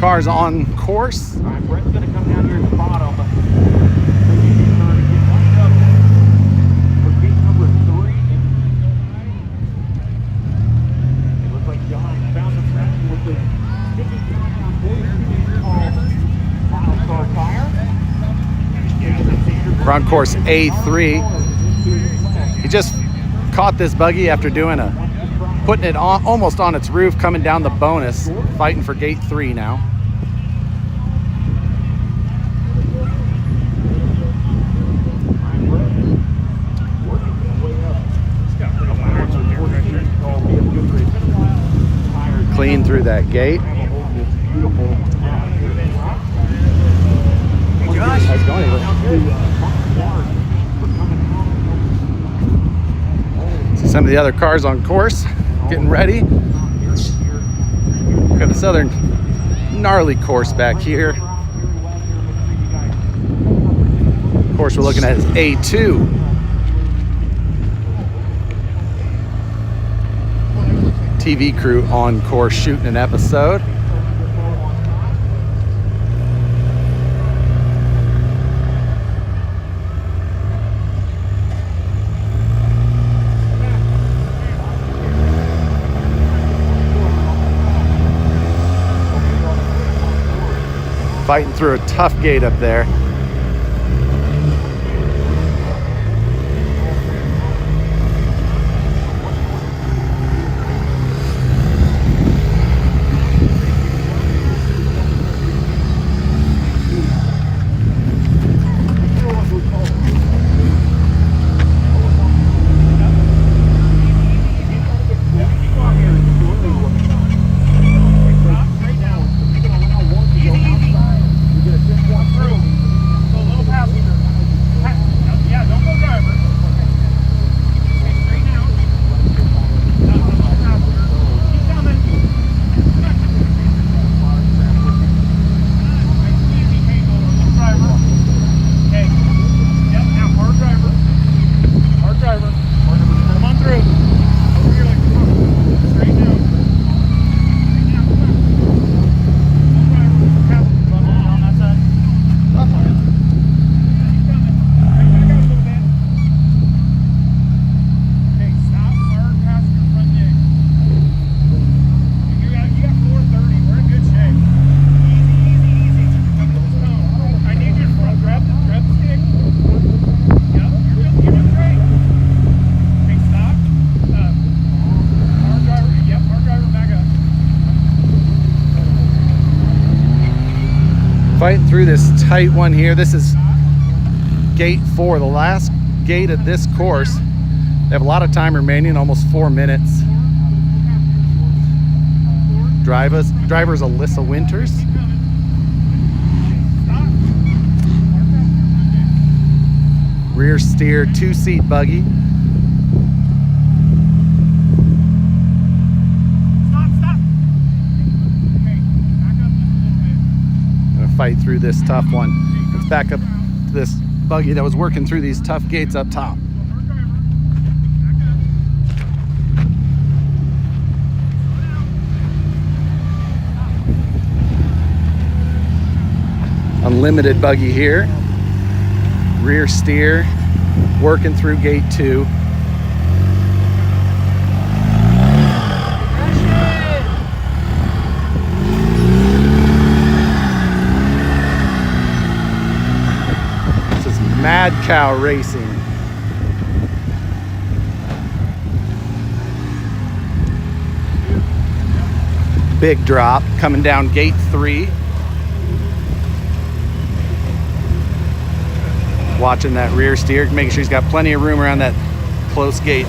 cars on course. All right, Brett's going to come down here at the bottom. For gate number 3. It looks like John found the traction with the sticky tire on 42 Final Star tire. We're on course A3. He just caught this buggy after doing putting it on almost on its roof, coming down the bonus, fighting for gate 3 now. Clean through that gate. Hey Josh, how's it going? See some of the other cars on course getting ready. We got this other gnarly course back here. Of course, we're looking at is A2. TV crew on course shooting an episode. Fighting through a tough gate up there. Fighting through this tight one here. This is gate 4, the last gate of this course. They have a lot of time remaining, almost 4 minutes. Driver's Alyssa Winters. Rear steer, 2-seat buggy. Fight through this tough one. Let's back up to this buggy that was working through these tough gates up top. Unlimited buggy here. Rear steer, working through gate 2. Mad Cow Racing. Big drop coming down gate 3. Watching that rear steer, making sure he's got plenty of room around that close gate.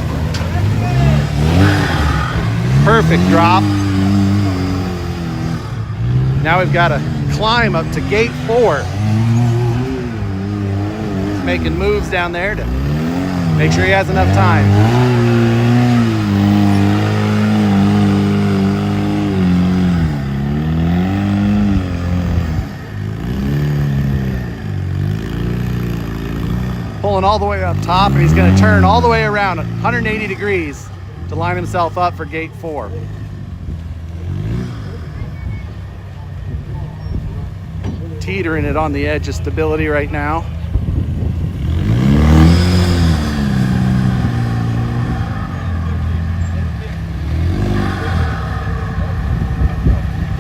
Perfect drop. Now we've got to climb up to gate 4. Making moves down there to make sure he has enough time. Pulling all the way up top, and he's going to turn all the way around 180 degrees to line himself up for gate 4. teetering it on the edge of stability right now.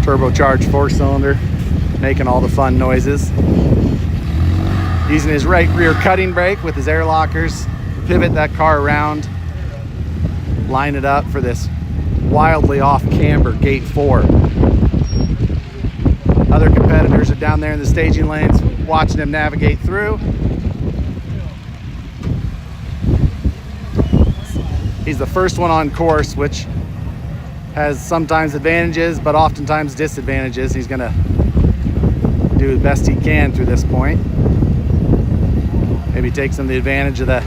Turbocharged 4-cylinder, making all the fun noises. Using his right rear cutting brake with his air lockers, pivot that car around, line it up for this wildly off camber gate 4. Other competitors are down there in the staging lanes watching him navigate through. He's the first one on course, which has sometimes advantages, but oftentimes disadvantages. He's gonna do the best he can through this point. Maybe take some of the advantage of the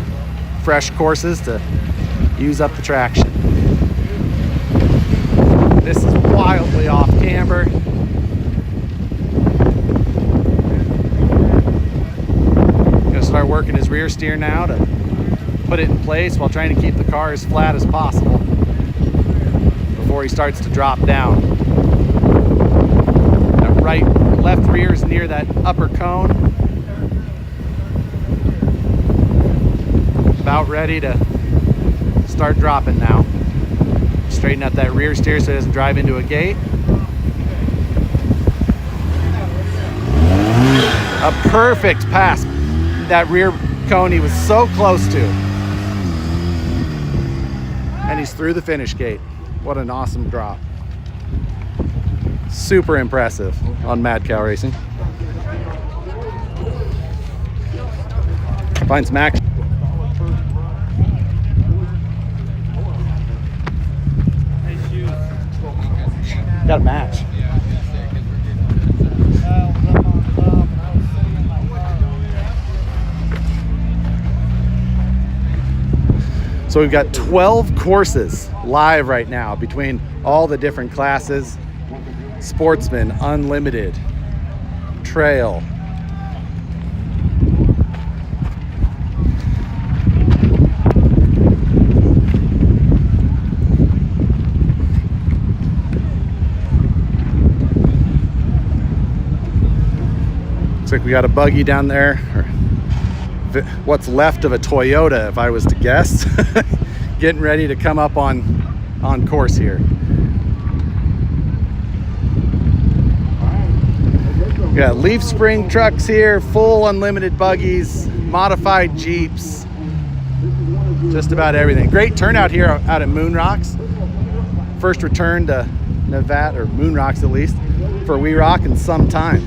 fresh courses to use up the traction. This is wildly off camber. Gonna start working his rear steer now to put it in place while trying to keep the car as flat as possible before he starts to drop down. That left rear is near that upper cone. About ready to start dropping now. Straighten up that rear steer so it doesn't drive into a gate. A perfect pass. That rear cone he was so close to. And he's through the finish gate. What an awesome drop. Super impressive on Mad Cow Racing. Find some action. Got a match. So we've got 12 courses live right now between all the different classes: Sportsman, Unlimited, Trail. Looks like we got a buggy down there, or what's left of a Toyota, if I was to guess, getting ready to come up on course here. We got leaf spring trucks here, full unlimited buggies, modified Jeeps, just about everything. Great turnout here out at WERock's. First return to Nevada, or WERock's at least, for WERock in some time.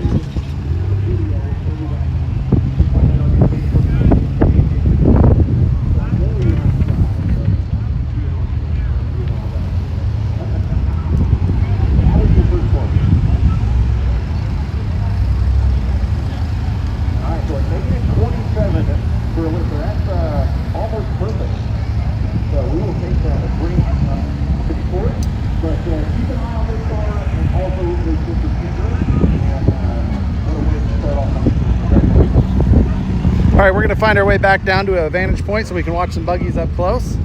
All right, we're gonna find our way back down to a vantage point so we can watch some buggies up close.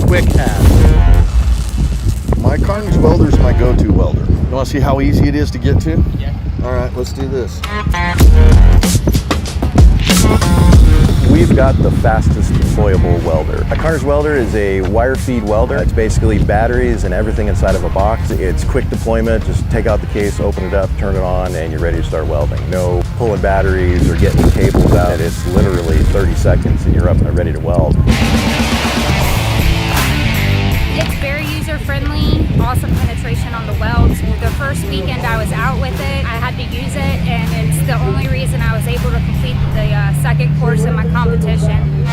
Quick ass. My Carnage Welder is my go-to welder. You wanna see how easy it is to get to? Yeah. All right, let's do this. We've got the fastest deployable welder. A Carnage welder is a wire feed welder. It's basically batteries and everything inside of a box. It's quick deployment. Just take out the case, open it up, turn it on, and you're ready to start welding. No pulling batteries or getting the cables out. It's literally 30 seconds and you're up and ready to weld. It's very user-friendly, awesome penetration on the welds. The first weekend I was out with it, I had to use it, and it's the only reason I was able to complete the second course in my competition.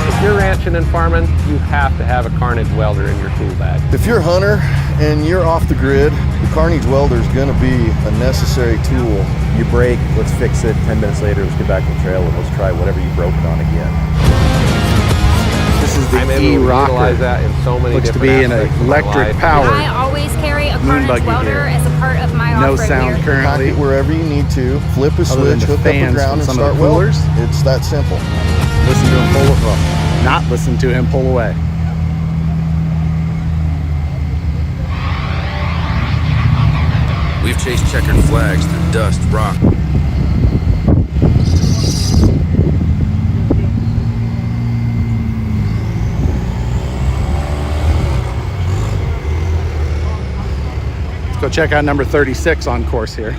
If you're ranching and farming, you have to have a Carnage welder in your tool bag. If you're a hunter and you're off the grid, the Carnage welder is gonna be a necessary tool. You break, let's fix it. 10 minutes later, let's get back on the trail and let's try whatever you broke it on again. This is the I'm able to utilize eRocker. that in so many Looks to different be an aspects of my electric life. powered. I always carry a Moon Carnage buggy welder here. as a part of my No off-road sound gear. Pack currently. it wherever you need to, flip a Other than switch, the hook up a fans ground, from and some of start the welding. coolers. It's that simple. Listen to him pull, well, not listen to him pull away. chase checkered flags through dust, rock. Let's go check out number 36 on course here.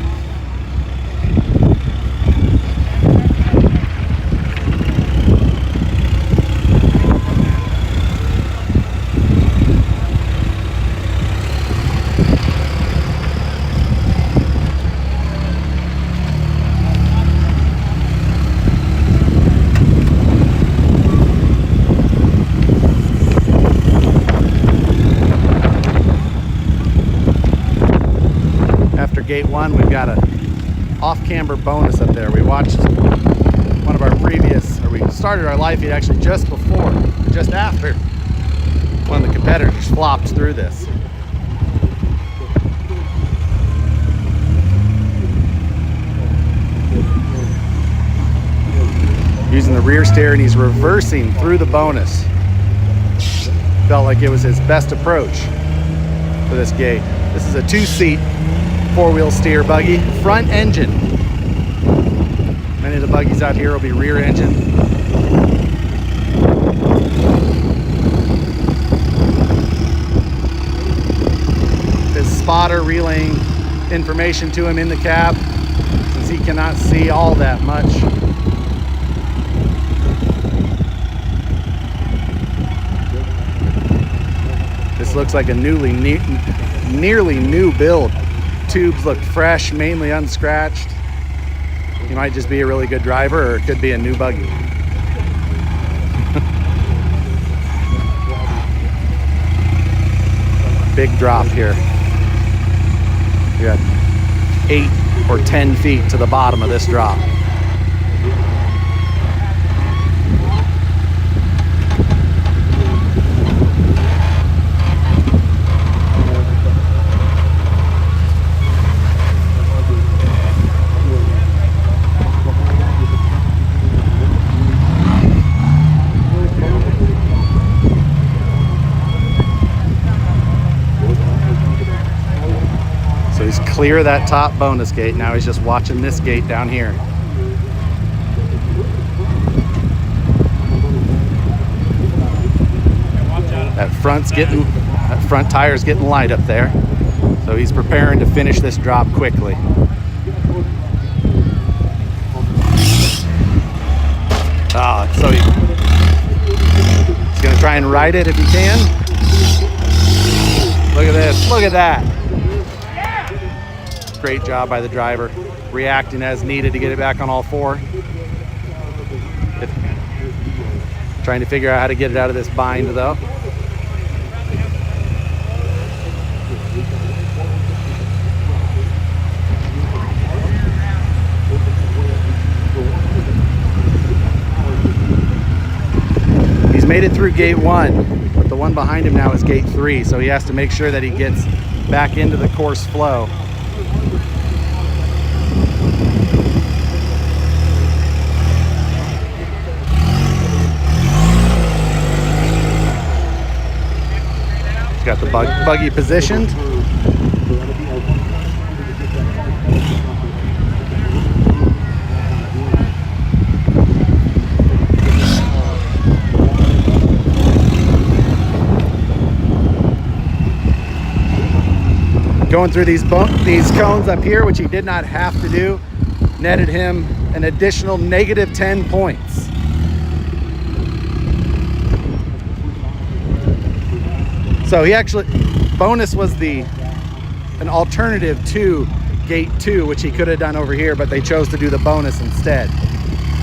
Gate 1, we've got a off-camber bonus up there. We watched one of our previous, or we started our live feed actually just after one of the competitors flopped through this. Using the rear steer, and he's reversing through the bonus. Felt like it was his best approach for this gate. This is a 2-seat four-wheel steer buggy, front engine. Many of the buggies out here will be rear engine. His spotter relaying information to him in the cab, since he cannot see all that much. This looks like a nearly new build. Tubes look fresh, mainly unscratched. He might just be a really good driver, or it could be a new buggy. Big drop here. We got 8 or 10 feet to the bottom of this drop. Clear that top bonus gate. Now he's just watching this gate down here. That front tire's getting light up there. So he's preparing to finish this drop quickly. So he's gonna try and ride it if he can. Look at this, look at that. Great job by the driver, reacting as needed to get it back on all four. Trying to figure out how to get it out of this bind though. He's made it through gate 1, but the one behind him now is gate 3, so he has to make sure that he gets back into the course flow. Got the buggy positioned. Going through these cones up here, which he did not have to do, netted him an additional negative 10 points. So he actually, bonus was an alternative to gate 2, which he could have done over here, but they chose to do the bonus instead.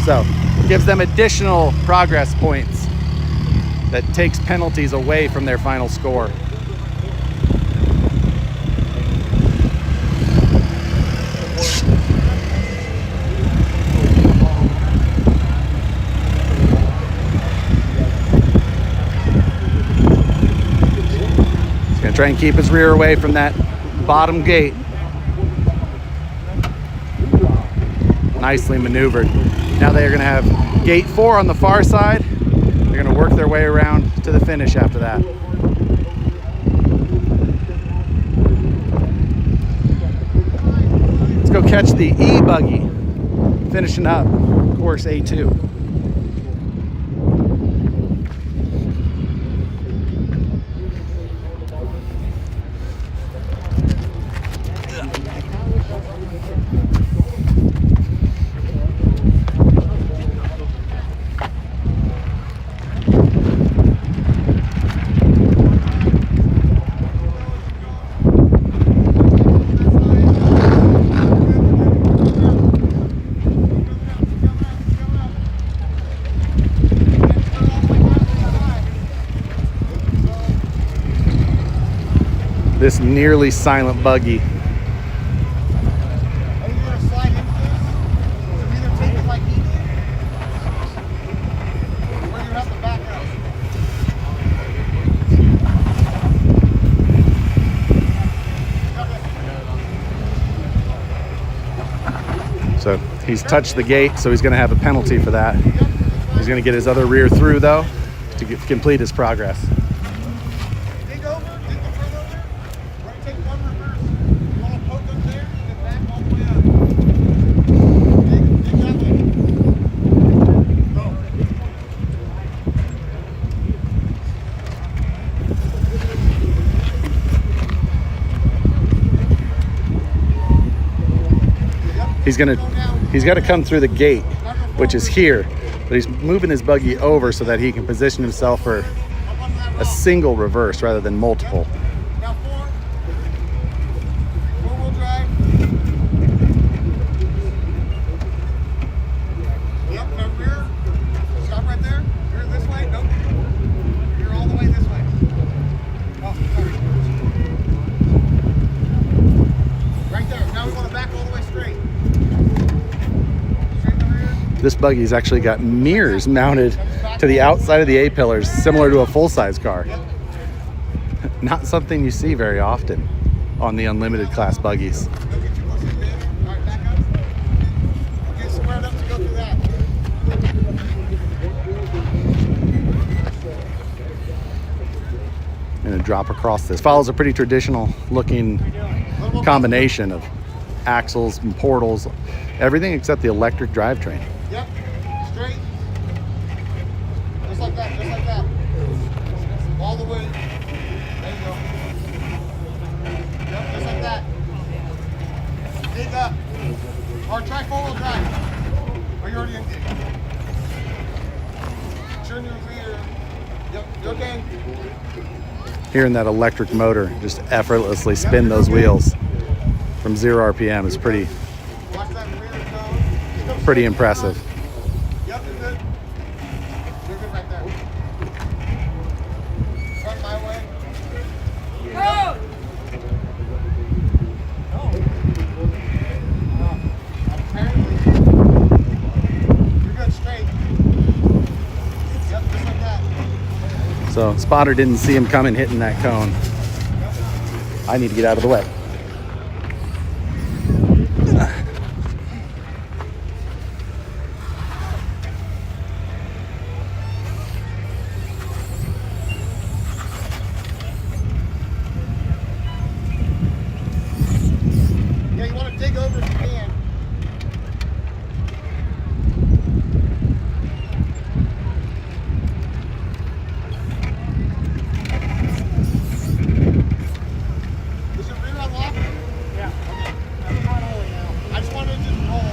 So gives them additional progress points that takes penalties away from their final score. Try and keep his rear away from that bottom gate. Nicely maneuvered. Now they are going to have gate 4 on the far side. They're going to work their way around to the finish after that. catch the eBuggy finishing up course A2. This nearly silent buggy. So he's touched the gate, so he's going to have a penalty for that. He's going to get his other rear through though to complete his progress. He's got to come through the gate, which is here, but he's moving his buggy over so that he can position himself for a single reverse rather than multiple. Four-wheel drive. Yep, now rear. Stop right there. Rear this way. Nope. Rear all the way this way. Oh, sorry. Right there. Now we want to back all the way straight. This buggy's actually got mirrors mounted to the outside of the A-pillars, similar to a full-size car. Not something you see very often on the unlimited class buggies. And a drop across this. Follows a pretty traditional looking combination of axles and portals, everything except the electric drivetrain. Yep, straight. Just like that, just like that. All the way. There you go. Yep, just like that. Dig up. Or try four-wheel drive. Or you're already in dig. Turn your rear. Yep, you're okay. Hearing that electric motor just effortlessly spin those wheels from 0 RPM is pretty impressive. Yep, you're good. You're good right there. Front my way. Go! Apparently. You're good, straight. Yep, just like that. So spotter didn't see him coming, hitting that cone. I need to get out of the way. Yeah, you want to dig over if you can. Is your rear unlocked? Yeah. Okay. I just wanted to just roll.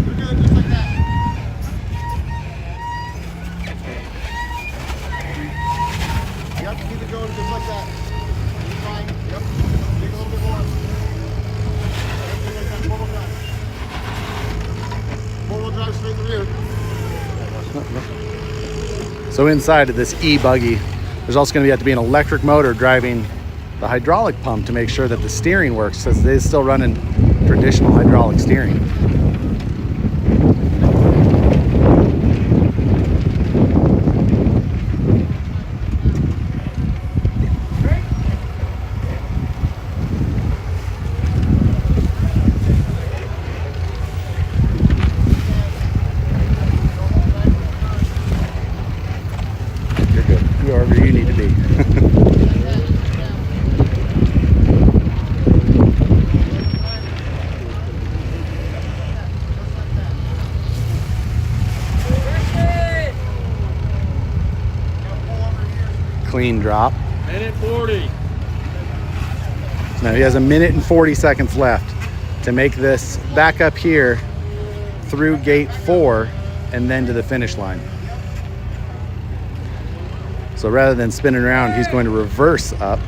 You're good, just like that. Yep, keep it going just like that. You're fine. Yep. Dig a little bit more. Yep, just like that. Four-wheel drive. Four-wheel drive straight in the rear. So inside of this eBuggy, there's also going to have to be an electric motor driving the hydraulic pump to make sure that the steering works, because they're still running traditional hydraulic steering. You're good. You're wherever you need to be. drop. Minute 40. So now he has a minute and 40 seconds left to make this back up here through gate 4 and then to the finish line. So rather than spinning around, he's going to reverse up.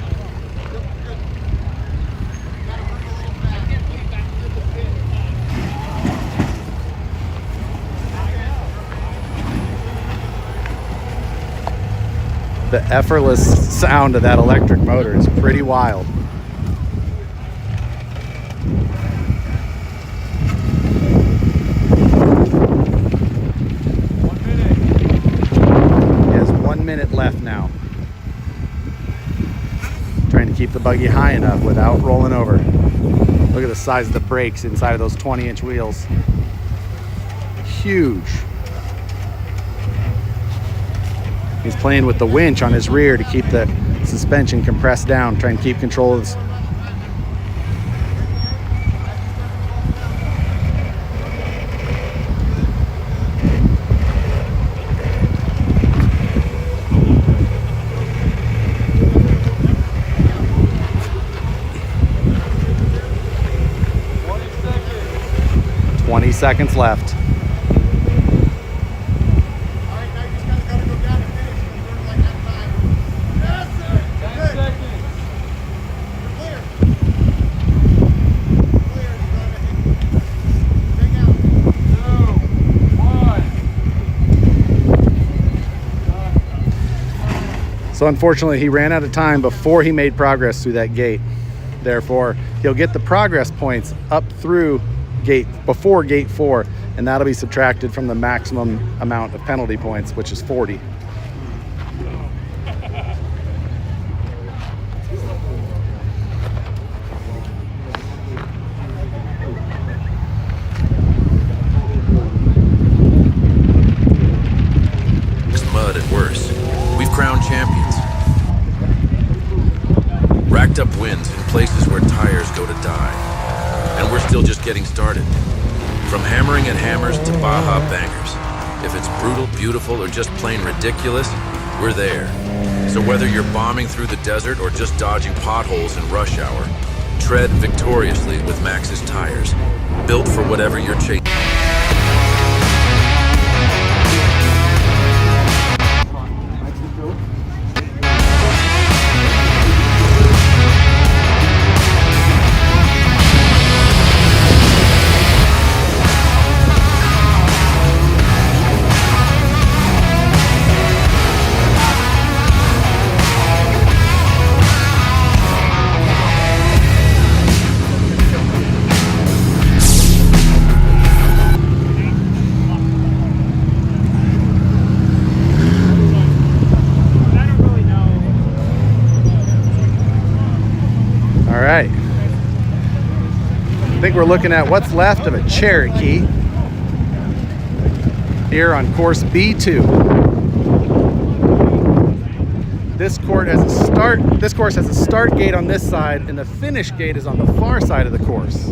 The effortless sound of that electric motor is pretty wild. He has 1 minute left now. Trying to keep the buggy high enough without rolling over. Look at the size of the brakes inside of those 20-inch wheels. Huge. He's playing with the winch on his rear to keep the suspension compressed down, trying to keep control of this. seconds. 20 seconds left. So unfortunately, he ran out of time before he made progress through that gate. Therefore, he'll get the progress points up through before gate 4, and that'll be subtracted from the maximum amount of penalty points, which is 40. It's mud and worse. We've crowned champions. Racked up wins in places where tires go to die. And we're still just getting started. From hammering at hammers to Baja bangers. If it's brutal, beautiful, or just plain ridiculous, we're there. So whether you're bombing through the desert or just dodging potholes in rush hour, tread victoriously with Max's tires. Built for whatever you're chasing. All right. I think we're looking at what's left of a Cherokee here on course B2. This course has a start gate on this side, and the finish gate is on the far side of the course.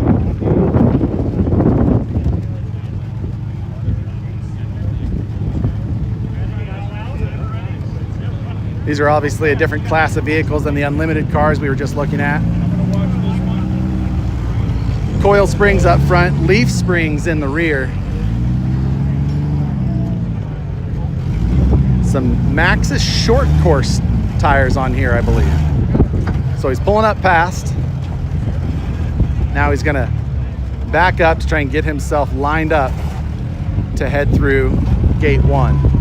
These are obviously a different class of vehicles than the unlimited cars we were just looking at. Coil springs up front, leaf springs in the rear. Some Maxxis short course tires on here, I believe. So he's pulling up past. Now he's gonna back up to try and get himself lined up to head through gate 1.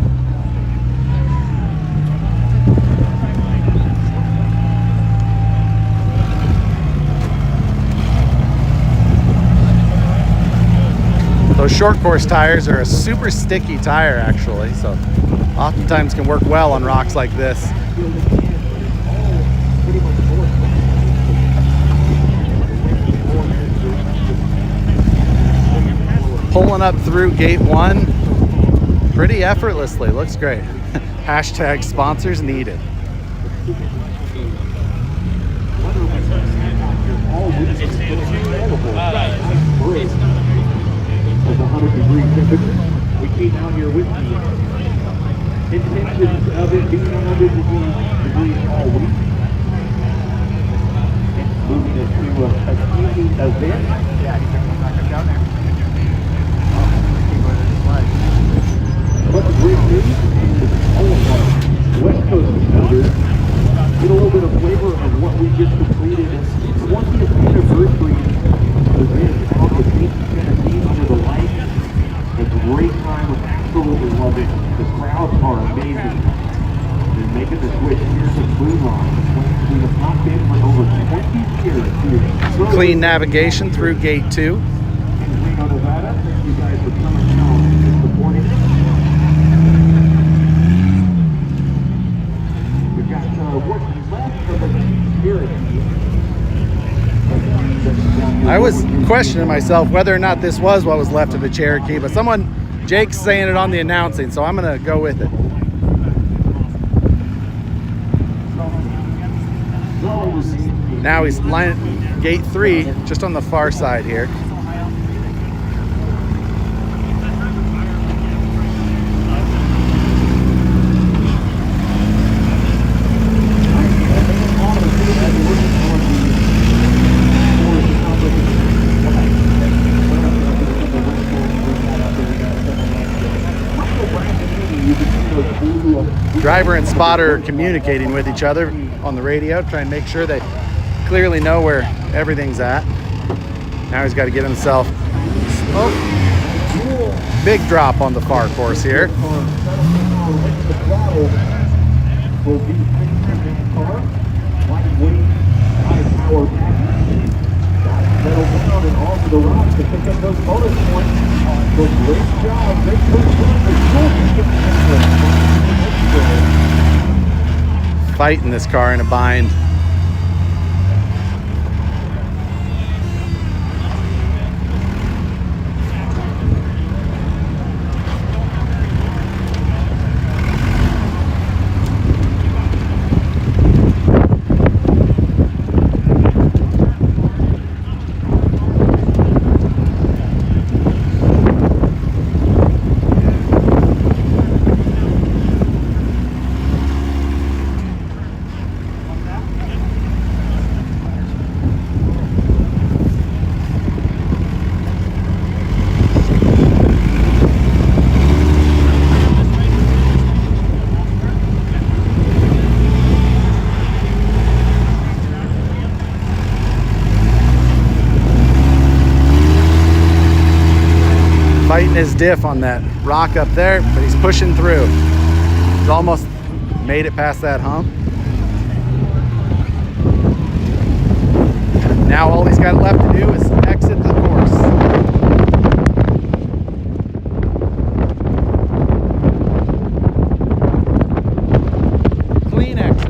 Those short course tires are a super sticky tire actually, so oftentimes can work well on rocks like this. Pulling up through gate 1 pretty effortlessly, looks great. Hashtag sponsors needed. Of 100-degree temperature. We came out here with the intentions of it being 100 degrees event. Yeah, he's not going down there. But the great news is all of our West Coast contenders get a little bit of flavor of what we just completed. 20th anniversary event out in Mason, Tennessee under the lights. A great time. We absolutely love it. The crowds are amazing. They're making the switch here to WERock. We have not been for over 20 years here. Clean navigation through gate 2. In Reno, Nevada. Thank you guys for coming out and supporting us. We've got what's left of the Cherokee. I was questioning myself whether or not this was what was left of the Cherokee, but Jake's saying it on the announcing, so I'm gonna go with it. Now he's lining gate 3, just on the far side here. Driver and spotter are communicating with each other on the radio, trying to make sure they clearly know where everything's at. Now he's got to get himself, big drop on the far course here. Fighting this car in a bind. Fighting his diff on that rock up there, but he's pushing through. He's almost made it past that hump. Now all he's got left to do is exit the course. Clean exit.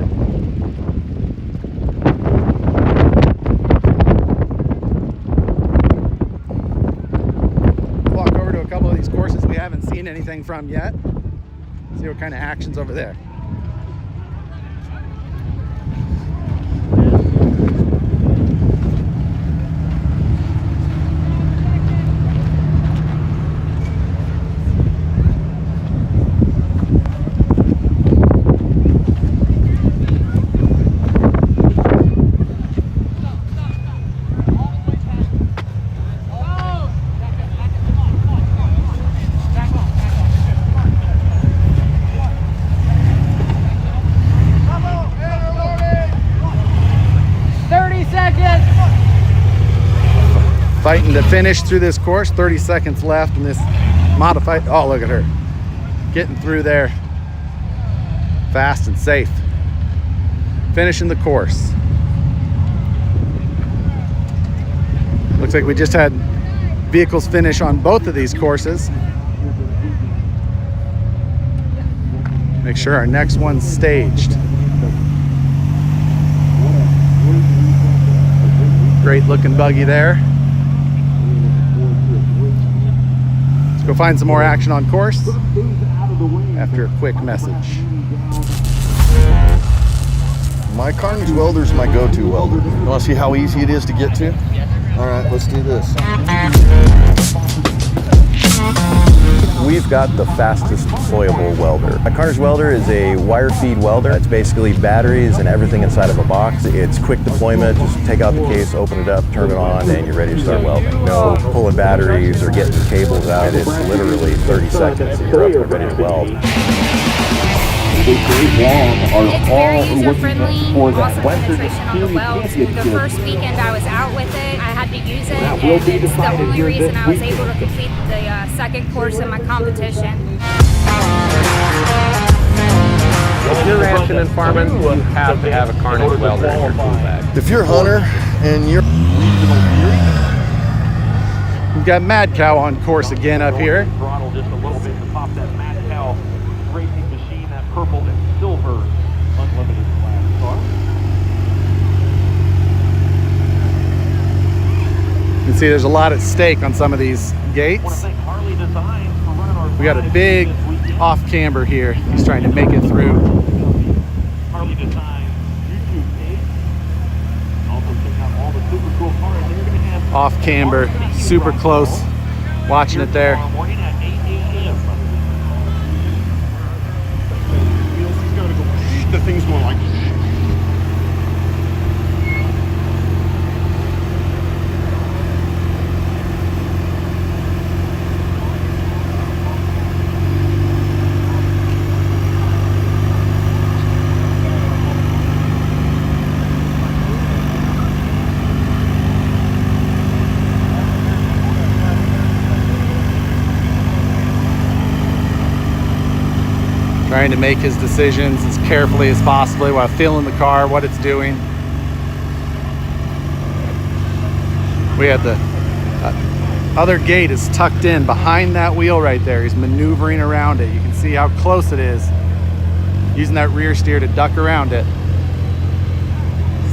Haven't seen anything from yet. See what kind of action's over there. Fighting to finish through this course. 30 seconds left in this modified. Oh, look at her. Getting through there fast and safe. Finishing the course. Looks like we just had vehicles finish on both of these courses. Make sure our next one's staged. Great looking buggy there. Go find some more action on course after a quick message. My Carnage welder is my go-to welder. You want to see how easy it is to get to? All right, let's do this. We've got the fastest deployable welder. A Carter's welder is a wire feed welder. It's basically batteries and everything inside of a box. It's quick deployment. Just take out the case, open it up, turn it on, and you're ready to start welding. No pulling batteries or getting cables out. It's literally 30 seconds and you're up and ready to weld. It's very user-friendly, awesome penetration on the welds. The first weekend I was out with it, I had to use it, and it's the only reason I was able to complete the second course in my competition. If you're ranching and farming, you have to have a Carnage welder in your tool bag. If you're a hunter and you're We've got Mad Cow on course again up here. Throttle just a little bit to pop that Mad Cow racing machine, that purple and silver unlimited class car. You can see there's a lot at stake on some of these gates. We got a big off camber here. He's trying to make it through. Harley Design YouTube page. Also check out all the super cool cars they're going to have. Off camber, super close. Watching it there. Tomorrow morning at 8 a.m. The thing's going like. Trying to make his decisions as carefully as possible while feeling the car, what it's doing. We had the other gate is tucked in behind that wheel right there. He's maneuvering around it. You can see how close it is. Using that rear steer to duck around it.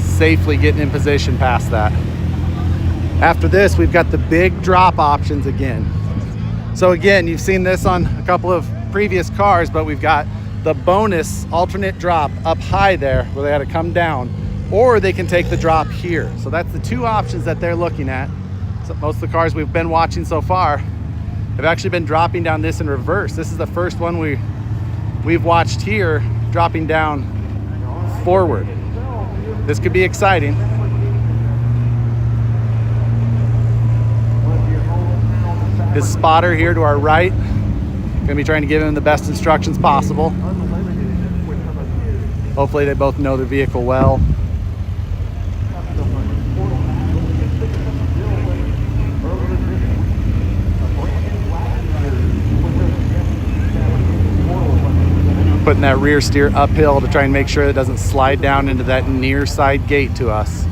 Safely getting in position past that. After this, we've got the big drop options again. So again, you've seen this on a couple of previous cars, but we've got the bonus alternate drop up high there where they had to come down, or they can take the drop here. So that's the two options that they're looking at. So most of the cars we've been watching so far have actually been dropping down this in reverse. This is the first one we've watched here dropping down forward. This could be exciting. His spotter here to our right, gonna be trying to give him the best instructions possible. Hopefully they both know the vehicle well. Putting that rear steer uphill to try and make sure it doesn't slide down into that near side gate to us.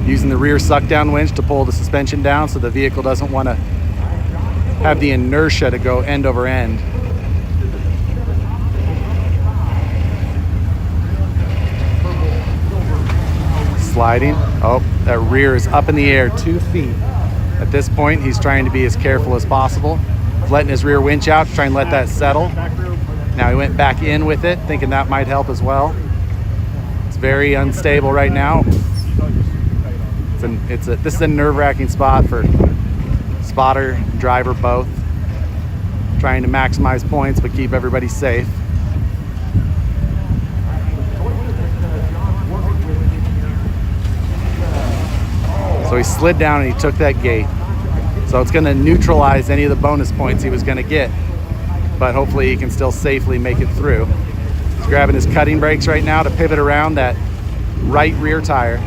Using the rear suck down winch to pull the suspension down so the vehicle doesn't want to have the inertia to go end over end. Sliding. Oh, that rear is up in the air 2 feet. At this point, he's trying to be as careful as possible. Letting his rear winch out to try and let that settle. Now he went back in with it, thinking that might help as well. It's very unstable right now. This is a nerve-wracking spot for spotter, driver both. Trying to maximize points but keep everybody safe. So he slid down and he took that gate. So it's going to neutralize any of the bonus points he was going to get. But hopefully he can still safely make it through. He's grabbing his cutting brakes right now to pivot around that right rear tire.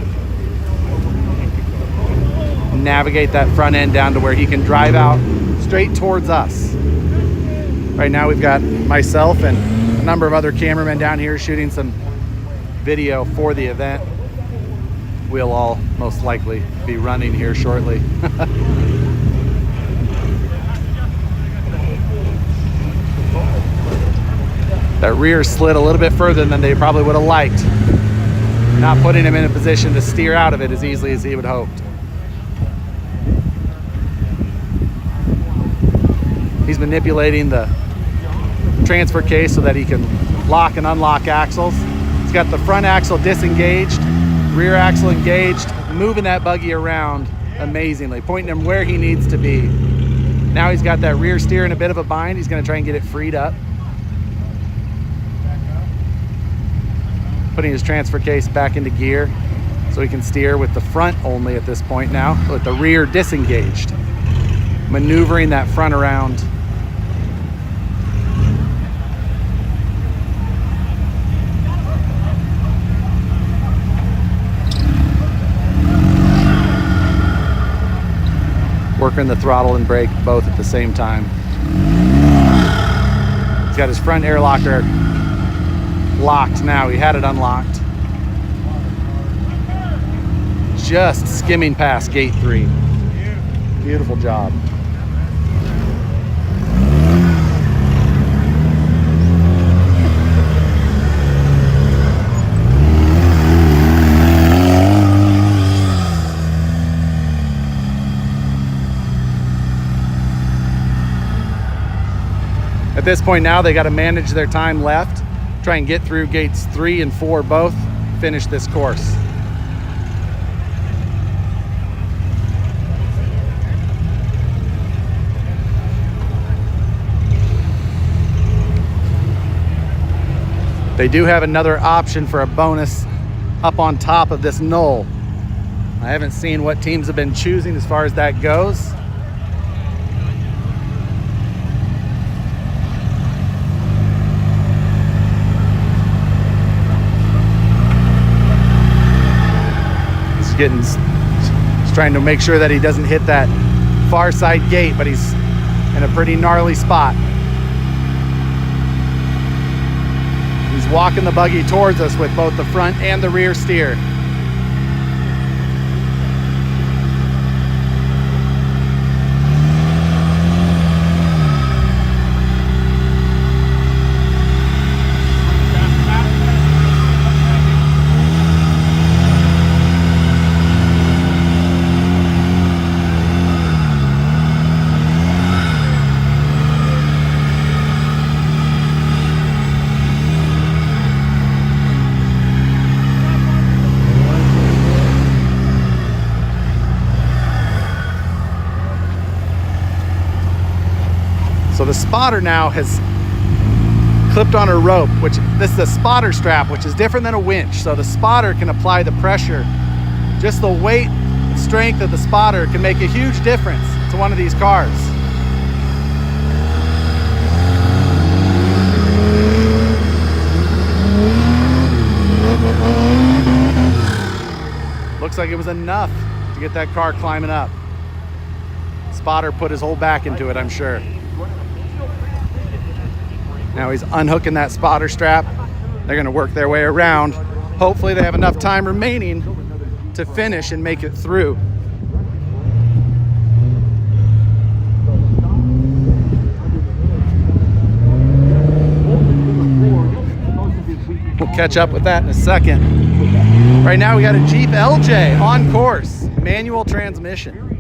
Navigate that front end down to where he can drive out straight towards us. Right now we've got myself and a number of other cameramen down here shooting some video for the event. We'll all most likely be running here shortly. That rear slid a little bit further than they probably would have liked. Not putting him in a position to steer out of it as easily as he would have hoped. He's manipulating the transfer case so that he can lock and unlock axles. He's got the front axle disengaged, rear axle engaged, moving that buggy around amazingly, pointing him where he needs to be. Now he's got that rear steer in a bit of a bind. He's going to try and get it freed up. Putting his transfer case back into gear so he can steer with the front only at this point now, with the rear disengaged. Maneuvering that front around. Working the throttle and brake both at the same time. He's got his front air locker locked now. He had it unlocked. Just skimming past gate 3. Beautiful job. At this point now, they got to manage their time left, try and get through gates 3 and 4 both, finish this course. They do have another option for a bonus up on top of this null. I haven't seen what teams have been choosing as far as that goes. He's trying to make sure that he doesn't hit that far side gate, but he's in a pretty gnarly spot. He's walking the buggy towards us with both the front and the rear steer. So the spotter now has clipped on a rope, which this is a spotter strap, which is different than a winch. So the spotter can apply the pressure. Just the weight and strength of the spotter can make a huge difference to one of these cars. Looks like it was enough to get that car climbing up. Spotter put his whole back into it, I'm sure. Now he's unhooking that spotter strap. They're gonna work their way around. Hopefully they have enough time remaining to finish and make it through. We'll catch up with that in a second. Right now we got a Jeep LJ on course, manual transmission.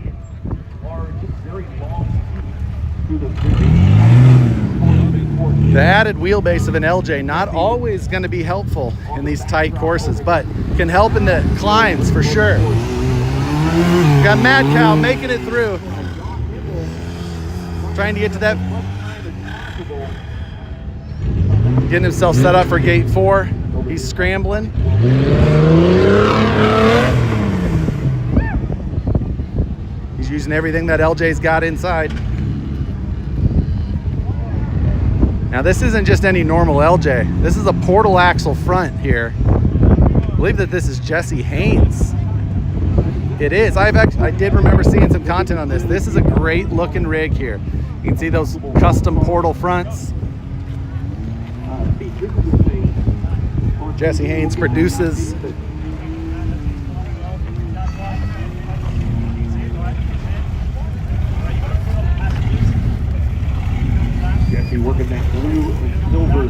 The added wheelbase of an LJ, not always going to be helpful in these tight courses, but can help in the climbs for sure. Got Mad Cow making it through. Trying to get to that. Getting himself set up for gate 4. He's scrambling. He's using everything that LJ's got inside. Now this isn't just any normal LJ. This is a portal axle front here. I believe that this is Jesse Haynes. It is. I did remember seeing some content on this. This is a great looking rig here. You can see those custom portal fronts. Jesse Haynes produces. Jesse working that blue and silver.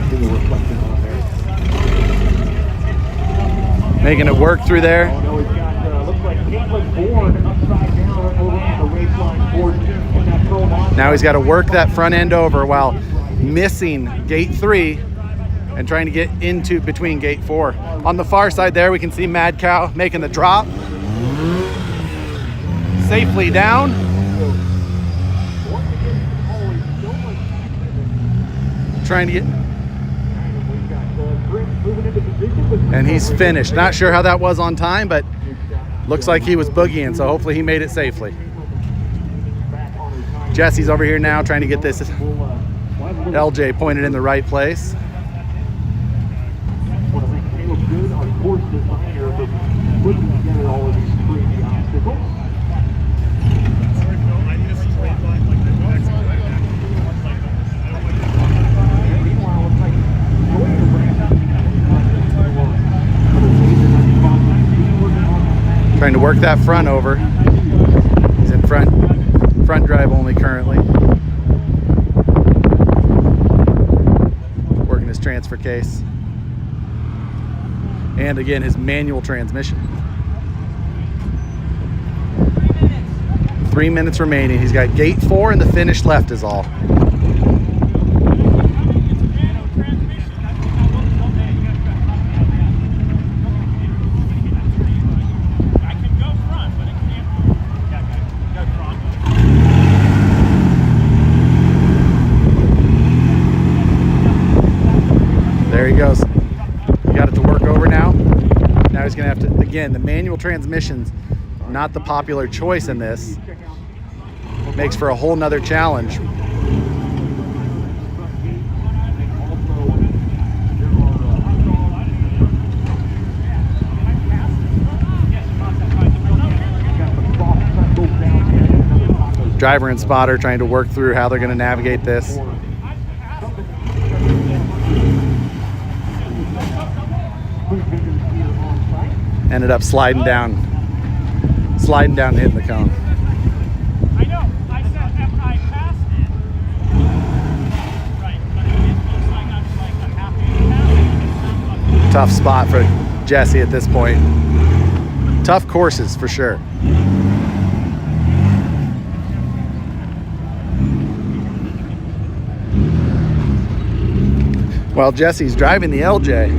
Blue reflection on there. Making it work through there. Oh no, he's got, looks like Caitlin Bourne upside down over on the race line board. Now he's got to work that front end over while missing gate 3 and trying to get into between gate 4. On the far side there, we can see Mad Cow making the drop. safely down. Trying to get, and he's finished. Not sure how that was on time, but looks like he was boogieing, so hopefully he made it safely. Jesse's over here now trying to get this LJ pointed in the right place. Trying to work that front over. He's in front drive only currently. Working his transfer case. And again, his manual transmission. 3 minutes remaining. He's got gate 4 and the finish left is all. There he goes. He got it to work over now. Now he's gonna have to, again, the manual transmission's not the popular choice in this. Makes for a whole nother challenge. Driver and spotter trying to work through how they're gonna navigate this. Ended up sliding down, and hitting the cone. I know. I said after I passed it. Right. But it looks like I'm like a happy. Tough spot for Jesse at this point. Tough courses for sure. While Jesse's driving the LJ,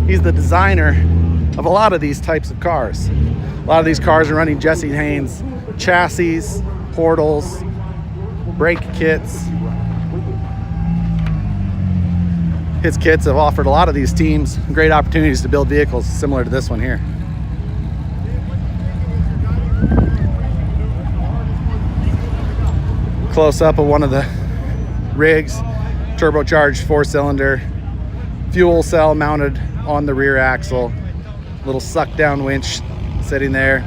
he's the designer of a lot of these types of cars. A lot of these cars are running Jesse Haynes chassis, portals, brake kits. His kits have offered a lot of these teams great opportunities to build vehicles similar to this one here. Close up of one of the rigs, turbocharged 4-cylinder, fuel cell mounted on the rear axle. Little suck down winch sitting there.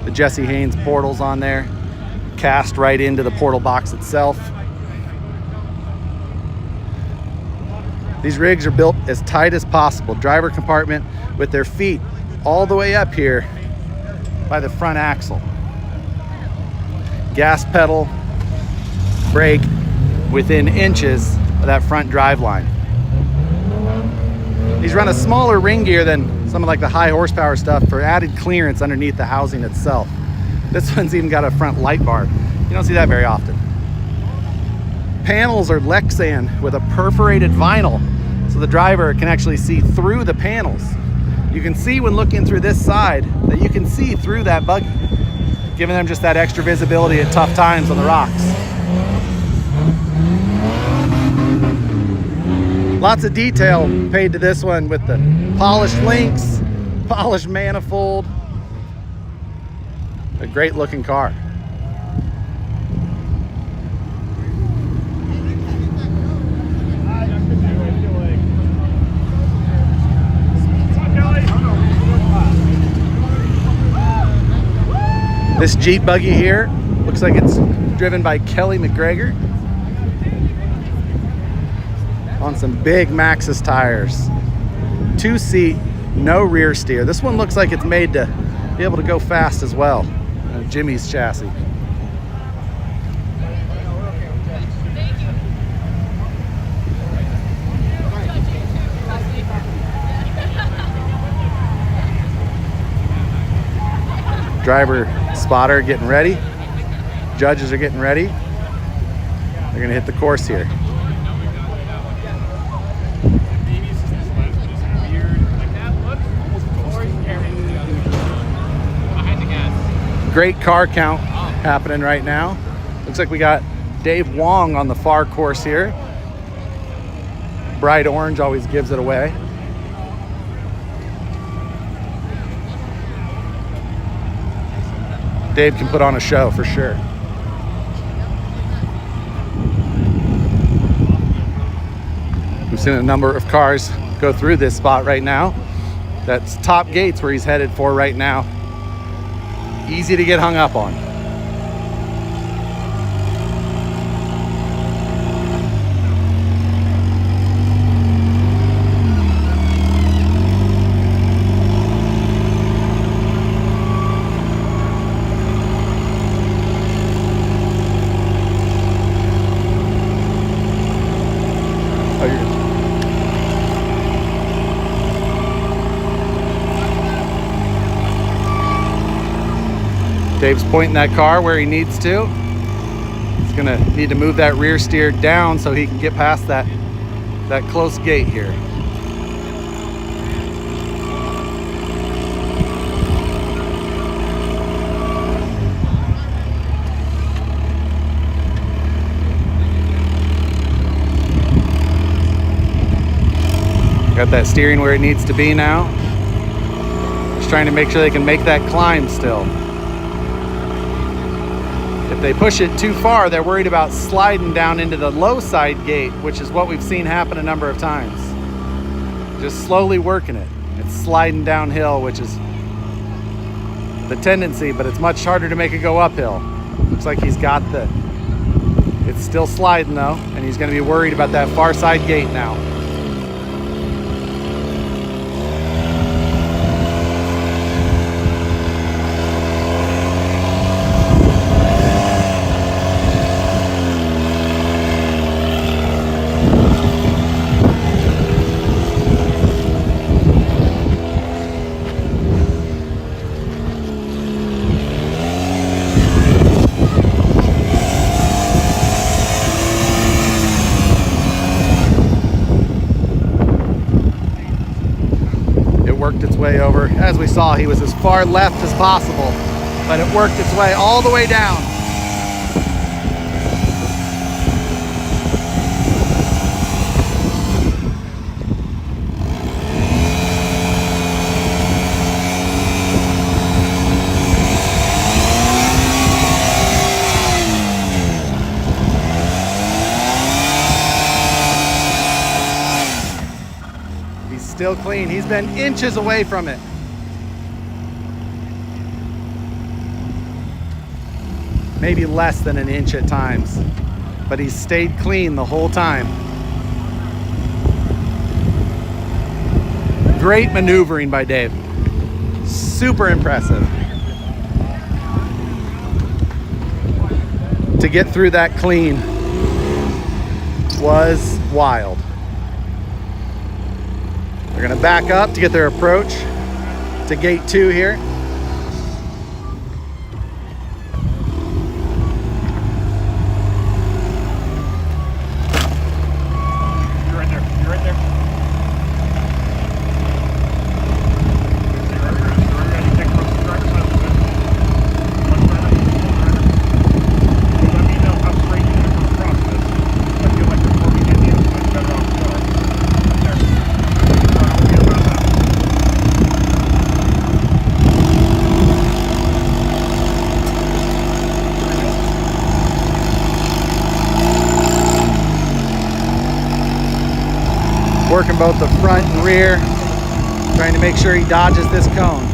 The Jesse Haynes portals on there, cast right into the portal box itself. These rigs are built as tight as possible. Driver compartment with their feet all the way up here by the front axle. Gas pedal, brake within inches of that front drive line. These run a smaller ring gear than some of like the high horsepower stuff for added clearance underneath the housing itself. This one's even got a front light bar. You don't see that very often. Panels are Lexan with a perforated vinyl, so the driver can actually see through the panels. You can see when looking through this side that you can see through that buggy, giving them just that extra visibility at tough times on the rocks. Lots of detail paid to this one with the polished links, polished manifold. A great looking car. This Jeep buggy here looks like it's driven by Kelly McGregor on some big Maxxis tires. 2-seat, no rear steer. This one looks like it's made to be able to go fast as well. Jimmy's chassis. Driver spotter getting ready. Judges are getting ready. They're gonna hit the course here. Great car count happening right now. Looks like we got Dave Wong on the far course here. Bright orange always gives it away. Dave can put on a show for sure. We've seen a number of cars go through this spot right now. That's Top Gates where he's headed for right now. Easy to get hung up on. Dave's pointing that car where he needs to. He's gonna need to move that rear steer down so he can get past that close gate here. Got that steering where it needs to be now. Just trying to make sure they can make that climb still. If they push it too far, they're worried about sliding down into the low side gate, which is what we've seen happen a number of times. Just slowly working it. It's sliding downhill, which is the tendency, but it's much harder to make it go uphill. Looks like he's got it's still sliding though, and he's gonna be worried about that far side gate now. Worked its way over. As we saw, he was as far left as possible, but it worked its way all the way down. Still clean. He's been inches away from it. Maybe less than an inch at times, but he's stayed clean the whole time. Great maneuvering by Dave. Super impressive. To get through that clean was wild. They're gonna back up to get their approach to gate 2 here. You're right there. You're right there. You're ready to take across the driver's side a little bit. Much better. Let me know how straight you're gonna come across this. I feel like before we get the other side, better off start. There. Working both the front and rear, trying to make sure he dodges this cone.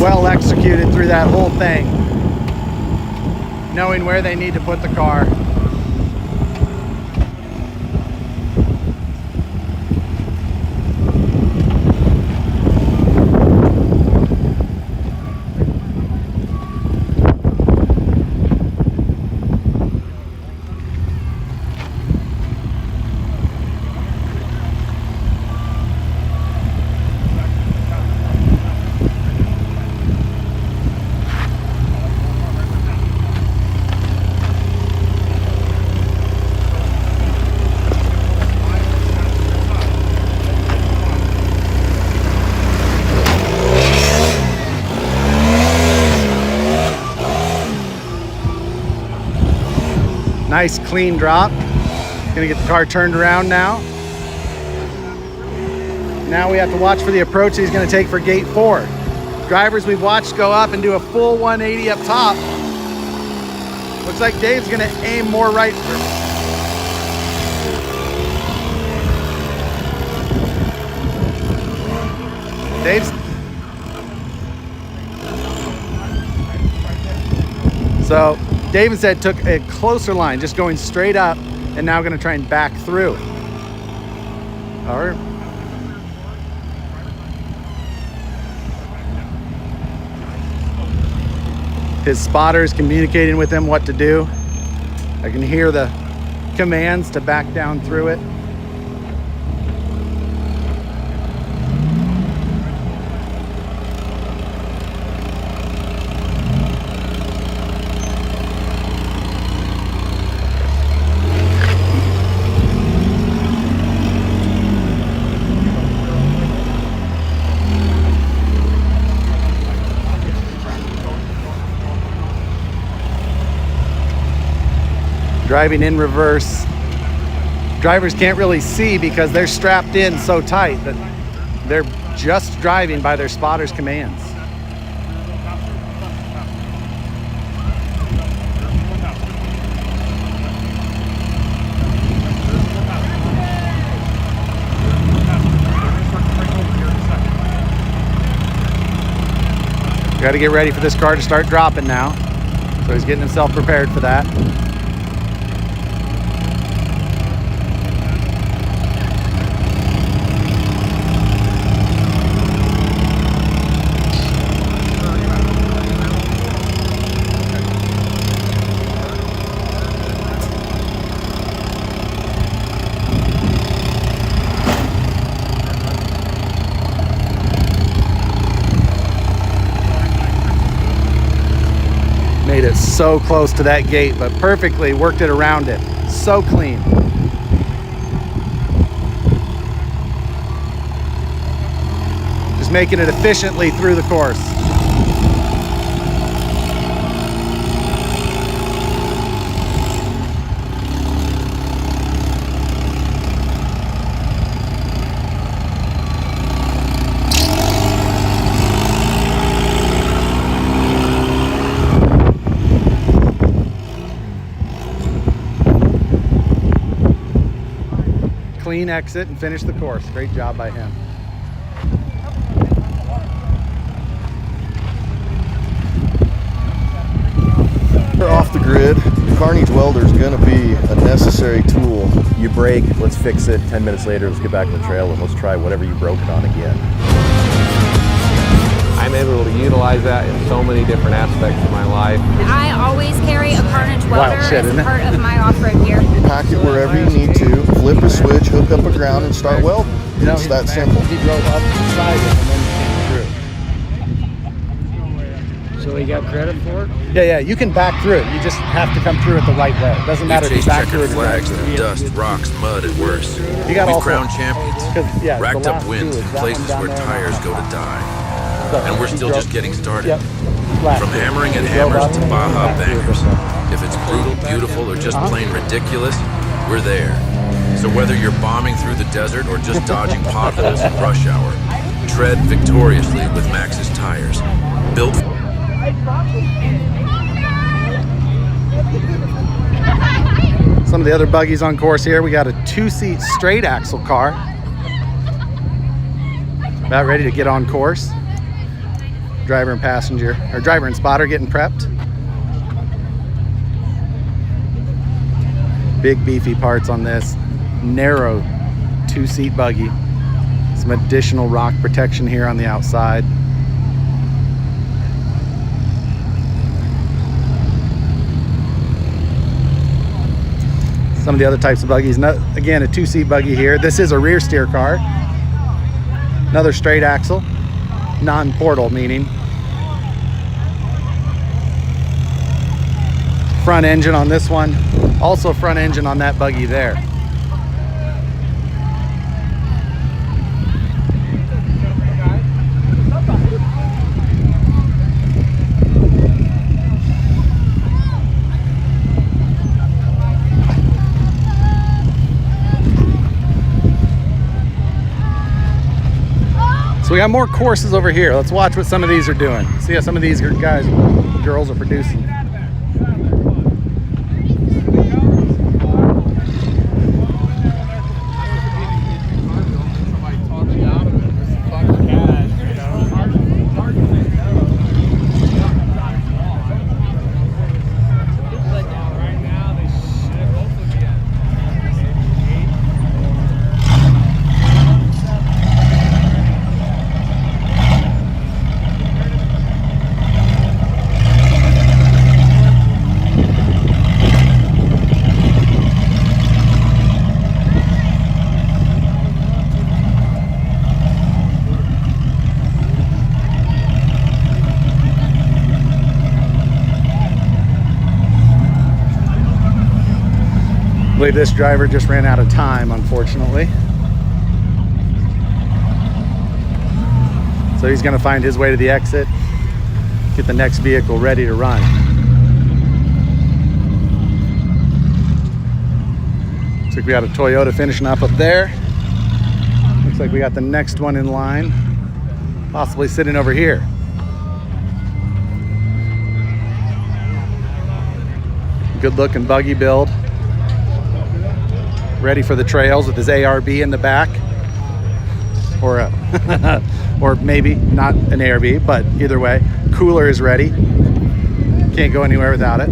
Well executed through that whole thing, knowing where they need to put the car. Nice clean drop. Gonna get the car turned around now. Now we have to watch for the approach he's gonna take for gate 4. Drivers we've watched go up and do a full 180 up top. Looks like Dave's gonna aim more right. Dave's. So Dave said took a closer line, just going straight up, and now gonna try and back through. All right. His spotter is communicating with him what to do. I can hear the commands to back down through it. Driving in reverse. Drivers can't really see because they're strapped in so tight that they're just driving by their spotter's commands. Got to get ready for this car to start dropping now. So he's getting himself prepared for that. Made it so close to that gate, but perfectly worked it around it. So clean. Just making it efficiently through the course. Clean exit and finish the course. Great job by him. Off the grid, the car needs welder is going to be a necessary tool. You break, let's fix it. 10 minutes later, let's get back on the trail and let's try whatever you broke it on again. I'm able to utilize that in so many different aspects of my life. I always carry a carnage welder shit, as isn't a it? part of my off-road gear. Pack it wherever you need to, flip a switch, hook up a ground, and start welding. You know, It's that simple. He drove up beside it and then came through. So he got credit for it? Yeah, you can back through it. You just have to come through it the right way. It doesn't matter We if you chase back through checkered it or flags not. through dust, rocks, mud, and worse. You got all We've crowned four. champions, 'Cause, yeah, racked the up last wins two in is that places one down where there and tires that go one. to die. So, And we're he still drove- just getting started. Yep. Flat. From hammering at He drove hammers up to and Baja back through it bangers. this way. If it's brutal, beautiful, or just plain ridiculous, we're there. So whether you're bombing through the desert or just dodging potholes in rush hour, tread victoriously with Max's tires. Built Some of the other buggies on course here. We got a 2-seat straight axle car. About ready to get on course. Driver and passenger, or driver and spotter getting prepped. Big beefy parts on this narrow 2-seat buggy. Some additional rock protection here on the outside. Some of the other types of buggies. Again, a 2-seat buggy here. This is a rear steer car. Another straight axle, non-portal meaning. Front engine on this one. Also front engine on that buggy there. we got more courses over here. Let's watch what some of these are doing. See how some of these guys, girls are producing. I believe this driver just ran out of time, unfortunately. So he's going to find his way to the exit, get the next vehicle ready to run. Looks like we got a Toyota finishing up there. Looks like we got the next one in line, possibly sitting over here. Good looking buggy build. Ready for the trails with his ARB in the back, or or maybe not an ARB, but either way, cooler is ready. Can't go anywhere without it.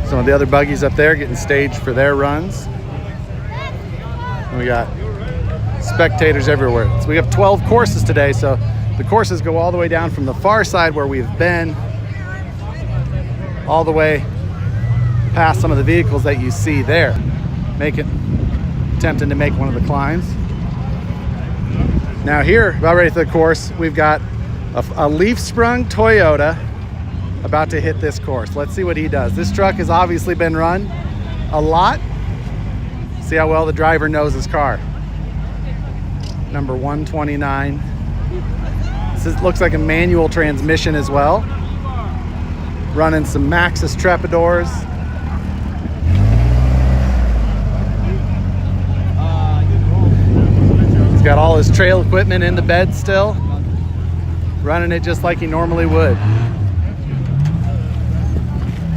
Some of the other buggies up there getting staged for their runs. We got spectators everywhere. So we have 12 courses today, so the courses go all the way down from the far side where we've been all the way past some of the vehicles that you see there. Attempting to make one of the climbs. Now here, about ready for the course, we've got a leaf sprung Toyota about to hit this course. Let's see what he does. This truck has obviously been run a lot. See how well the driver knows his car. Number 129. This looks like a manual transmission as well. Running some Maxxis Trepadors. He's got all his trail equipment in the bed still. Running it just like he normally would.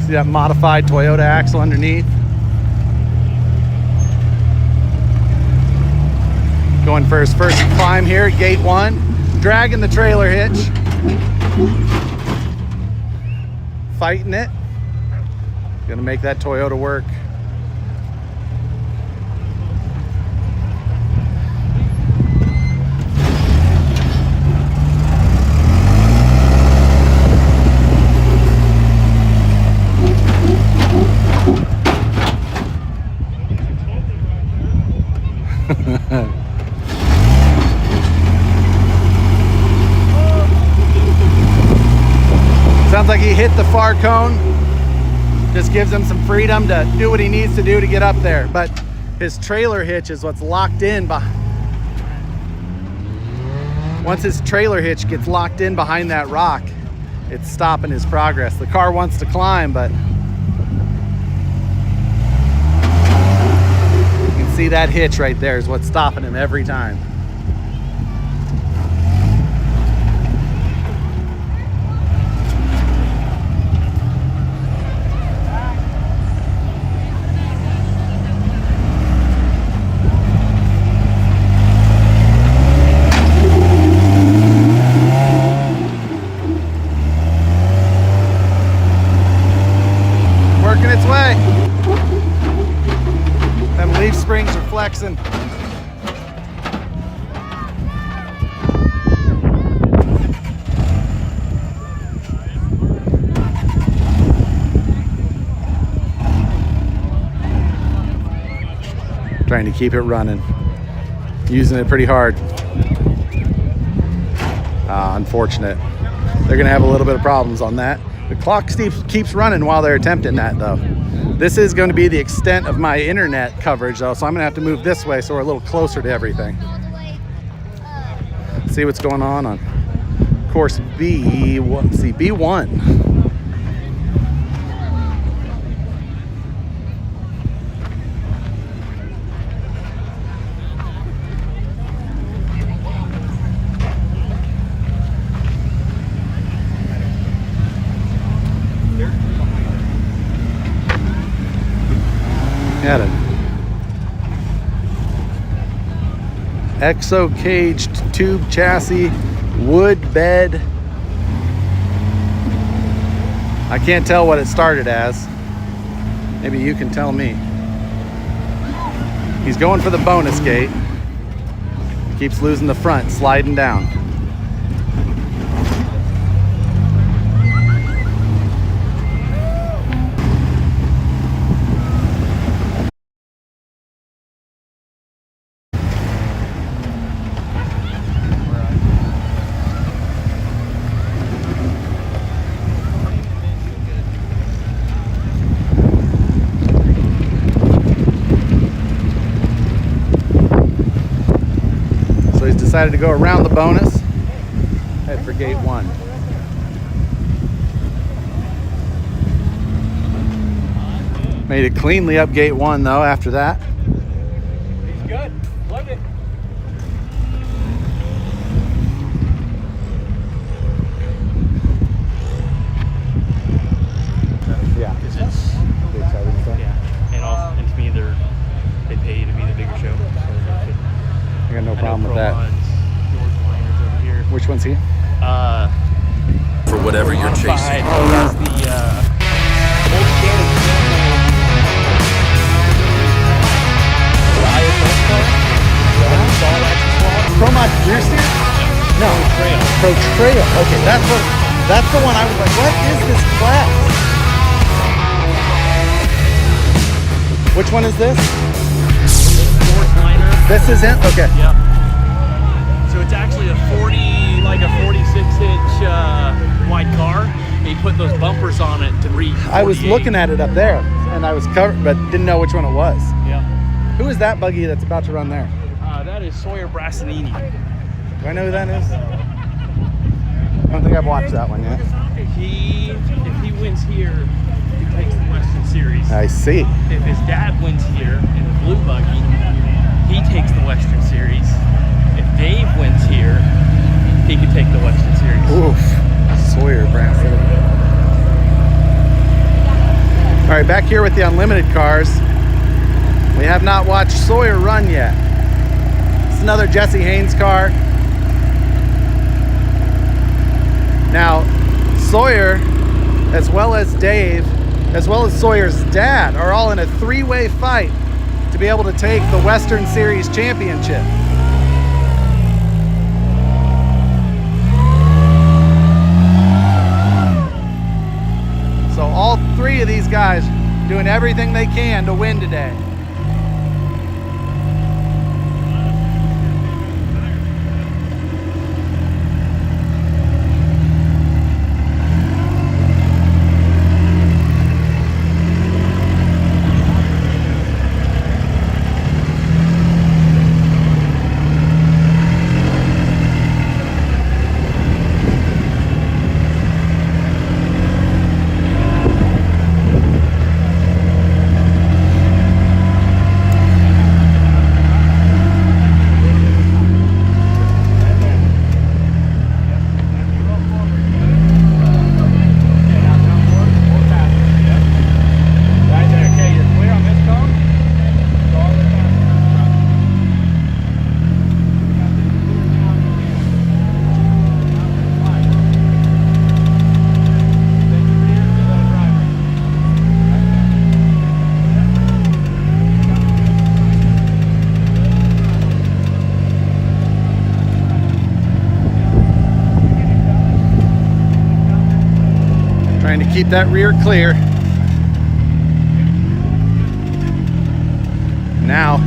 See that modified Toyota axle underneath. Going for his first climb here, gate 1, dragging the trailer hitch, fighting it, gonna make that Toyota work. Sounds like he hit the far cone. Just gives him some freedom to do what he needs to do to get up there. But his trailer hitch is what's locked in once his trailer hitch gets locked in behind that rock, it's stopping his progress. The car wants to climb, but you can see that hitch right there is what's stopping him every time. Its way. Them leaf springs are flexing. Trying to keep it running. Using it pretty hard. Unfortunate. They're gonna have a little bit of problems on that. The clock keeps running while they're attempting that though. This is going to be the extent of my internet coverage though, so I'm gonna have to move this way so we're a little closer to everything. See what's going on course B. Let's see, B1. Got an exo caged tube chassis, wood bed. I can't tell what it started as. Maybe you can tell me. He's going for the bonus gate. Keeps losing the front, sliding down. Decided to go around the bonus, head for gate 1. Made it cleanly up gate 1 though after that. He's good. Love it. Yeah. Because it's The exciting stuff. yeah, and also and to me they pay you to be the bigger show. So I got no problem with that. Which one's he? For whatever you're chasing. Oh, that's the old standard. Promod Gear Steer? No. Pro Trail. Okay, that's the one I was like, what is this class? Which one is this? This is it? Okay. Yep. So it's actually a 46-inch wide car. He put those bumpers on it to read 48. I was looking at it up there, and I was covered, but didn't know which one it was. Yep. Who is that buggy that's about to run there? That is Sawyer Brassanini. Do I know who that is? I don't think I've watched that one yet. If he wins here, he takes the Western Series. I see. If his dad wins here in the blue buggy, he takes the Western Series. If Dave wins here, he could take the Western Series. Oof. Sawyer Branson. All right, back here with the unlimited cars. We have not watched Sawyer run yet. It's another Jesse Haynes car. Now, Sawyer, as well as Dave, as well as Sawyer's dad, are all in a three-way fight to be able to take the Western Series championship. So all three of these guys doing everything they can to win today. Trying to keep that rear clear. Now,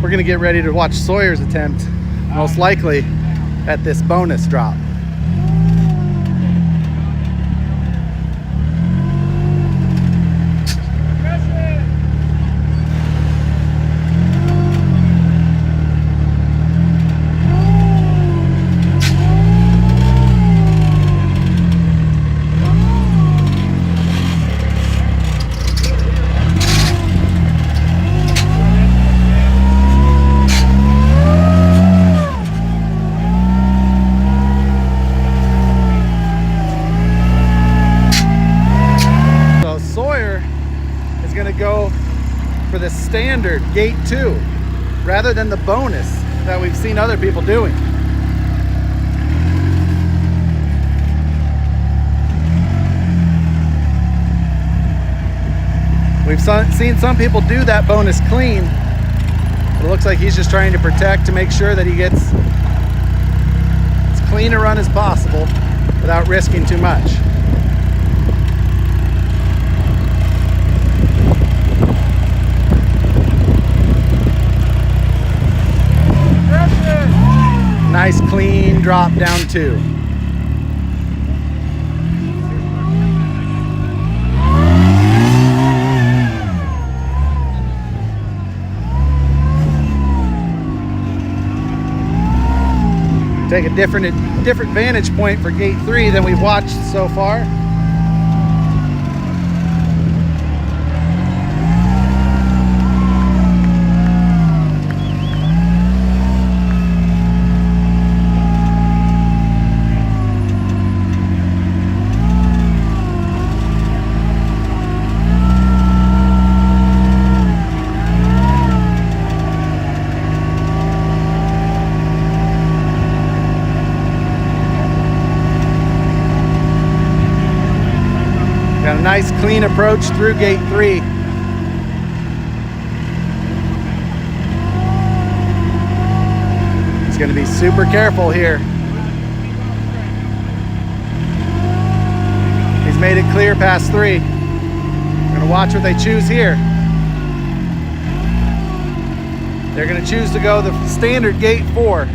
we're gonna get ready to watch Sawyer's attempt, most likely at this bonus drop. the standard gate 2 rather than the bonus that we've seen other people doing. We've seen some people do that bonus clean. It looks like he's just trying to protect to make sure that he gets as clean a run as possible without risking too much. Nice clean drop down 2. Take a different vantage point for gate 3 than we've watched so far. Got a nice clean approach through gate 3. He's going to be super careful here. He's made it clear past 3. We're going to watch what they choose here. They're going to choose to go the standard gate 4.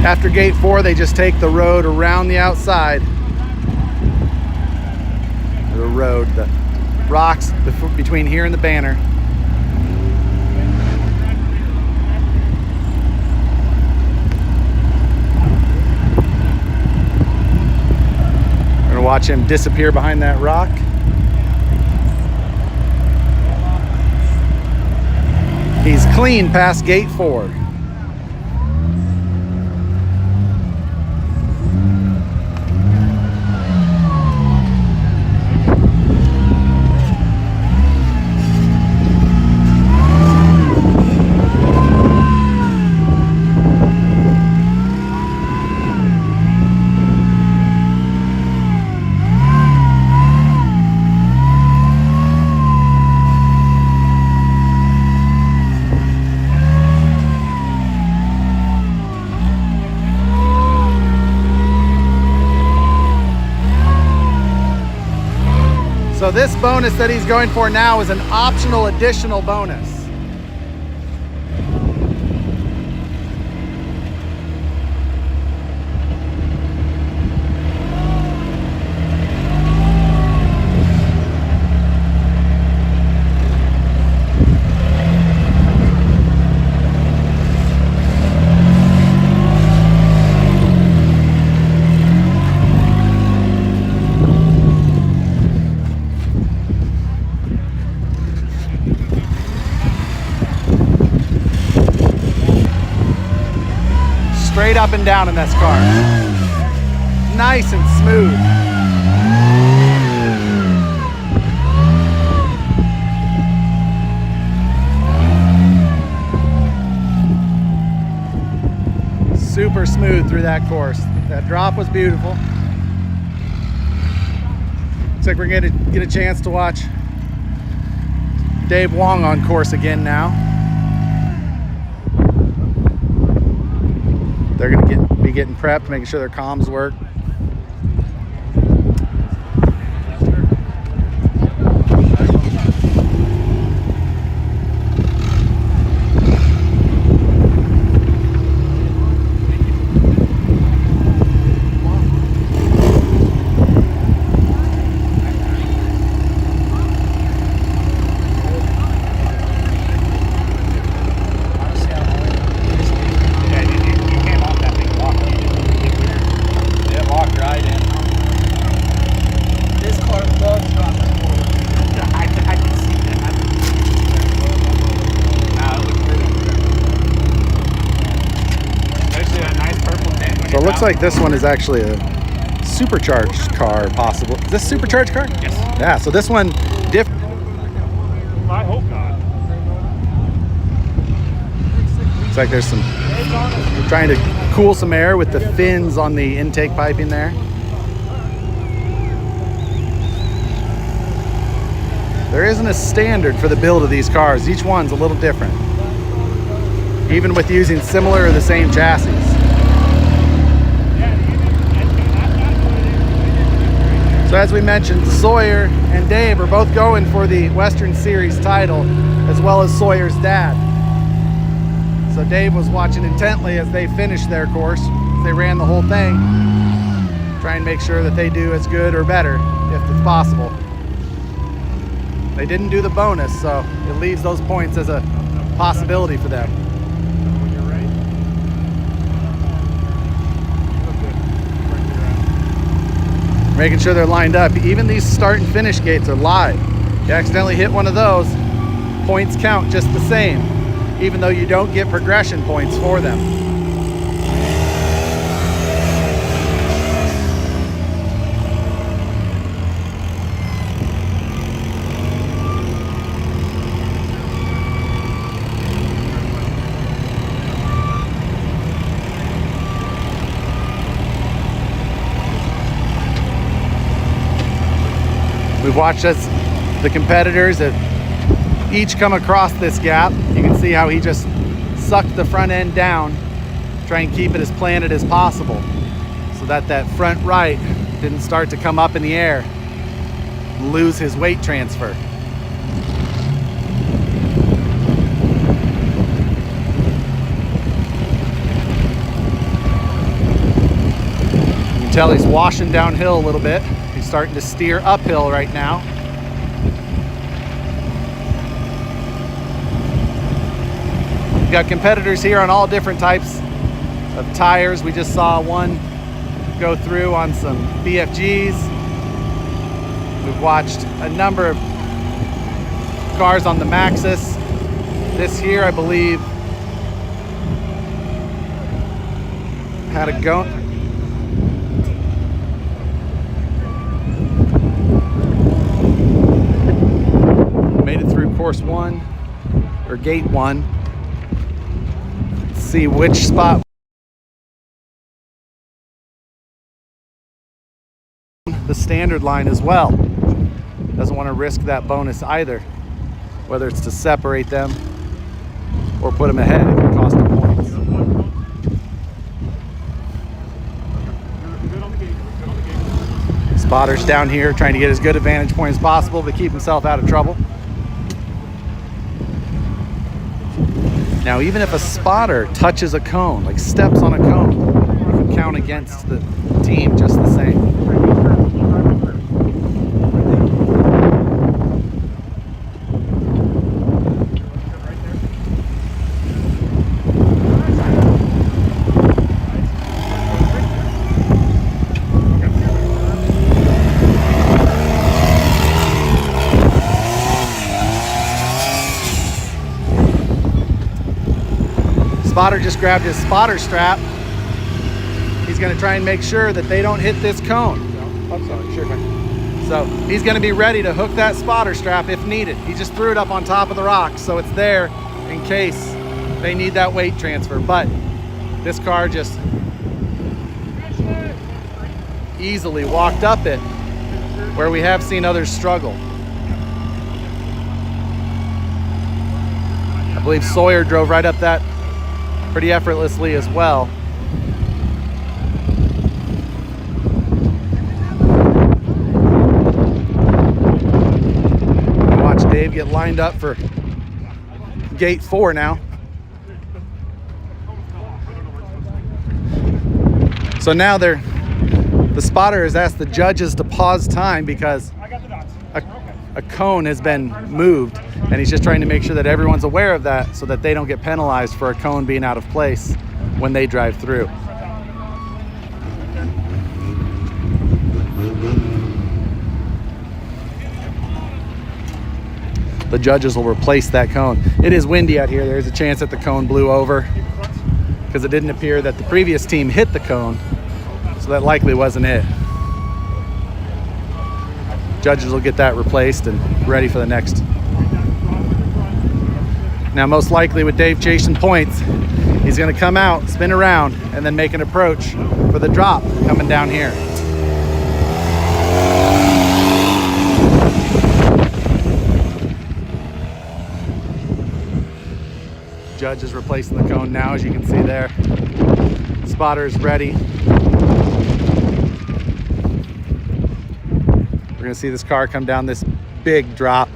After gate 4, they just take the road around the outside. The road, the rocks between here and the banner. We're gonna watch him disappear behind that rock. He's clean past gate 4. So this bonus that he's going for now is an optional additional bonus. Straight up and down in this car. Nice and smooth. Super smooth through that course. That drop was beautiful. Looks like we're gonna get a chance to watch Dave Wong on course again now. They're going to be getting prepped, making sure their comms work. like this one is actually a supercharged car, possible. Is this a supercharged car? Yes. Yeah, so this one different. I hope not. Looks like there's some, trying to cool some air with the fins on the intake piping there. There isn't a standard for the build of these cars. Each one's a little different, even with using similar or the same chassis. So as we mentioned, Sawyer and Dave are both going for the Western Series title, as well as Sawyer's dad. So Dave was watching intently as they finished their course. They ran the whole thing, try and make sure that they do as good or better if it's possible. They didn't do the bonus, so it leaves those points as a possibility for them. Making sure they're lined up. Even these start and finish gates are live. You accidentally hit one of those, points count just the same, even though you don't get progression points for them. We've watched as the competitors have each come across this gap. You can see how he just sucked the front end down, try and keep it as planted as possible so that that front right didn't start to come up in the air and lose his weight transfer. You can tell he's washing downhill a little bit. He's starting to steer uphill right now. We've got competitors here on all different types of tires. We just saw one go through on some BFGs. We've watched a number of cars on the Maxxis. This here, I believe, had a go. Made it through course one, or gate one. Let's see which spot. The standard line as well. Doesn't want to risk that bonus either, whether it's to separate them or put them ahead if it costs them points. Spotter's down here trying to get as good a vantage point as possible to keep himself out of trouble. Now, even if a spotter touches a cone, like steps on a cone, you can count against the team just the same. Spotter just grabbed his spotter strap. He's going to try and make sure that they don't hit this cone. I'm sorry, sure. So he's going to be ready to hook that spotter strap if needed. He just threw it up on top of the rock, so it's there in case they need that weight transfer. But this car just easily walked up it, where we have seen others struggle. I believe Sawyer drove right up that pretty effortlessly as well. Watch Dave get lined up for gate 4 now. So now the spotter has asked the judges to pause time because a cone has been moved, and he's just trying to make sure that everyone's aware of that so that they don't get penalized for a cone being out of place when they drive through. The judges will replace that cone. It is windy out here. There's a chance that the cone blew over because it didn't appear that the previous team hit the cone. So that likely wasn't it. Judges will get that replaced and ready for the next. Now, most likely with Dave chasing points, he's going to come out, spin around, and then make an approach for the drop coming down here. Judge is replacing the cone now, as you can see there. Spotter is ready. We're going to see this car come down this big drop.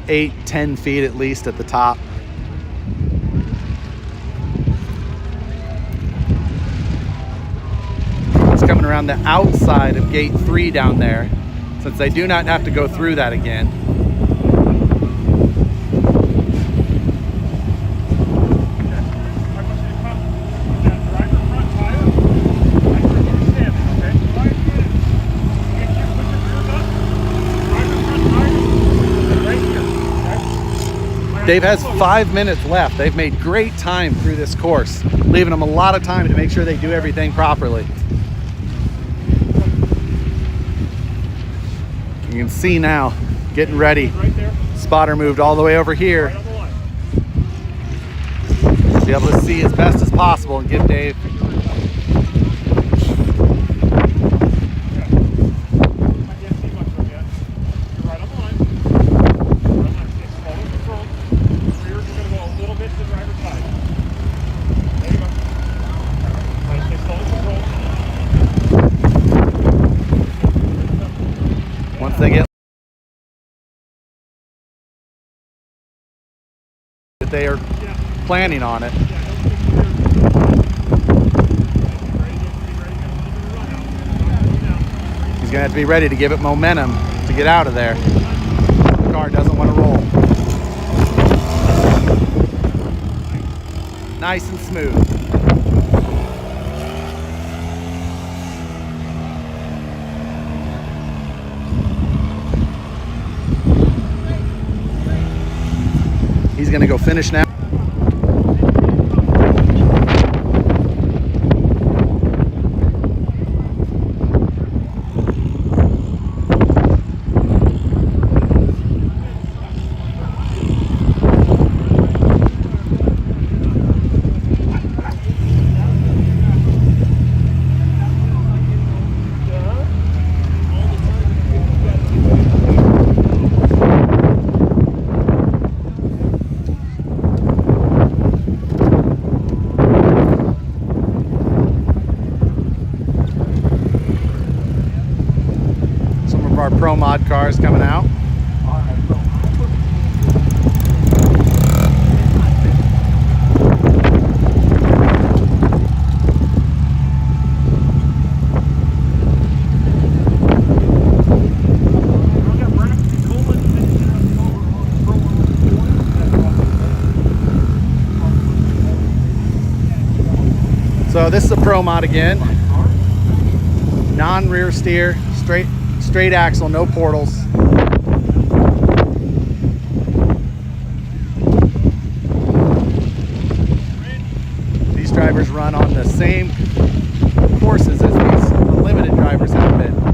8-10 feet at least at the top. It's coming around the outside of gate 3 down there, since they do not have to go through that again. Dave has 5 minutes left. They've made great time through this course, leaving them a lot of time to make sure they do everything properly. You can see now, getting ready. Spotter moved all the way over here. Be able to see as best as possible and give Dave. They get that they are planning on it. He's gonna have to be ready to give it momentum to get out of there. The car doesn't want to roll. Nice and smooth. He's gonna go finish now. Our Pro Mod cars coming out. So this is a Pro Mod again. Non-rear steer, straight axle, no portals. These drivers run on the same courses as these unlimited drivers have been.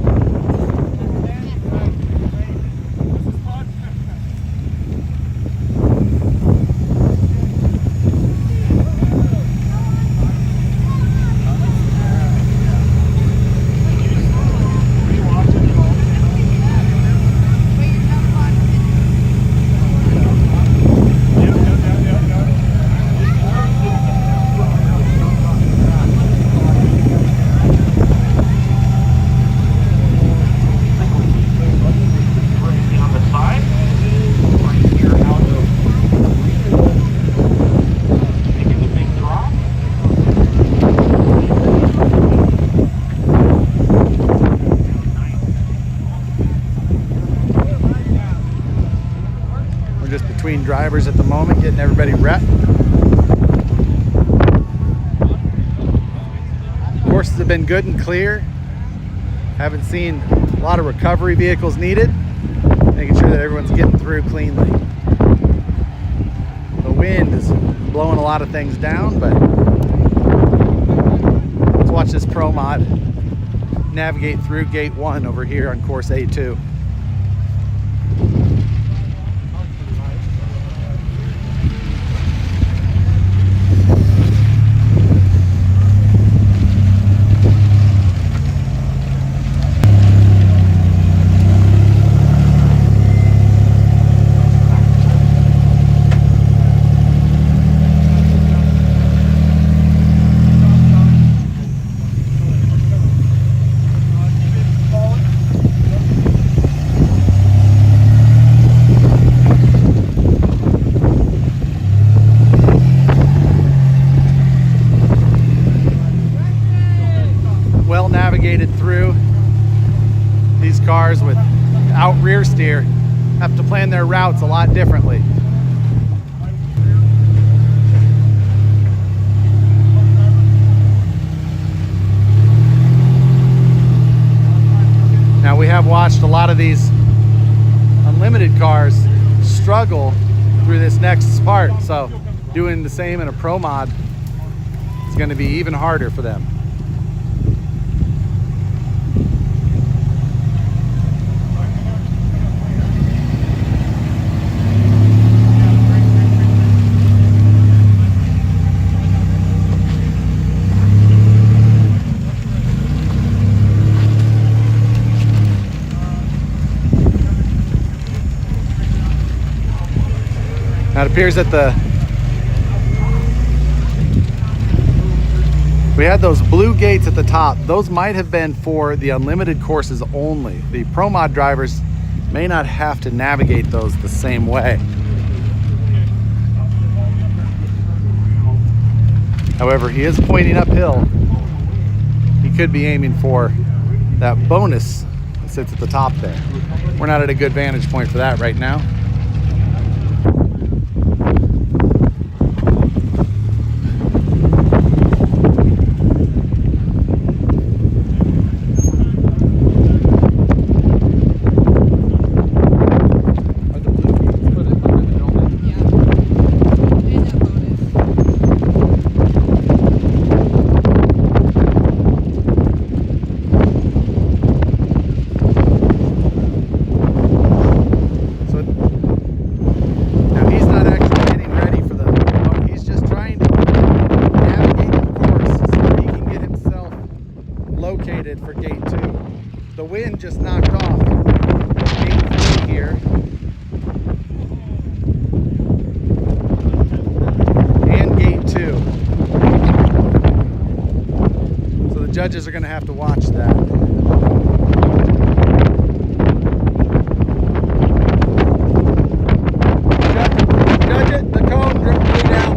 Just between drivers at the moment, getting everybody repped. Courses have been good and clear. Haven't seen a lot of recovery vehicles needed. Making sure that everyone's getting through cleanly. The wind is blowing a lot of things down, but watch this pro mod navigate through gate 1 over here on course A2. Well navigated through. These cars without rear steer have to plan their routes a lot differently. Now we have watched a lot of these unlimited cars struggle through this next part, so doing the same in a pro mod is going to be even harder for them. Now it appears that we had those blue gates at the top. Those might have been for the unlimited courses only. The pro mod drivers may not have to navigate those the same way. However, he is pointing uphill. He could be aiming for that bonus that sits at the top there. We're not at a good vantage point for that right now. For gate 2. The wind just knocked off gate 3 here. And gate 2. So the judges are going to have to watch that. Judge it, the cone blew down.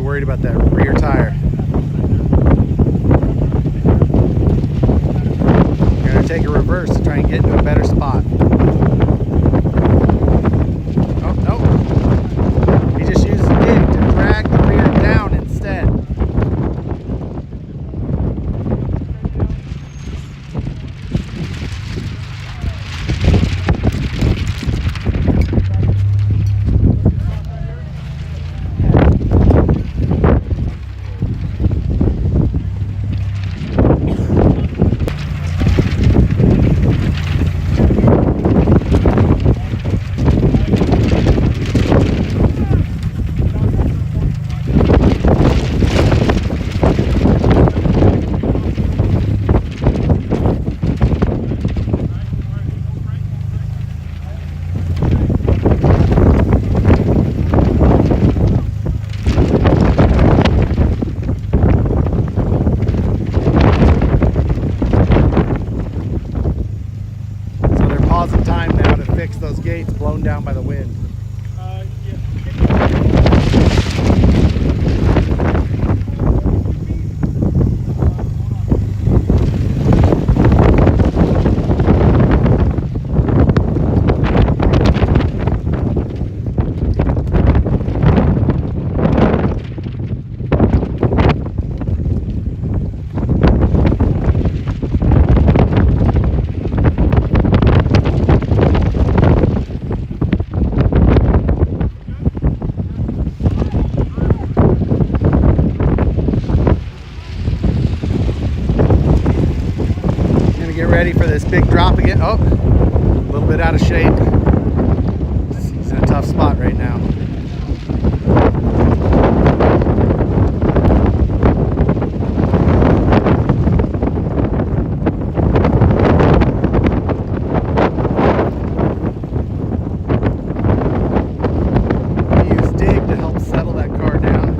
Worried about that rear tire. We're going to take a reverse to try and get into a better spot. Oh, no. He just used the dig to drag the rear down instead. pause in time now to fix those gates blown down by the wind. Ready for this big drop again. Oh, a little bit out of shape. He's in a tough spot right now. We use dig to help settle that car down,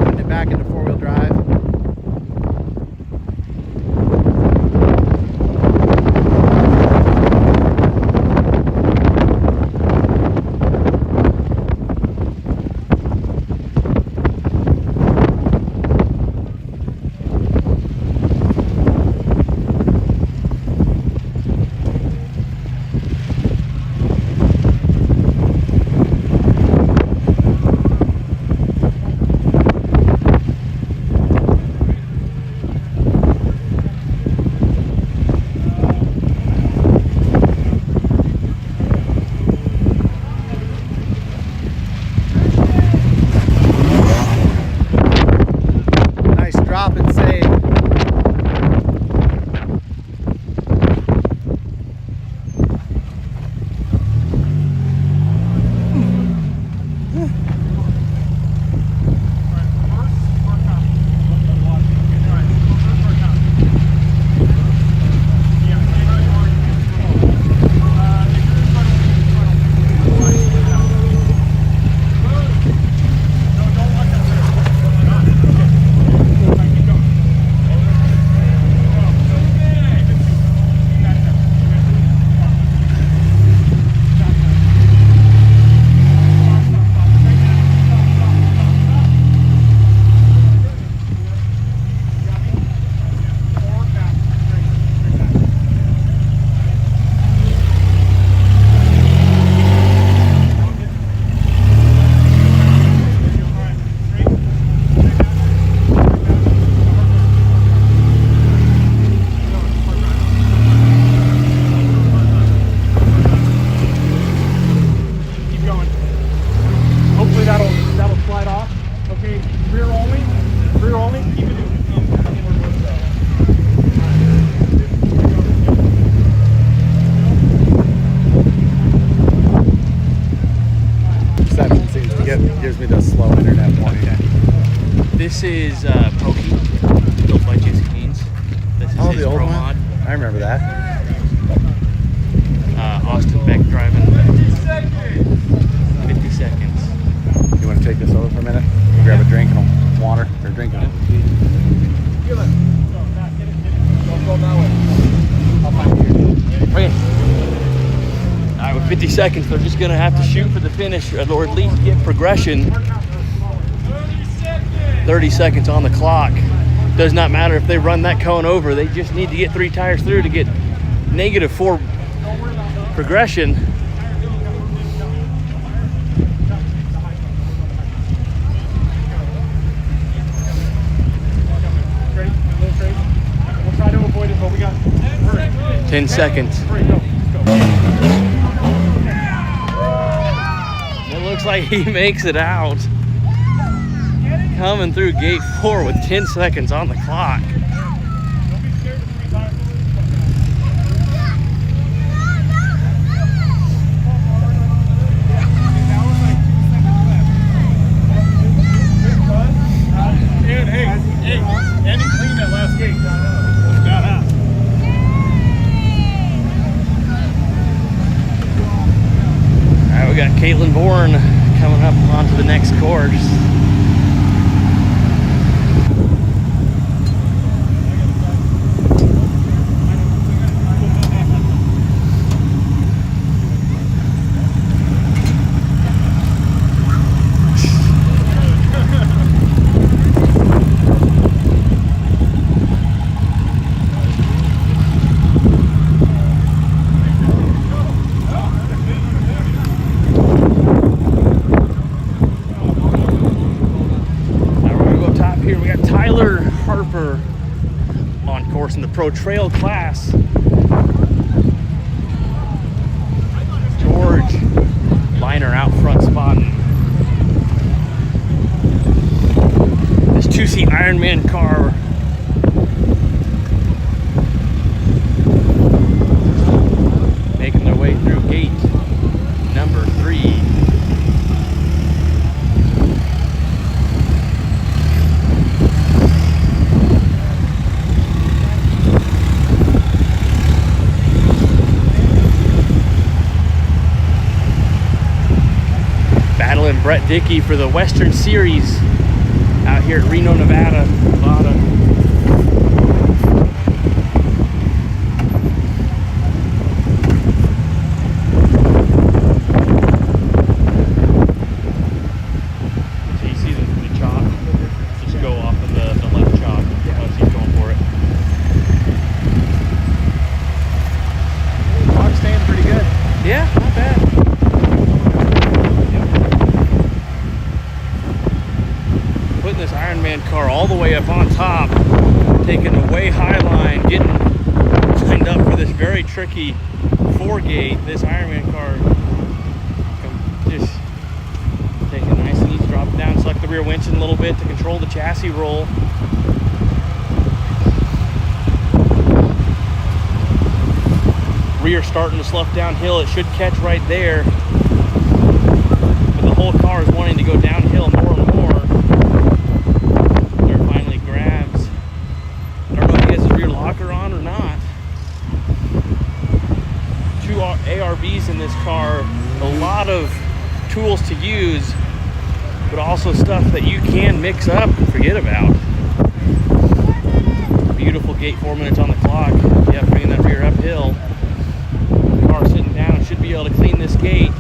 putting it back into four-wheel drive. Gives me the slow internet warning. This is Pokey, built by Jason Haynes. This is his the old Pro one? Mod. I remember that. Austin Beck driving. 50 seconds. You want to take this over for a minute? Grab a drink and water or drinking it. Okay. All right, with 50 seconds, they're just going to have to shoot for the finish or at least get progression. 30 seconds on the clock. Does not matter if they run that cone over. They just need to get 3 tires through to get -4 progression. We'll try to avoid it, but we got 10 seconds. It looks like he makes it out. Coming through gate 4 with 10 seconds on the clock. And he cleaned that last gate. All right, we got Caitlin Bourne coming up onto the next course. semi-pro trail class. George Liner out front spotting. This 2-seat Ironman car. Making their way through gate number 3. Battling Brett Dickey for the Western Series out here at Reno, Nevada. So you see the chalk just go off of the left chalk once he's going for it. Clock's staying pretty good. Yeah, not bad. Putting this Ironman car all the way up on top, taking a way high line, getting lined up for this very tricky 4-gate. This Ironman car just taking it nice and easy, drop it down, select the rear winch in a little bit to control the chassis roll. Rear starting to slough downhill. It should catch right there, but the whole car is wanting to go downhill more and more. There finally grabs. I don't know if he has his rear locker on or not. 2 ARBs in this car, a lot of tools to use, but also stuff that you can mix up and forget about. Beautiful gate, 4 minutes on the clock. Yeah, bringing that rear uphill. Car sitting down, should be able to clean this gate.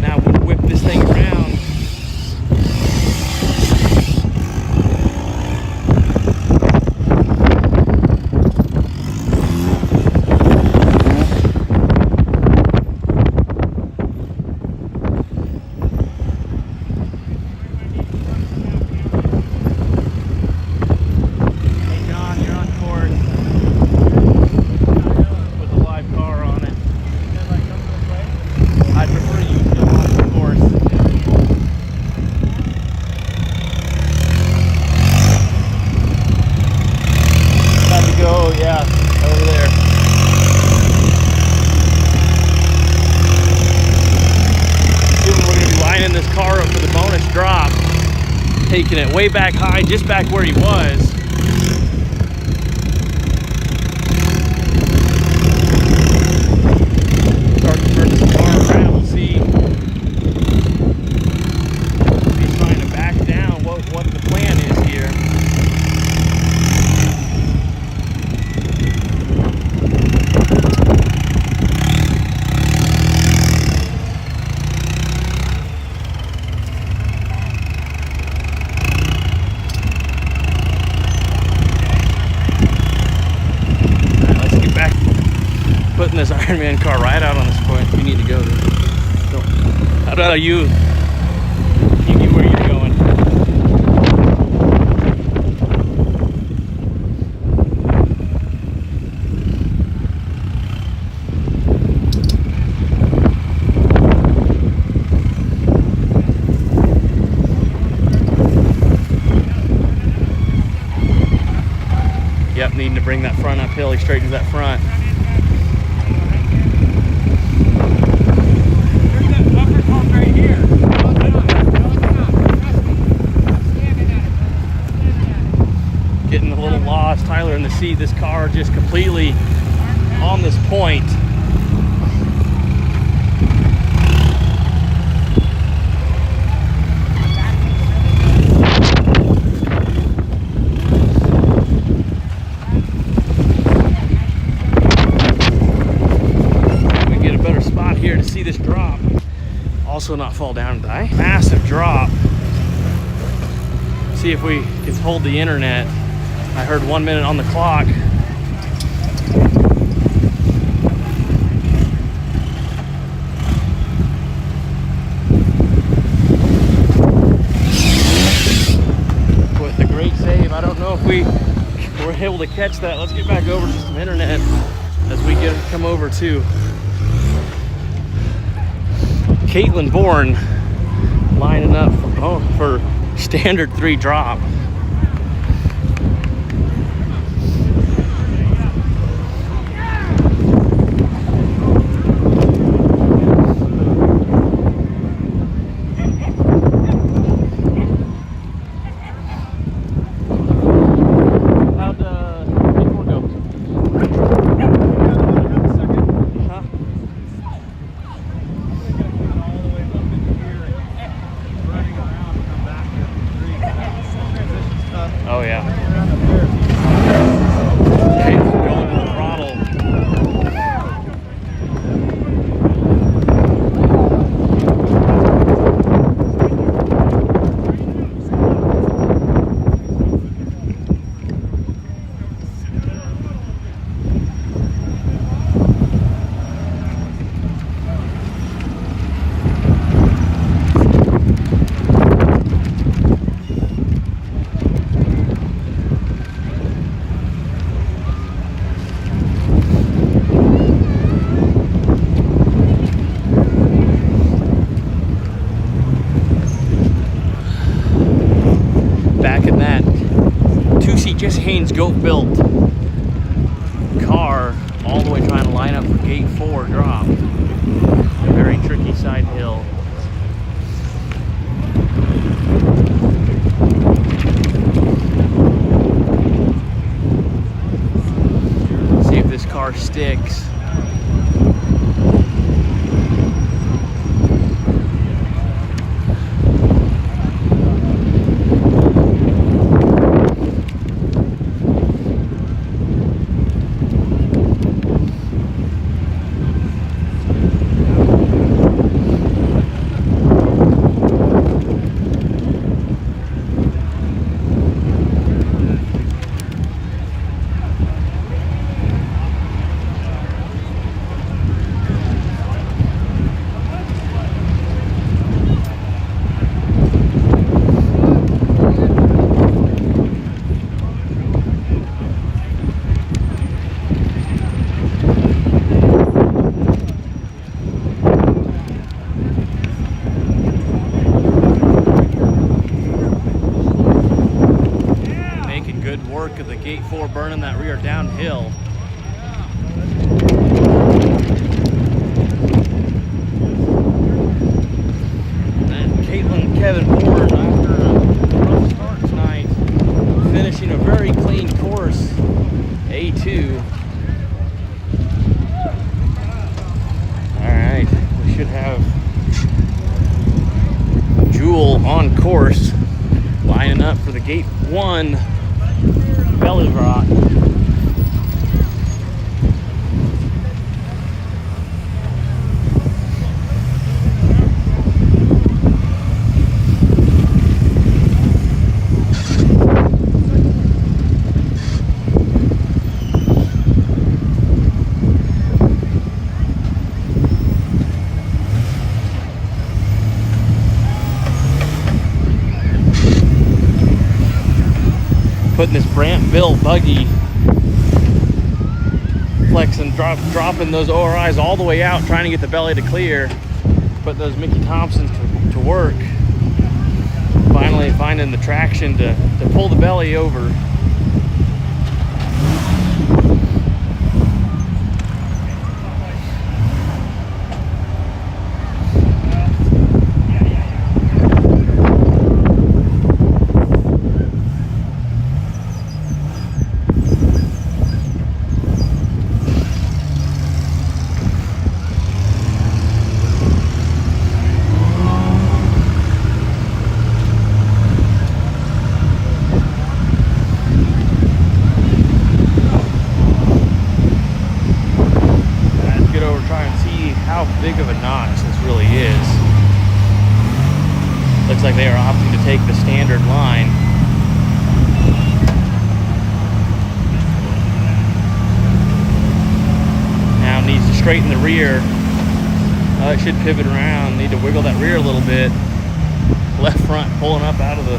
Now we'll whip this thing around. Hey John, you're on course. With a live car on it. I'd prefer you to come on the course. About to go, yeah, over there. We're going to be lining this car up for the bonus drop. Taking it way back high, just back where he was. Start to turn this car around and see if he's trying to back down, what the plan is here. All right, let's get back putting this Ironman car right out on this point. We need to go there. So, how about you where you're going? Yep, needing to bring that front uphill. He straightens that front. Getting a little lost. Tyler in the seat. This car just completely on this point. We get a better spot here to see this drop. Also not fall down and die. Massive drop. See if we can hold the internet. I heard 1 minute on the clock. With a great save. I don't know if we able to catch that. Let's get back over to some internet as we come over to Caitlin Bourne lining up for standard 3 drop. Oh yeah. Okay, going to the throttle. Just Haynes goat built car all the way trying to line up for gate 4 drop. A very tricky side hill. See if this car sticks. Work of the gate 4 burning that rear downhill. And Caitlin Kevin Bourne, after a rough start tonight, finishing a very clean course, A2. Alright, we should have Jewel on course, lining up for the gate 1 belly rock. Putting this Brant-Bill buggy, flexing, dropping those ORIs all the way out, trying to get the belly to clear, put those Mickey Thompsons to work. Finally finding the traction to pull the belly over. Big of a notch this really is. Looks like they are opting to take the standard line. Now needs to straighten the rear. It should pivot around. Need to wiggle that rear a little bit. Left front pulling up out of the,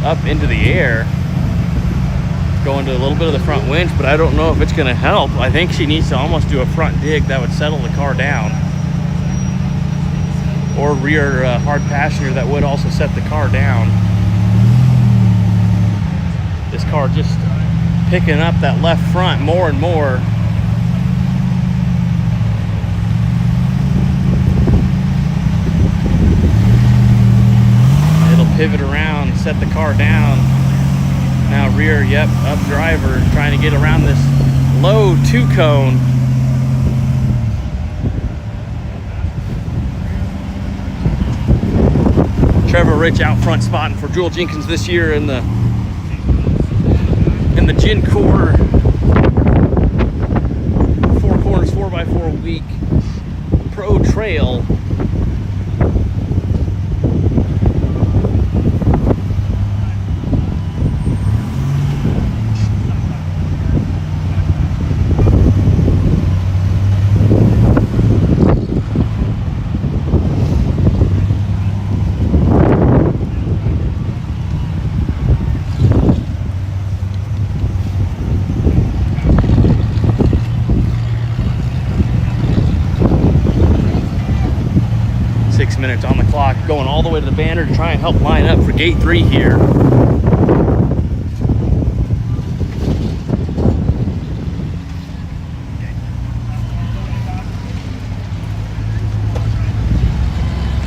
up into the air. Going to a little bit of the front winch, but I don't know if it's going to help. I think she needs to almost do a front dig that would settle the car down. Or rear hard passenger that would also set the car down. This car just picking up that left front more and more. It'll pivot around, set the car down. Now rear, yep, up driver, trying to get around this low 2-cone. Trevor Rich out front spotting for Jewel Jenkins this year in the Gin Core 4 Corners 4x4 week Pro Trail. Minutes on the clock, going all the way to the banner to try and help line up for gate 3 here.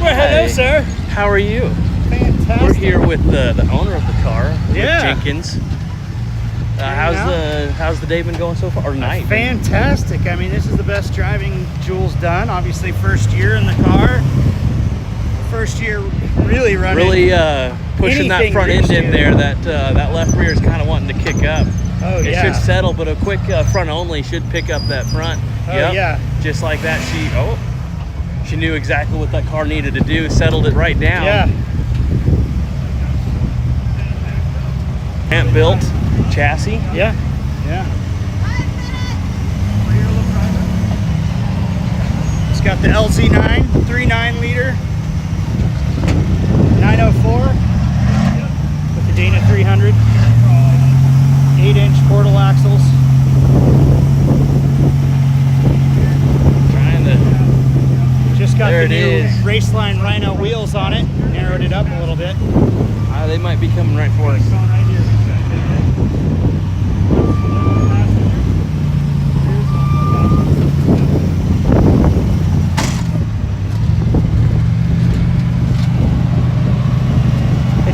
Well, hello, sir. How are you? Fantastic. We're here with the owner of the car, Yeah. Jenkins. How's the day been going so far, or night? Fantastic. I mean, this is the best driving Jewel's done. Obviously, first year in the car. First year really running. Really pushing that front end in there. That left rear is kind of wanting to kick up. Oh, it yeah. should settle, but a quick front only should pick up that front. Oh, Yep. yeah. Just like that, she knew exactly what that car needed to do, settled it right down. Yeah. Hand built chassis. Yeah. Yeah. It's got the LZ9 3.9 liter 904 with the Dana 300, 8-inch portal axles. Trying to. Just got There the it new is. Raceline Rhino wheels on it. Narrowed it up a little bit. They might be coming right for us.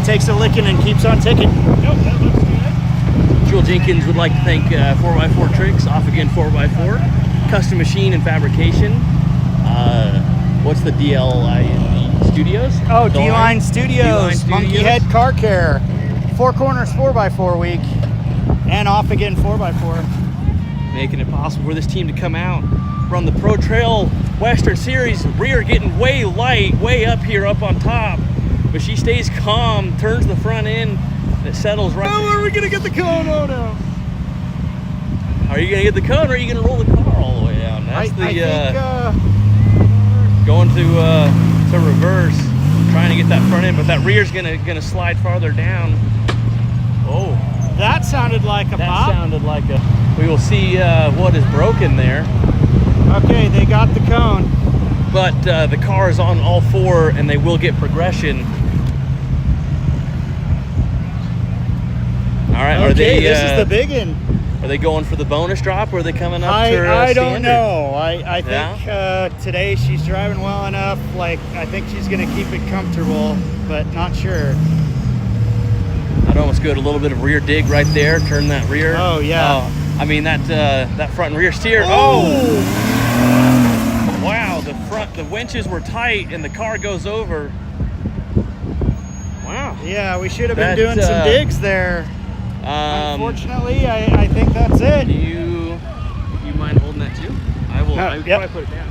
Takes a licking and keeps on ticking. Nope, that looks good. Jewel Jenkins would like to thank 4x4 Tricks, Off Again 4x4, Custom Machine and Fabrication. What's the DLI Studios? Oh, D-Line Studios, Monkey Head Car Care, 4 Corners 4x4 week, and Off Again 4x4. Making it possible for this team to come out, run the Pro Trail Western Series, rear getting way light, way up here, up on top. But she stays calm, turns the front end, and it settles right. Oh, are we gonna get the cone? Oh no! Are you gonna get the cone, or are you gonna roll the car all the way down? That's I think, going to reverse, trying to get that front end, but that rear's gonna slide farther down. Oh, that sounded like a pop. That sounded like a. We will see what is broken there. Okay, they got the cone, but the car is on all 4, and they will get progression. All right, okay, are they? This is the big one. Are they going for the bonus drop, or are they coming up to I standard? don't know. I think today she's driving well enough. Like, I think she's gonna keep it comfortable, but not sure. I'd almost go to a little bit of rear dig right there. Turn that rear. Oh yeah. I mean that front and rear steer. Oh! Wow, the winches were tight, and the car goes over. Wow. Yeah, we should have been doing some digs there. Unfortunately, I think that's it. Do you mind holding that too? I will. I will probably put it down.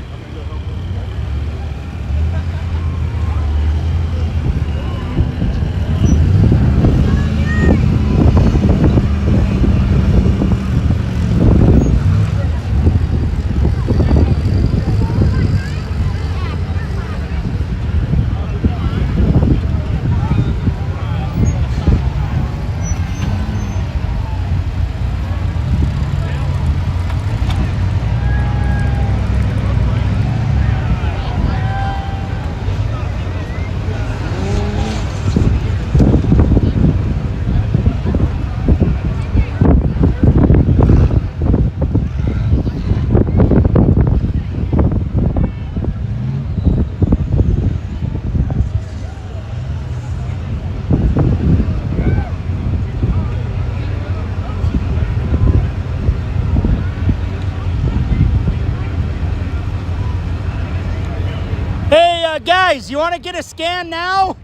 Guys, you want to get a scan now?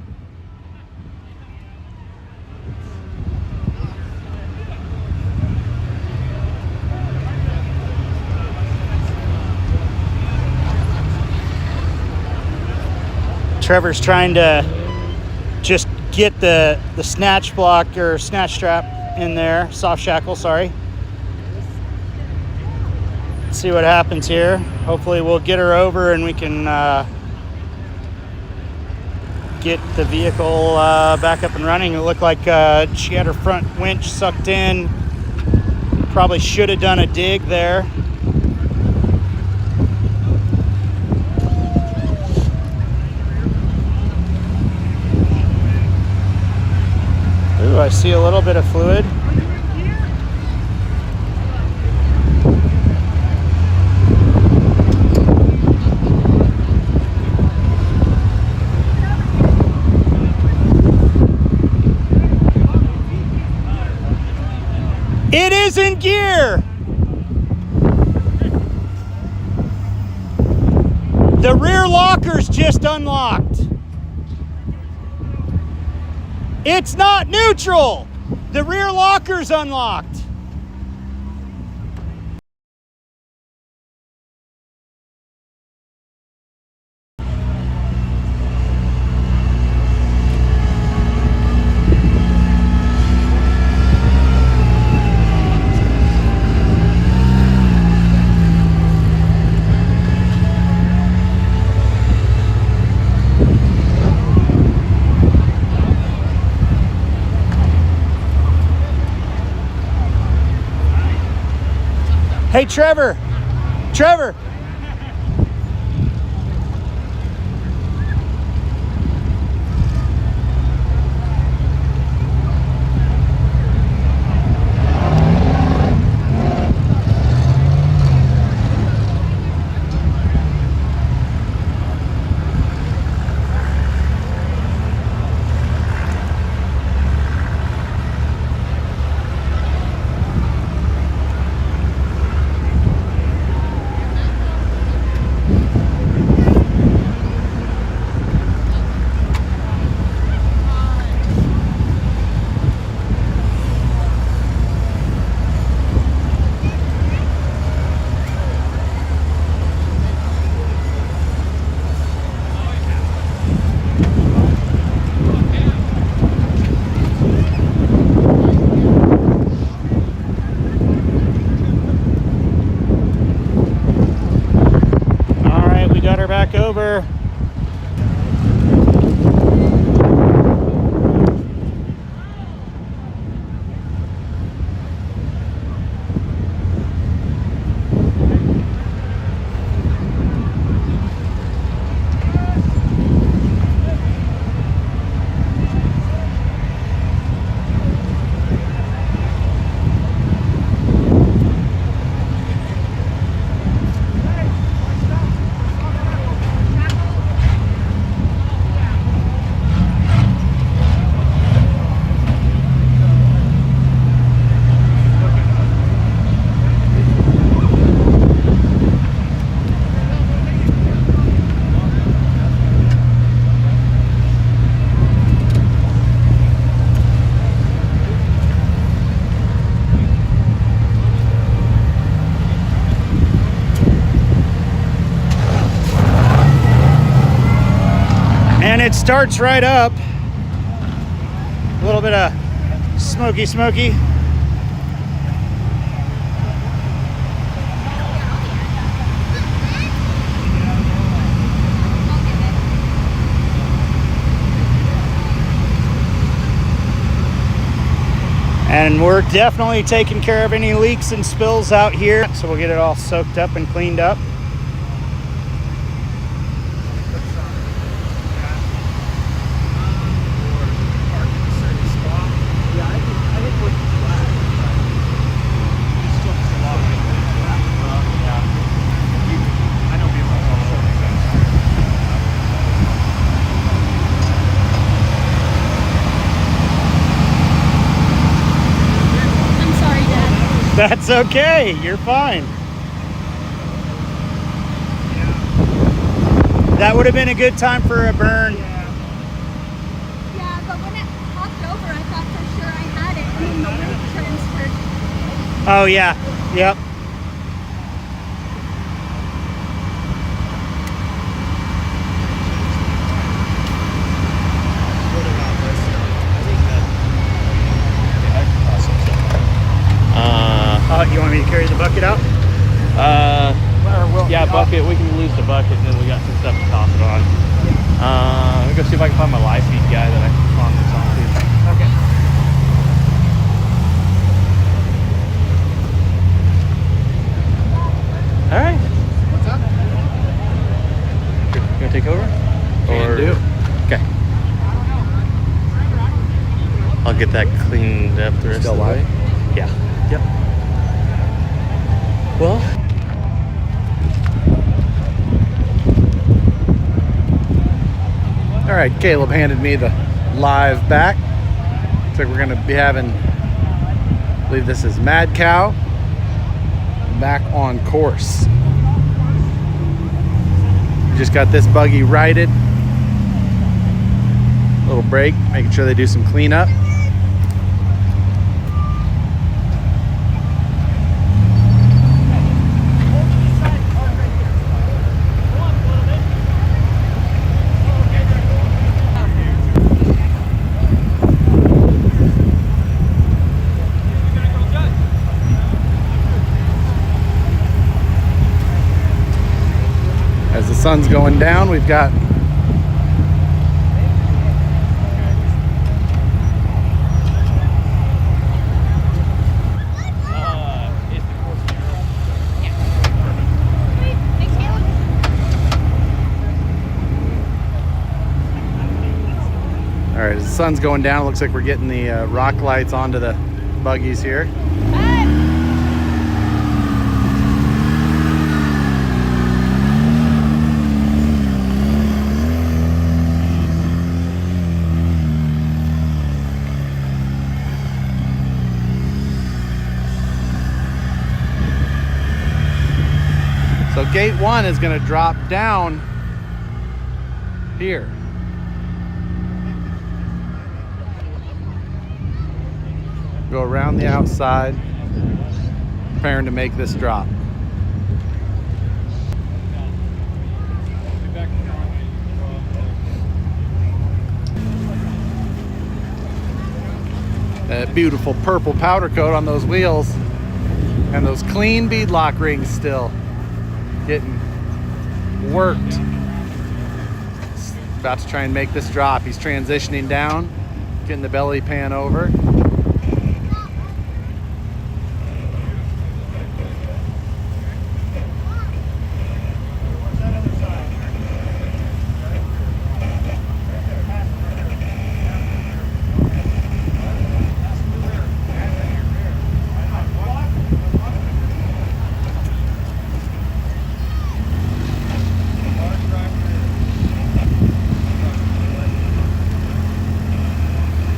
Trevor's trying to just get the snatch block or snatch strap in there, soft shackle, sorry. Let's see what happens here. Hopefully we'll get her over and we can get the vehicle back up and running. It looked like she had her front winch sucked in. Probably should have done a dig there. Ooh, I see a little bit of fluid. It is in gear. The rear locker's just unlocked. It's not neutral. The rear locker's unlocked. Hey, Trevor. Trevor. Back over. And it starts right up. A little bit of smoky. And we're definitely taking care of any leaks and spills out here. So we'll get it all soaked up and cleaned up. That's okay, you're fine. That would have been a good time for a burn. Yeah, but when it popped over, I thought for sure I had it, and then the weight transferred. Oh yeah, yep. You want me to carry the bucket out? Yeah, bucket. We can lose the bucket, and then we got some stuff to toss it on. Let me go see if I can find my live feed guy that I can pawn this on to. Okay. All right. What's up? You gonna take over? Can do. Okay. I'll get that cleaned up the rest Still of the live? way. Yeah. Yep. Well. All right, Caleb handed me the live back. Looks like we're gonna be having, I believe this is Mad Cow, back on course. We just got this buggy righted. Little break, making sure they do some cleanup. As the sun's going down, we've got all right, as the sun's going down, it looks like we're getting the rock lights onto the buggies here. So gate 1 is going to drop down here. Go around the outside, preparing to make this drop. That beautiful purple powder coat on those wheels and those clean beadlock rings still getting worked. He's about to try and make this drop. He's transitioning down, getting the belly pan over.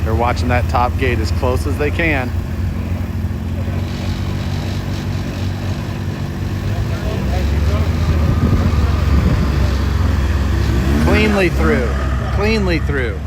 They're watching that top gate as close as they can. Cleanly through, cleanly through.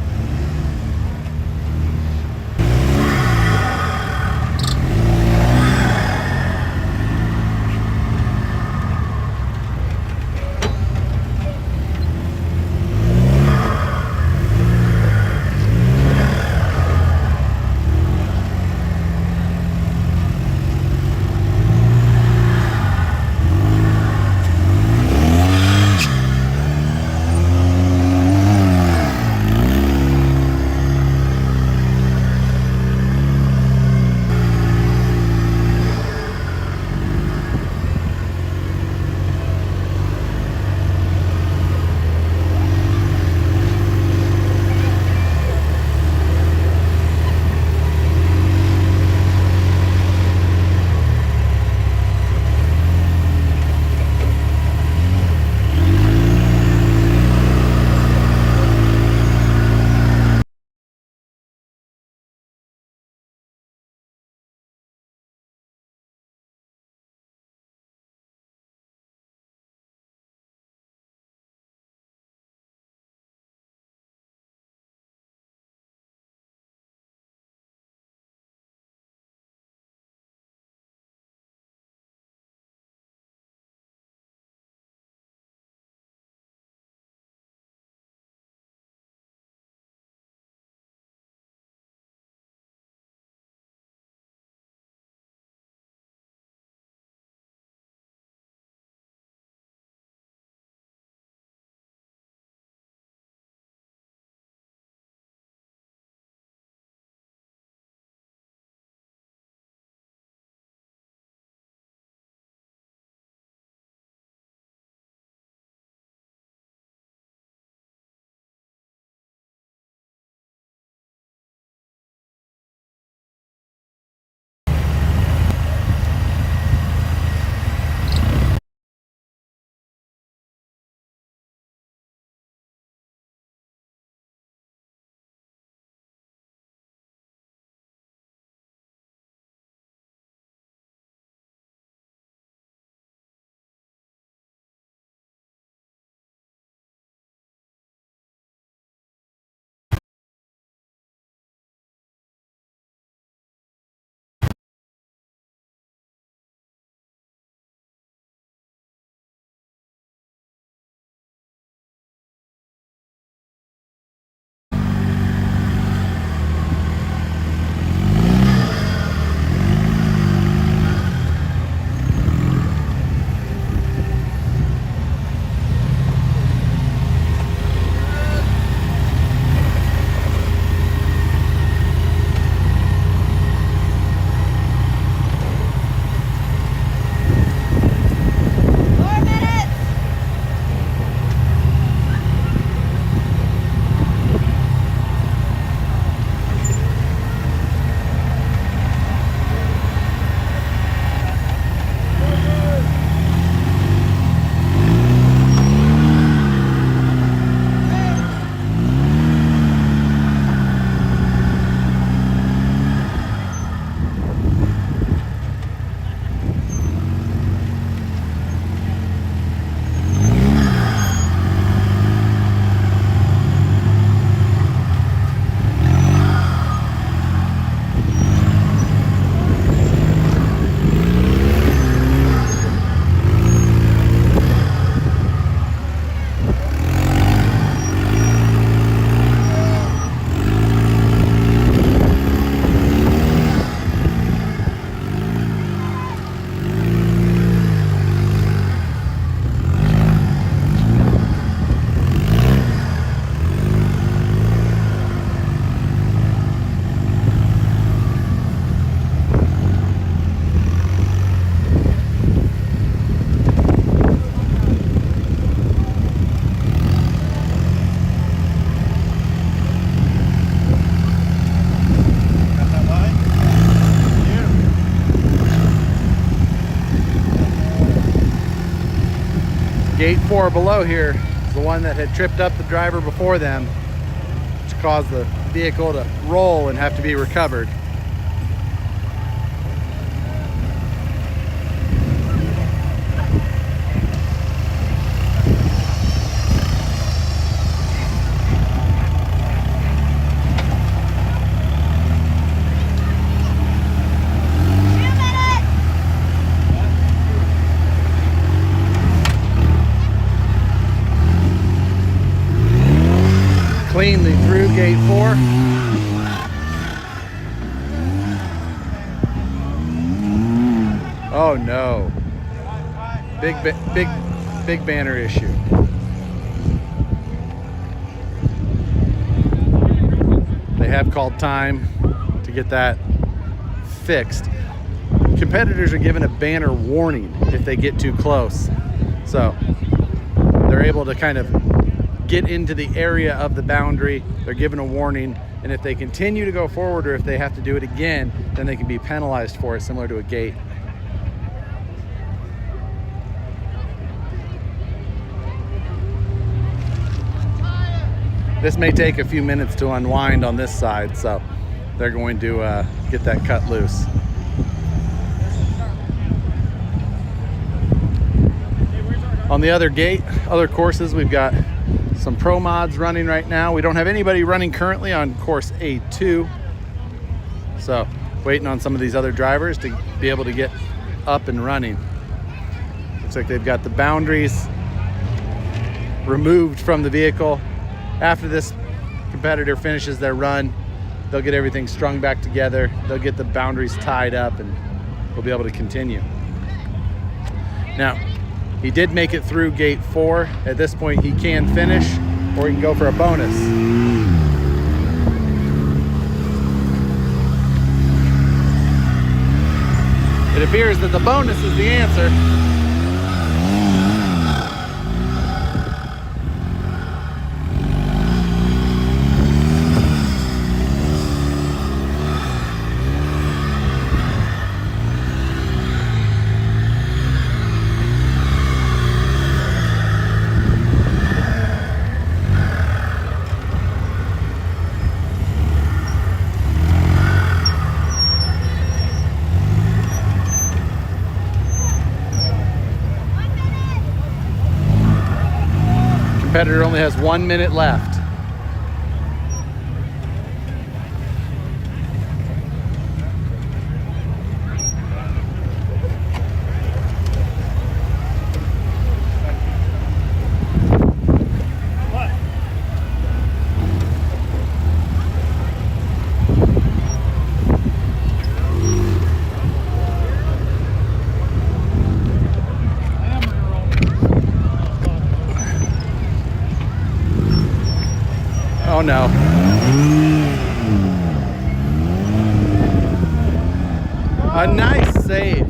Gate 4 below here is the one that had tripped up the driver before them, which caused the vehicle to roll and have to be recovered. Cleanly through gate 4. Oh no. Big banner issue. They have called time to get that fixed. Competitors are given a banner warning if they get too close. So they're able to kind of get into the area of the boundary. They're given a warning, and if they continue to go forward or if they have to do it again, then they can be penalized for it, similar to a gate. This may take a few minutes to unwind on this side, so they're going to get that cut loose. On the other gate, other courses, we've got some pro mods running right now. We don't have anybody running currently on course A2. So waiting on some of these other drivers to be able to get up and running. Looks like they've got the boundaries removed from the vehicle. After this competitor finishes their run, they'll get everything strung back together. They'll get the boundaries tied up and we'll be able to continue. Now, he did make it through gate 4. At this point, he can finish or he can go for a bonus. It appears that the bonus is the answer. Competitor only has 1 minute left. Oh no. A nice save.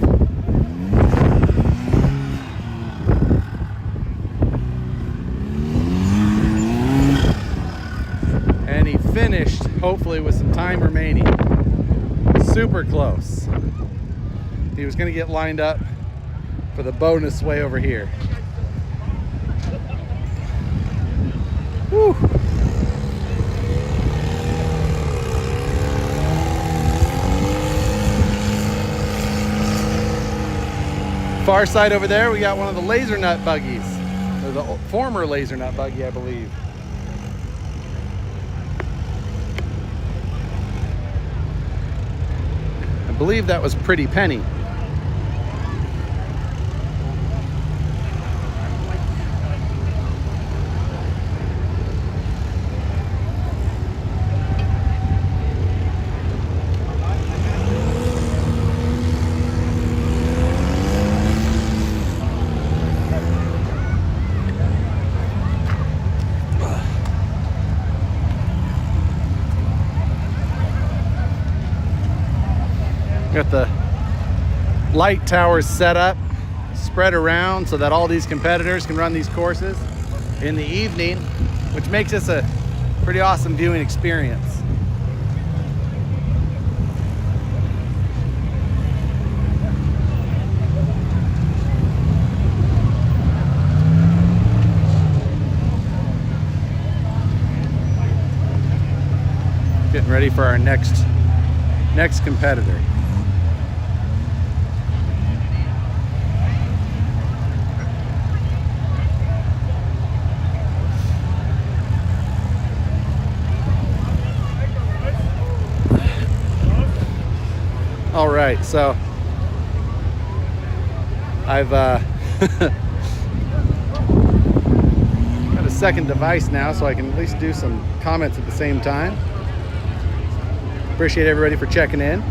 And he finished, hopefully with some time remaining. Super close. He was going to get lined up for the bonus way over here. Whew. Far side over there, we got one of the laser nut buggies, or the former laser nut buggy, I believe. I believe that was Pretty Penny. Got the light towers set up, spread around so that all these competitors can run these courses in the evening, which makes this a pretty awesome viewing experience. ready for our next competitor. All right, so I've got a second device now, so I can at least do some comments at the same time. Appreciate everybody for checking in.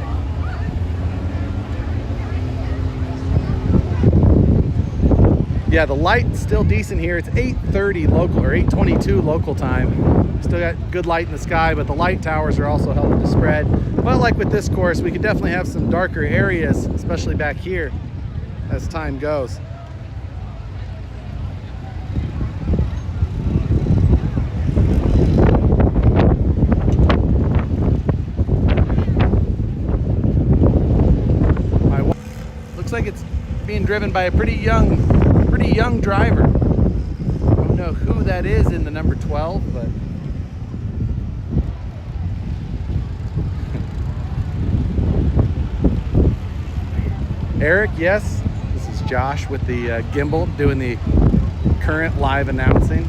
Yeah, the light's still decent here. It's 8:30 local, or 8:22 local time. Still got good light in the sky, but the light towers are also helping to spread. But like with this course, we could definitely have some darker areas, especially back here, as time goes. Looks like it's being driven by a pretty young driver. I don't know who that is in the number 12, but Eric, yes. This is Josh with the gimbal doing the current live announcing.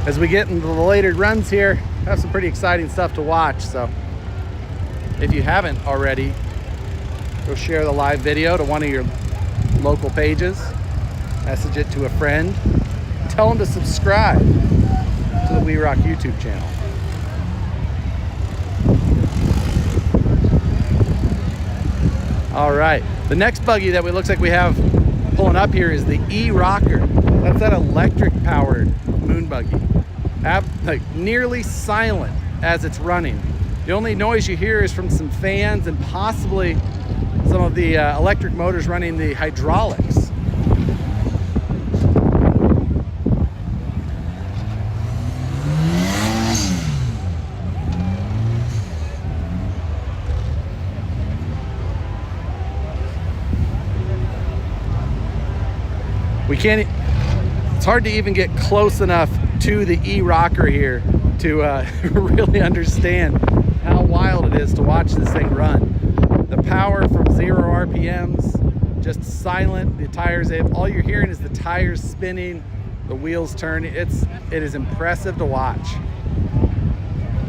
As we get into the later runs here, I have some pretty exciting stuff to watch, so if you haven't already, go share the live video to one of your local pages, message it to a friend, tell them to subscribe to the WERock YouTube channel. All right, the next buggy that looks like we have pulling up here is the eRocker. That's that electric powered moon buggy. Like nearly silent as it's running. The only noise you hear is from some fans and possibly some of the electric motors running the hydraulics. It's hard to even get close enough to the eRocker here to really understand how wild it is to watch this thing run. The power from 0 RPMs, just silent. The tires, all you're hearing is the tires spinning, the wheels turning. It is impressive to watch.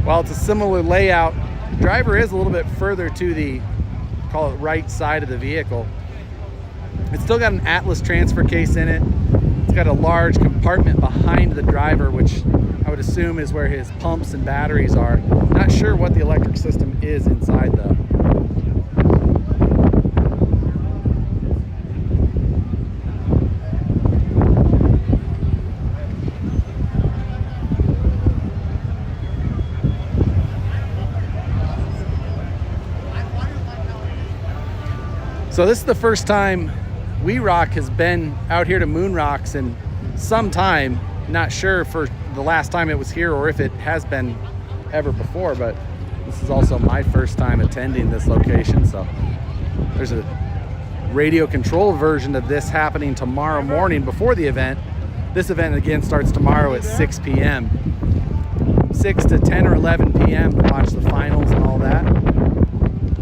While it's a similar layout, the driver is a little bit further to the, call it right side of the vehicle. It's still got an Atlas transfer case in it. It's got a large compartment behind the driver, which I would assume is where his pumps and batteries are. Not sure what the electric system is inside though. So this is the first time WERock has been out here to Moon Rocks in some time. Not sure for the last time it was here or if it has been ever before, but this is also my first time attending this location. So there's a radio control version of this happening tomorrow morning before the event. This event again starts tomorrow at 6 p.m. 6 to 10 or 11 p.m. to watch the finals and all that.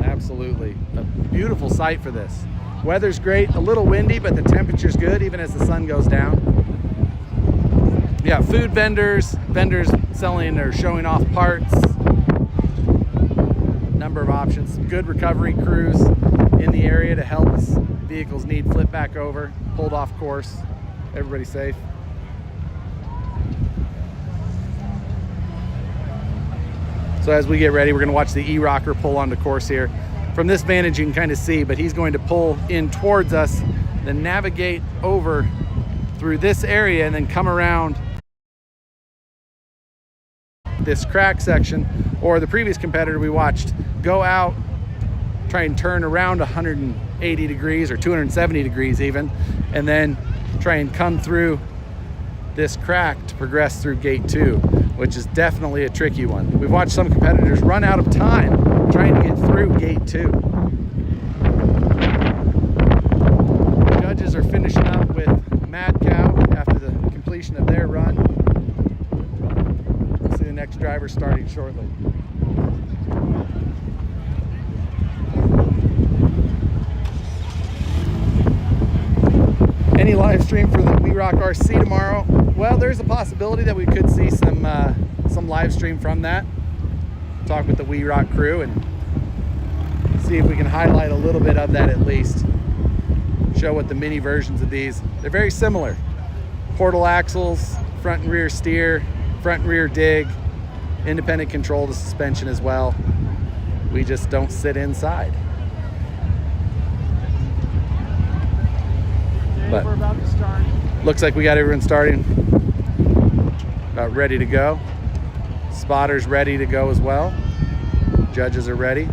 Absolutely a beautiful sight for this. Weather's great, a little windy, but the temperature's good even as the sun goes down. Yeah, food vendors selling or showing off parts. Number of options. Good recovery crews in the area to help as vehicles need flip back over, pulled off course. Everybody safe. So as we get ready, we're going to watch the eRocker pull onto course here. From this vantage, you can kind of see, but he's going to pull in towards us, then navigate over through this area and then come around this crack section. Or the previous competitor we watched go out, try and turn around 180 degrees or 270 degrees even, and then try and come through this crack to progress through gate 2. which is definitely a tricky one. We've watched some competitors run out of time trying to get through gate 2. Judges are finishing up with Mad Cow after the completion of their run. We'll see the next driver starting shortly. Any live stream for the WERock RC tomorrow? Well, there's a possibility that we could see some live stream from that. Talk with the WERock crew and see if we can highlight a little bit of that at least. Show what the mini versions of these. They're very similar. Portal axles, front and rear steer, front and rear dig, independent control of the suspension as well. We just don't sit inside. But We're about to start. looks like we got everyone starting. About ready to go. Spotters ready to go as well. Judges are ready.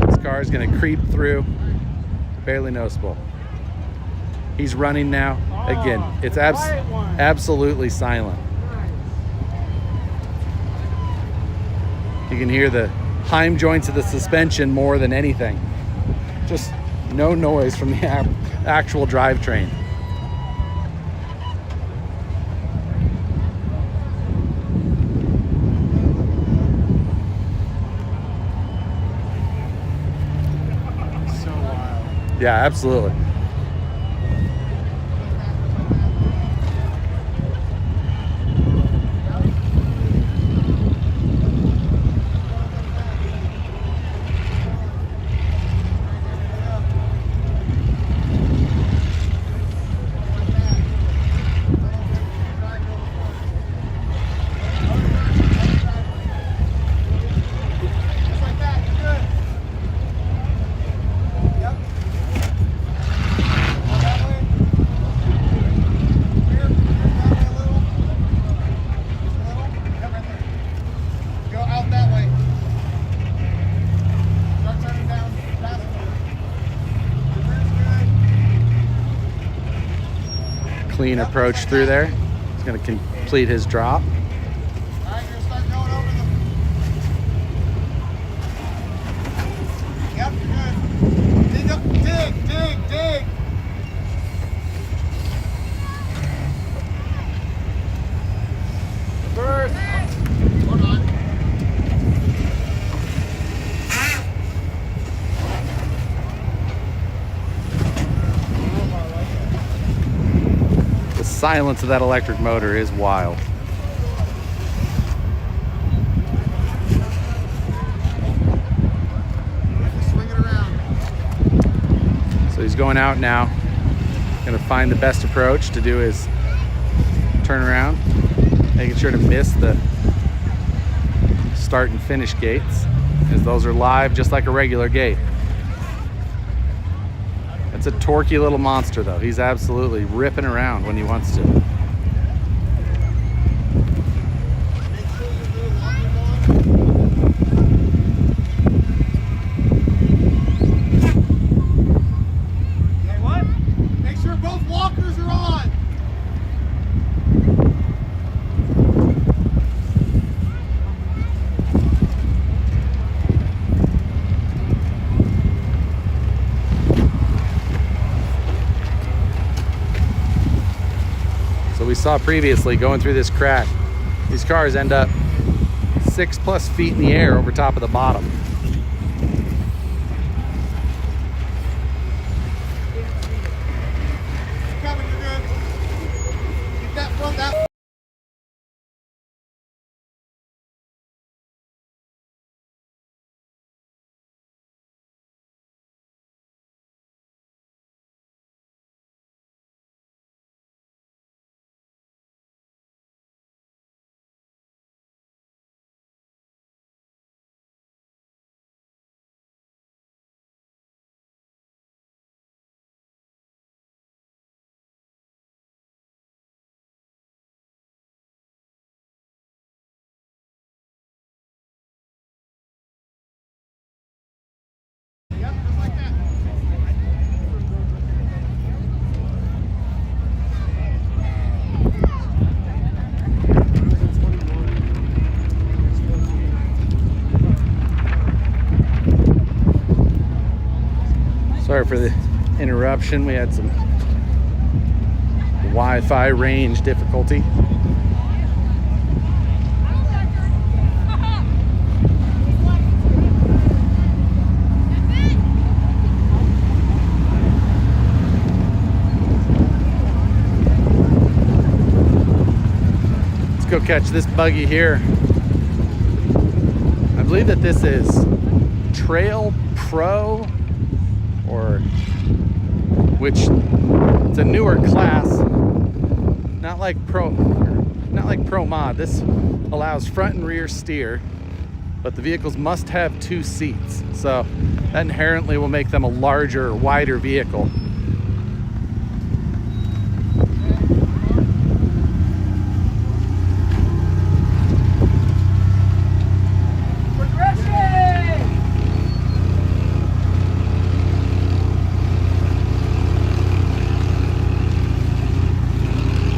This car is going to creep through. Barely noticeable. He's running now. Again, it's absolutely silent. You can hear the Heim joints of the suspension more than anything. Just no noise from the actual drivetrain. So wild. Yeah, absolutely. Clean approach through there. He's going to complete his drop. All right, you're gonna start going over them. Yep, you're good. Dig up, dig. First. Hold on. The silence of that electric motor is wild. Swing it around. So he's going out now. Going to find the best approach to do his turnaround. Making sure to miss the start and finish gates, as those are live just like a regular gate. It's a torquey little monster though. He's absolutely ripping around when he wants to. Make sure you do lock it on. Okay, what? Make sure both walkers are on. So we saw previously going through this crack, these cars end up 6+ feet in the air over top of the bottom. Coming, you're good. Keep that front that Sorry for the interruption. We had some Wi-Fi range difficulty. Let's go catch this buggy here. I believe that this is Trail Pro, or which it's a newer class, not like Pro Mod. This allows front and rear steer, but the vehicles must have 2 seats, so that inherently will make them a larger, wider vehicle.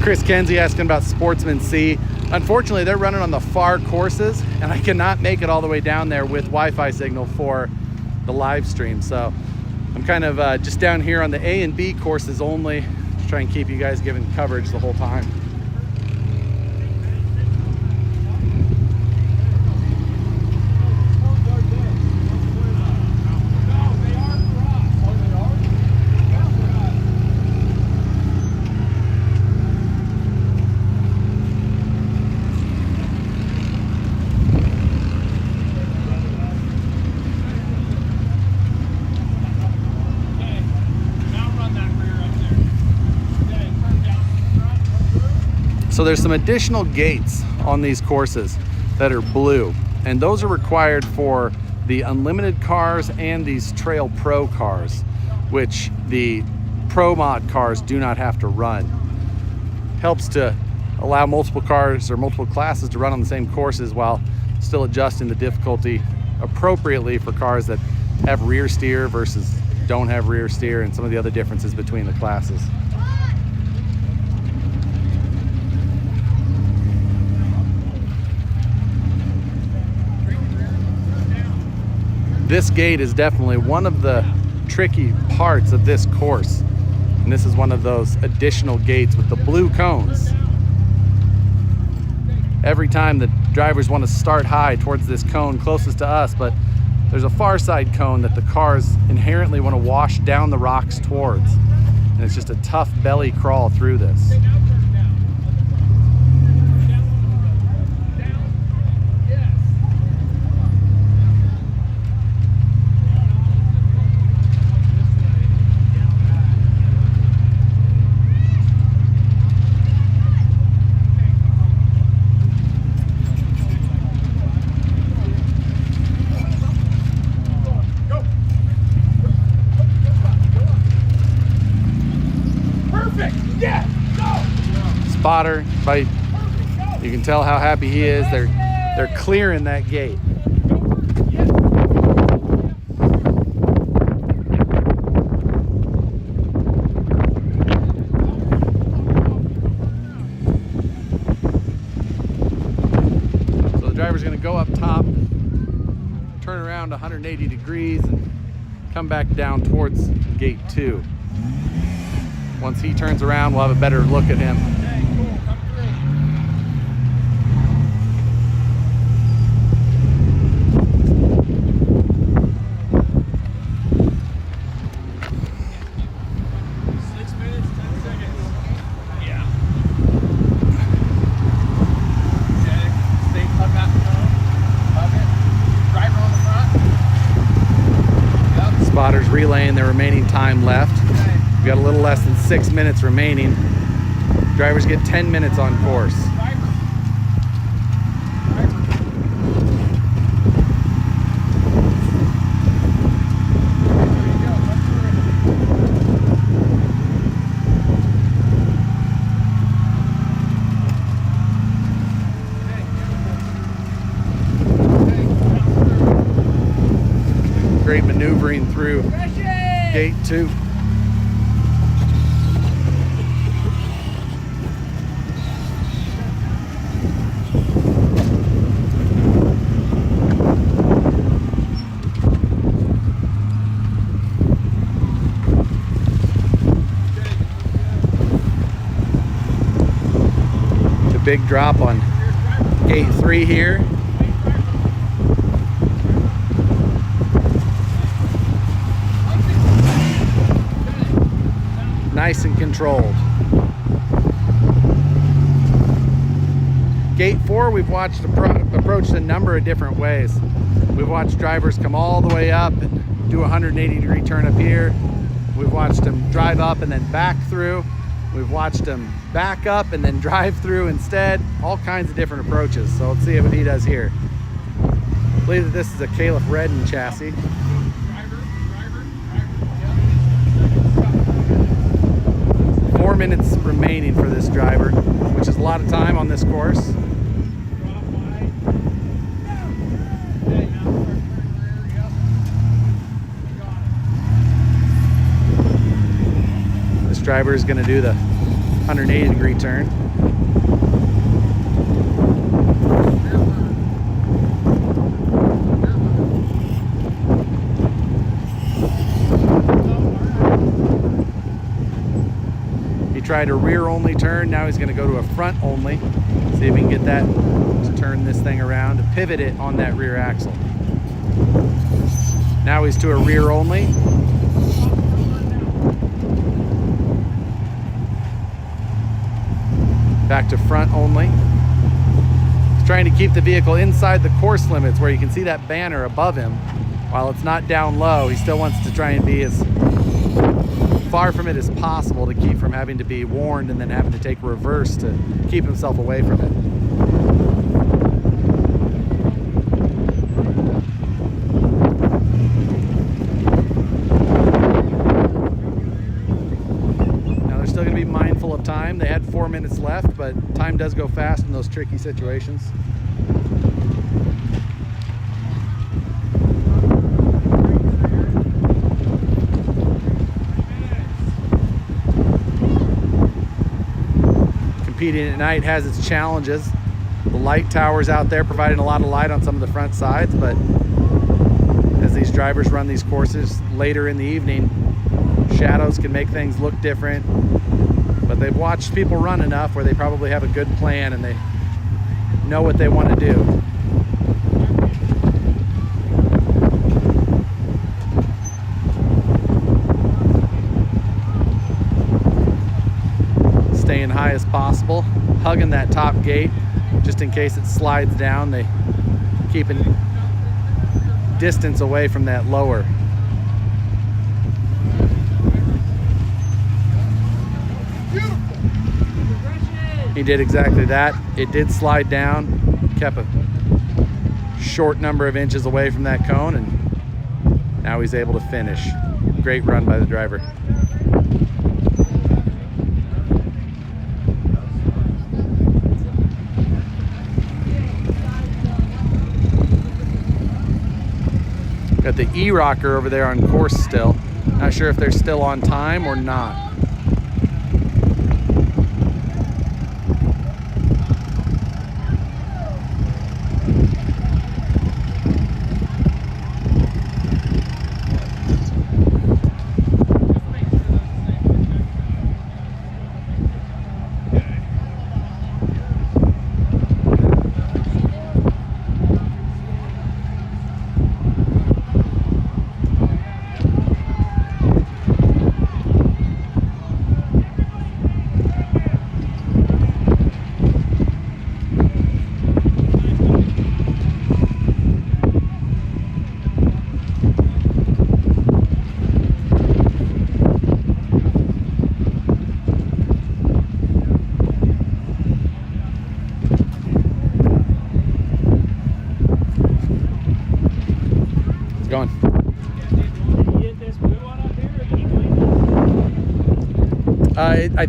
Chris Kenzie asking about Sportsman C. Unfortunately, they're running on the far courses, and I cannot make it all the way down there with Wi-Fi signal for the live stream. So I'm kind of just down here on the A and B courses only, to try and keep you guys given coverage the whole time. So there's some additional gates on these courses that are blue, and those are required for the unlimited cars and these Trail Pro cars, which the Pro Mod cars do not have to run. Helps to allow multiple cars or multiple classes to run on the same courses while still adjusting the difficulty appropriately for cars that have rear steer versus don't have rear steer, and some of the other differences between the classes. This gate is definitely one of the tricky parts of this course. And this is one of those additional gates with the blue cones. Every time the drivers want to start high towards this cone closest to us, but there's a far side cone that the cars inherently want to wash down the rocks towards. And it's just a tough belly crawl through this. Spotter, you can tell how happy he is. They're clearing that gate. So the driver's going to go up top, turn around 180 degrees, and come back down towards gate 2. Once he turns around, we'll have a better look at him. Spotters relaying the remaining time left. We've got a little less than 6 minutes remaining. Drivers get 10 minutes on course. Great maneuvering through gate 2. big drop on gate 3 here. Nice and controlled. Gate 4 we've watched approached a number of different ways. We've watched drivers come all the way up and do a 180-degree turn up here. We've watched them drive up and then back through. We've watched them back up and then drive through instead. All kinds of different approaches. So let's see what he does here. I believe that this is a Caliph Redden chassis. Four minutes remaining for this driver, which is a lot of time on this course. This driver is going to do the 180-degree turn. He tried a rear-only turn. Now he's going to go to a front-only. See if he can get that to turn this thing around, to pivot it on that rear axle. Now he's to a rear-only. Back to front only. He's trying to keep the vehicle inside the course limits where you can see that banner above him. While it's not down low, he still wants to try and be as far from it as possible to keep from having to be warned and then having to take reverse to keep himself away from it. Still going to be mindful of time. They had 4 minutes left, but time does go fast in those tricky situations. Competing at night has its challenges. The light towers out there providing a lot of light on some of the front sides, but as these drivers run these courses later in the evening, shadows can make things look different. But they've watched people run enough where they probably have a good plan and they know what they want to do. Staying high as possible, hugging that top gate just in case it slides down. They keeping distance away from that lower. He did exactly that. It did slide down, kept a short number of inches away from that cone, and now he's able to finish. Great run by the driver. Got the WERocker over there on course still. Not sure if they're still on time or not. Going.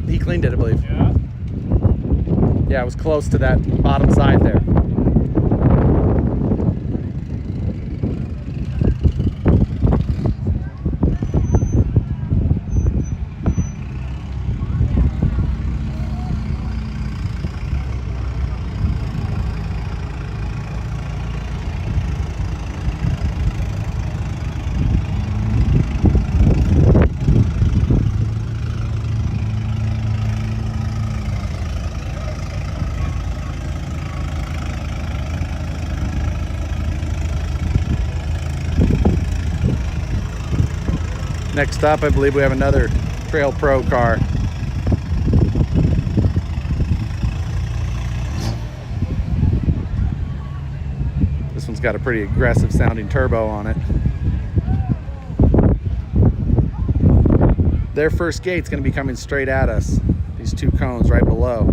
He cleaned it, I believe. Yeah? Yeah, it was close to that bottom side there. Next up, I believe we have another Trail Pro car. This one's got a pretty aggressive sounding turbo on it. Their first gate's going to be coming straight at us. These two cones right below.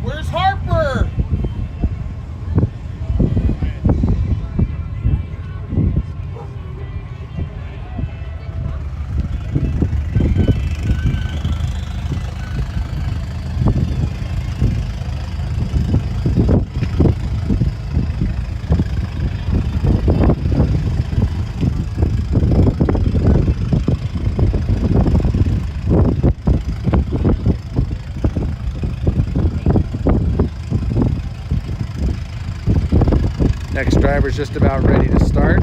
Where's Harper? Next driver's just about ready to start.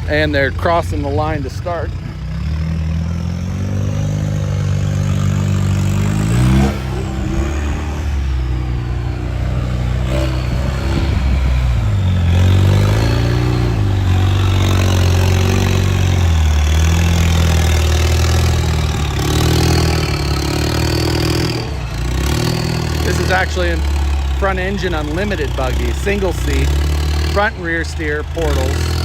And they're crossing the line to start. This is actually a front engine unlimited buggy, single seat, front and rear steer, portals.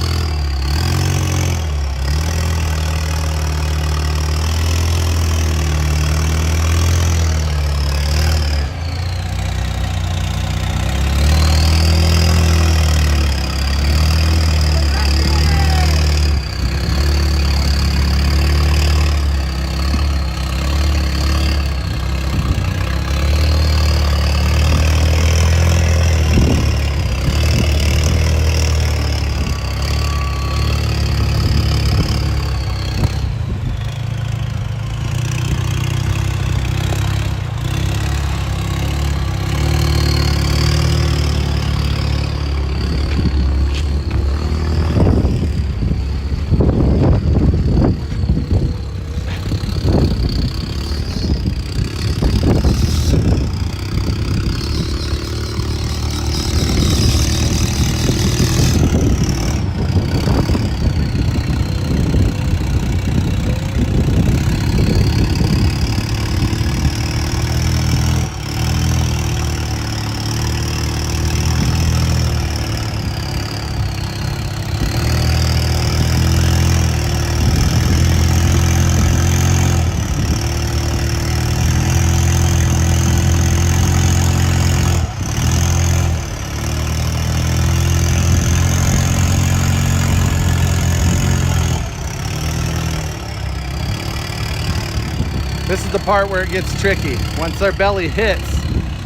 This is the part where it gets tricky. Once our belly hits,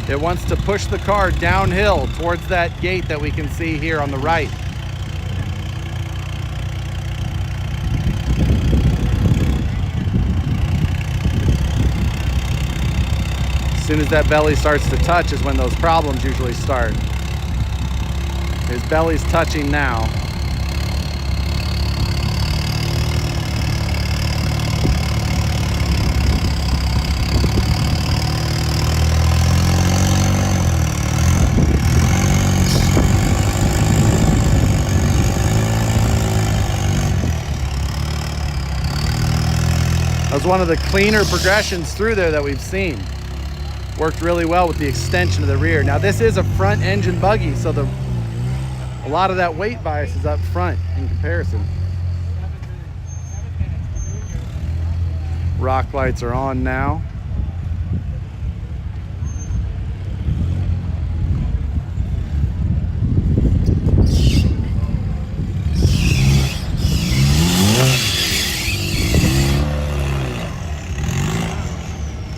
it wants to push the car downhill towards that gate that we can see here on the right. As soon as that belly starts to touch is when those problems usually start. His belly's touching now. That was one of the cleaner progressions through there that we've seen. Worked really well with the extension of the rear. Now this is a front engine buggy, so a lot of that weight bias is up front in comparison. Rock lights are on now.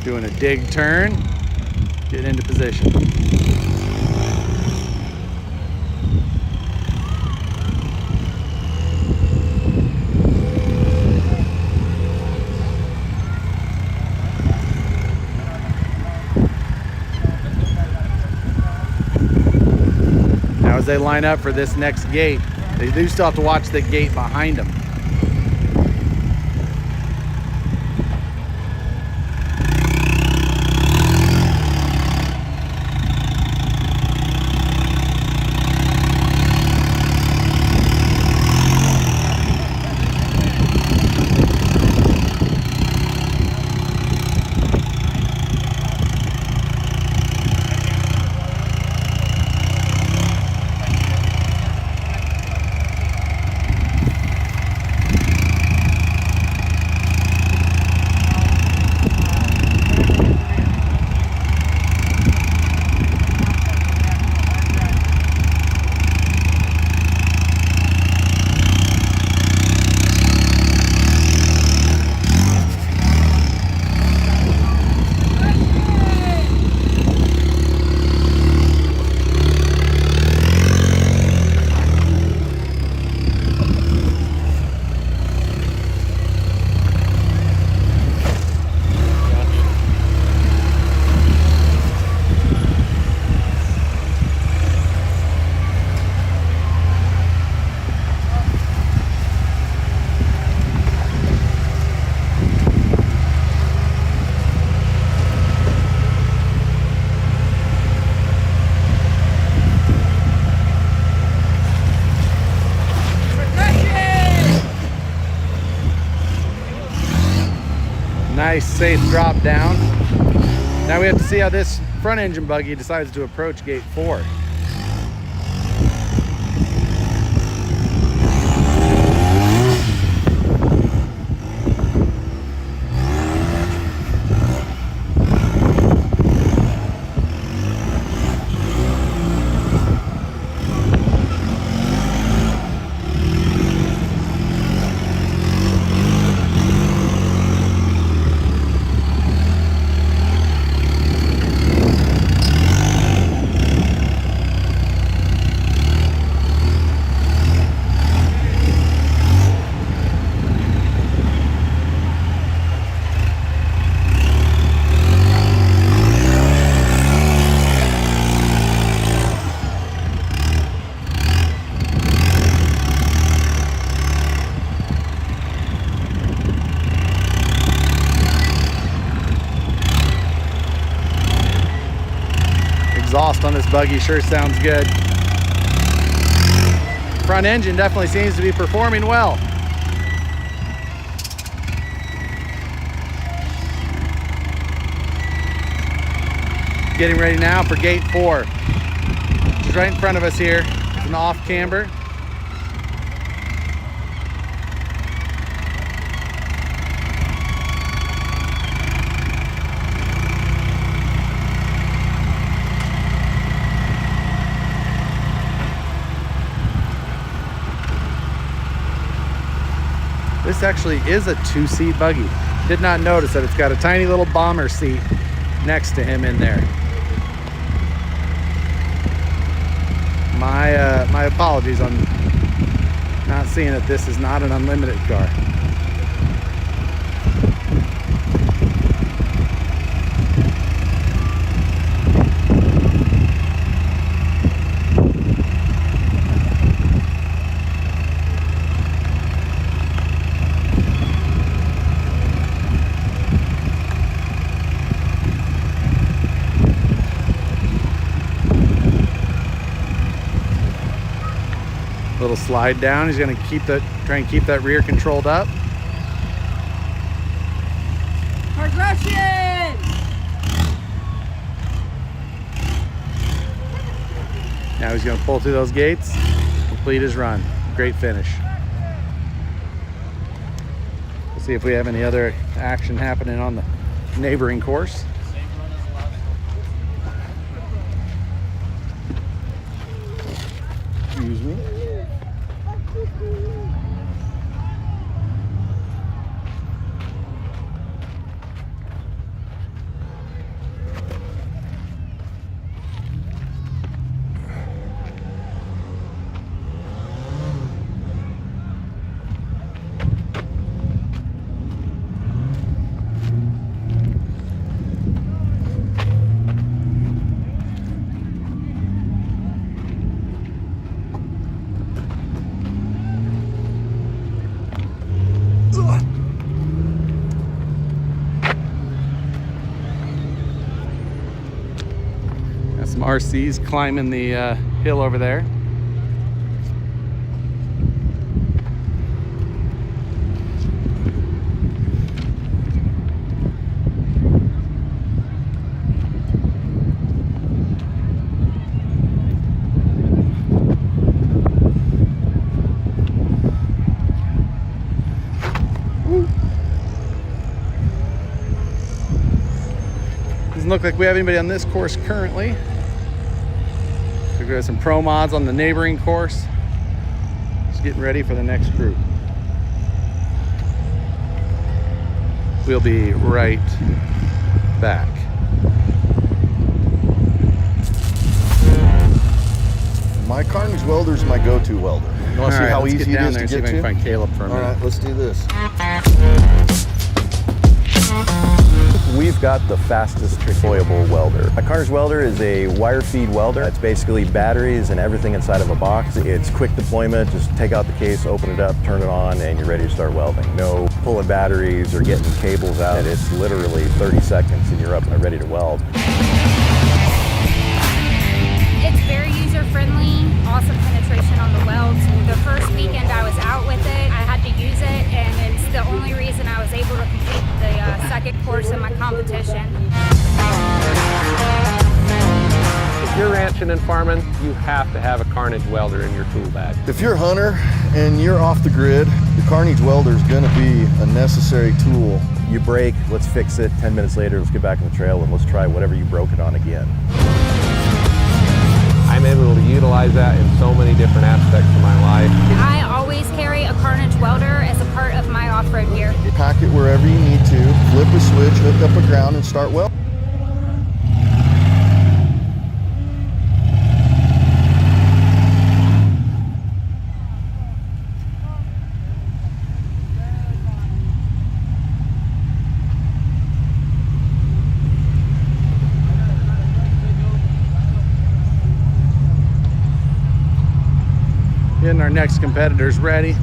Doing a dig turn, get into position. they line up for this next gate. They do still have to watch the gate behind them. Nice safe drop down. Now we have to see how this front engine buggy decides to approach gate 4. Exhaust on this buggy sure sounds good. Front engine definitely seems to be performing well. Getting ready now for gate 4. Which is right in front of us here. It's an off camber. This actually is a 2-seat buggy. Did not notice that it's got a tiny little bomber seat next to him in there. My apologies on not seeing that this is not an unlimited car. Little slide down. He's going to try and keep that rear controlled up. Progression! Now he's going to pull through those gates, complete his run. Great finish. We'll see if we have any other action happening on the neighboring course. Excuse me. RC's climbing the hill over there. Doesn't look like we have anybody on this course currently. So we got some pro mods on the neighboring course. Just getting ready for the next group. We'll be right back. My Carnage welder is my go-to welder. You want to see how easy it is to get to? See if I can find Caleb for a minute. All right, let's do this. We've got the fastest deployable welder. A Carnage welder is a wire feed welder. It's basically batteries and everything inside of a box. It's quick deployment. Just take out the case, open it up, turn it on, and you're ready to start welding. No pulling batteries or getting cables out. It's literally 30 seconds and you're up and ready to weld. It's very user-friendly, awesome penetration on the welds. The first weekend I was out with it, I had to use it, and it's the only reason I was able to complete the second course in my competition. If you're ranching and farming, you have to have a Carnage welder in your tool bag. If you're a hunter and you're off the grid, the Carnage welder is going to be a necessary tool. You break, let's fix it. 10 minutes later, let's get back on the trail and let's try whatever you broke it on again. I'm able to utilize that in so many different aspects of my life. I always carry a Carnage welder as a part of my off-road gear. Pack it wherever you need to, flip a switch, hook up a ground, and start welding. Getting our next competitors ready.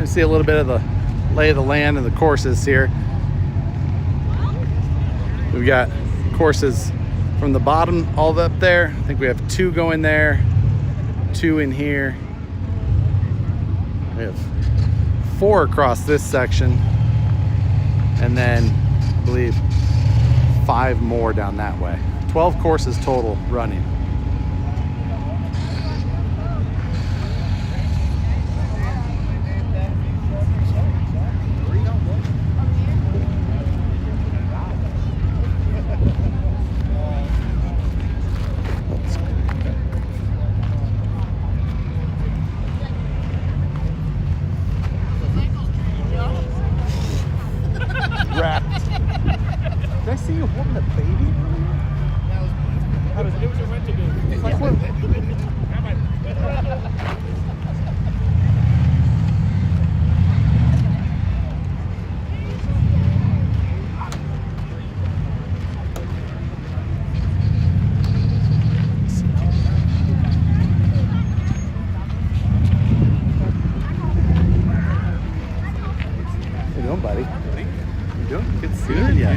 See a little bit of the lay of the land and the courses here. We've got courses from the bottom all up there. I think we have 2 going there, 2 in here. We have 4 across this section, and then I believe 5 more down that way. 12 courses total running. Did I see you holding a baby? It was a rent-a-baby. It's like what? How you doing, buddy? You doing? Good to see you. Yeah.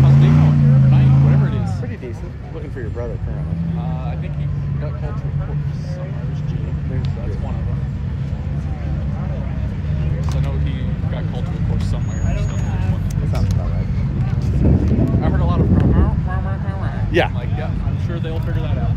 How's the day going? Night, whatever it is. Pretty decent. Looking for your brother currently. I think he got called to a course somewhere. That's one of them. So I know he got called to a course somewhere. I don't know which one. That sounds about right. I heard a lot of yeah. I'm like, yeah, I'm sure they'll figure that out.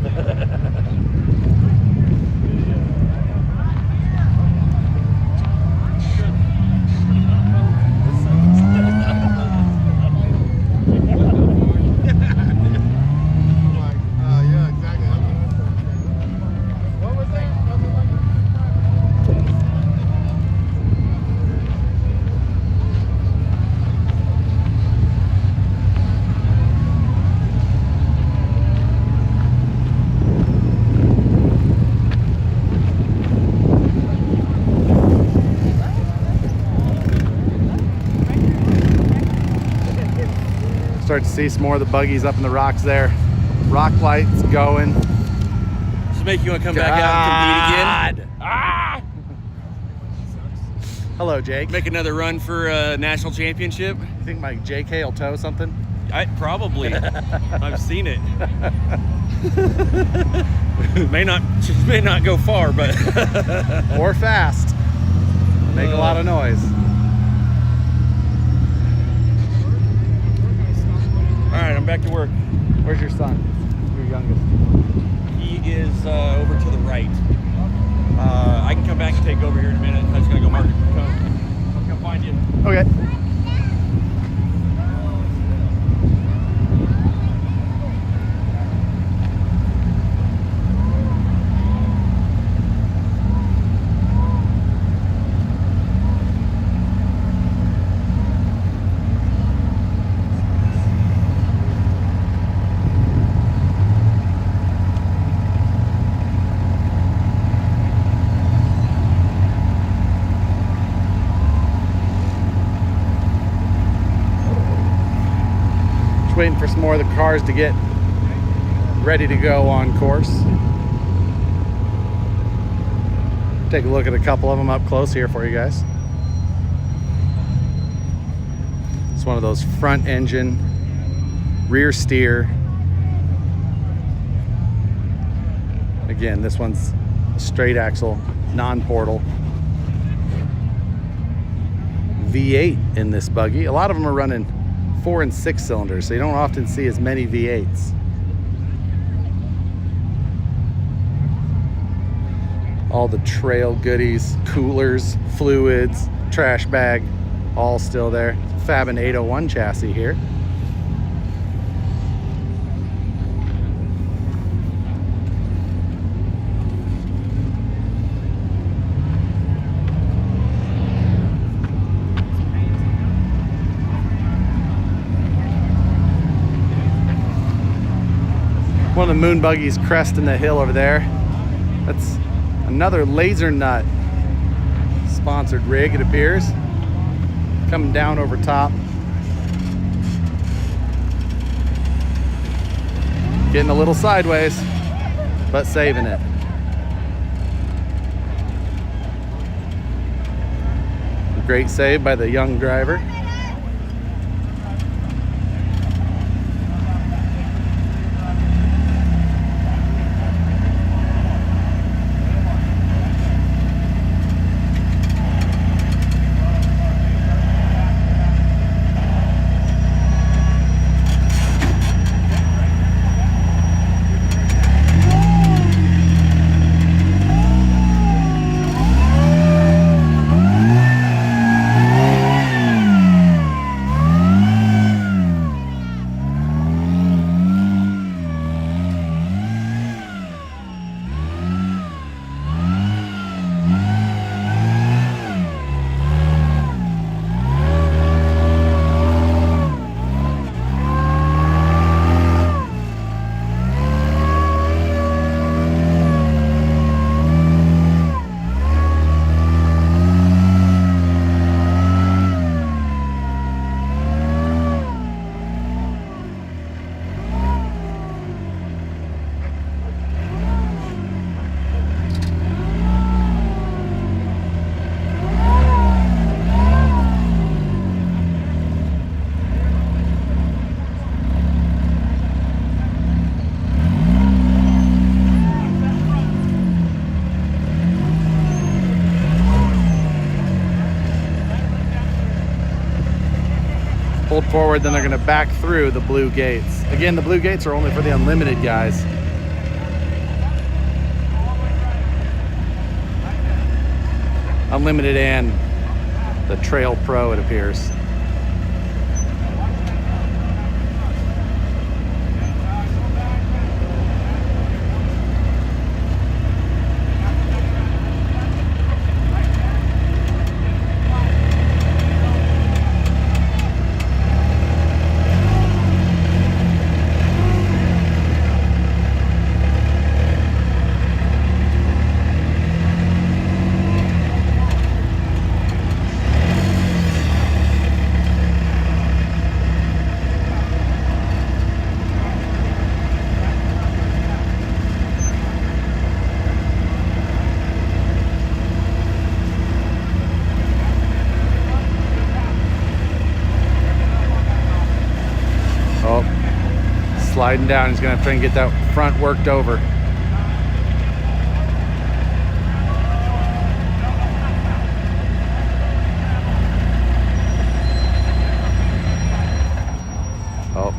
Start to see some more of the buggies up in the rocks there. Rock lights going. Does it make you want to come back out and compete again? Ah! Hello, Jake. Make another run for a national championship? You think my JK will tow something? Probably. I've seen it. may not go far, but or fast. Make a lot of noise. All right, I'm back to work. Where's your son? Your youngest? He is over to the right. I can come back and take over here in a minute. I'm just gonna go mark it for Coke. I'll come find you. Okay. Waiting for some more of the cars to get ready to go on course. Take a look at a couple of them up close here for you guys. It's one of those front engine, rear steer. Again, this one's straight axle, non-portal. V8 in this buggy. A lot of them are running 4 and 6 cylinders, so you don't often see as many V8s. All the trail goodies, coolers, fluids, trash bag, all still there. Fabin 801 chassis here. One of the moon buggies cresting the hill over there. That's another Laser Nut sponsored rig, it appears. Coming down over top. Getting a little sideways, but saving it. Great save by the young driver. Pulled forward, then they're going to back through the blue gates. Again, the blue gates are only for the unlimited guys. Unlimited and the Trail Pro, it appears. sliding down. He's gonna try and get that front worked over. Oh.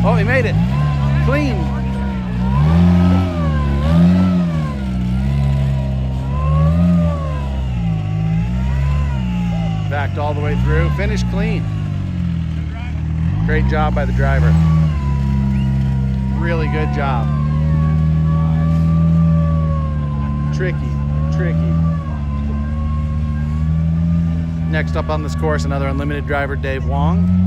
Oh, he made it. Clean. Backed all the way through. Finished clean. Great job by the driver. Really good job. Tricky, tricky. Next up on this course, another unlimited driver, Dave Wong.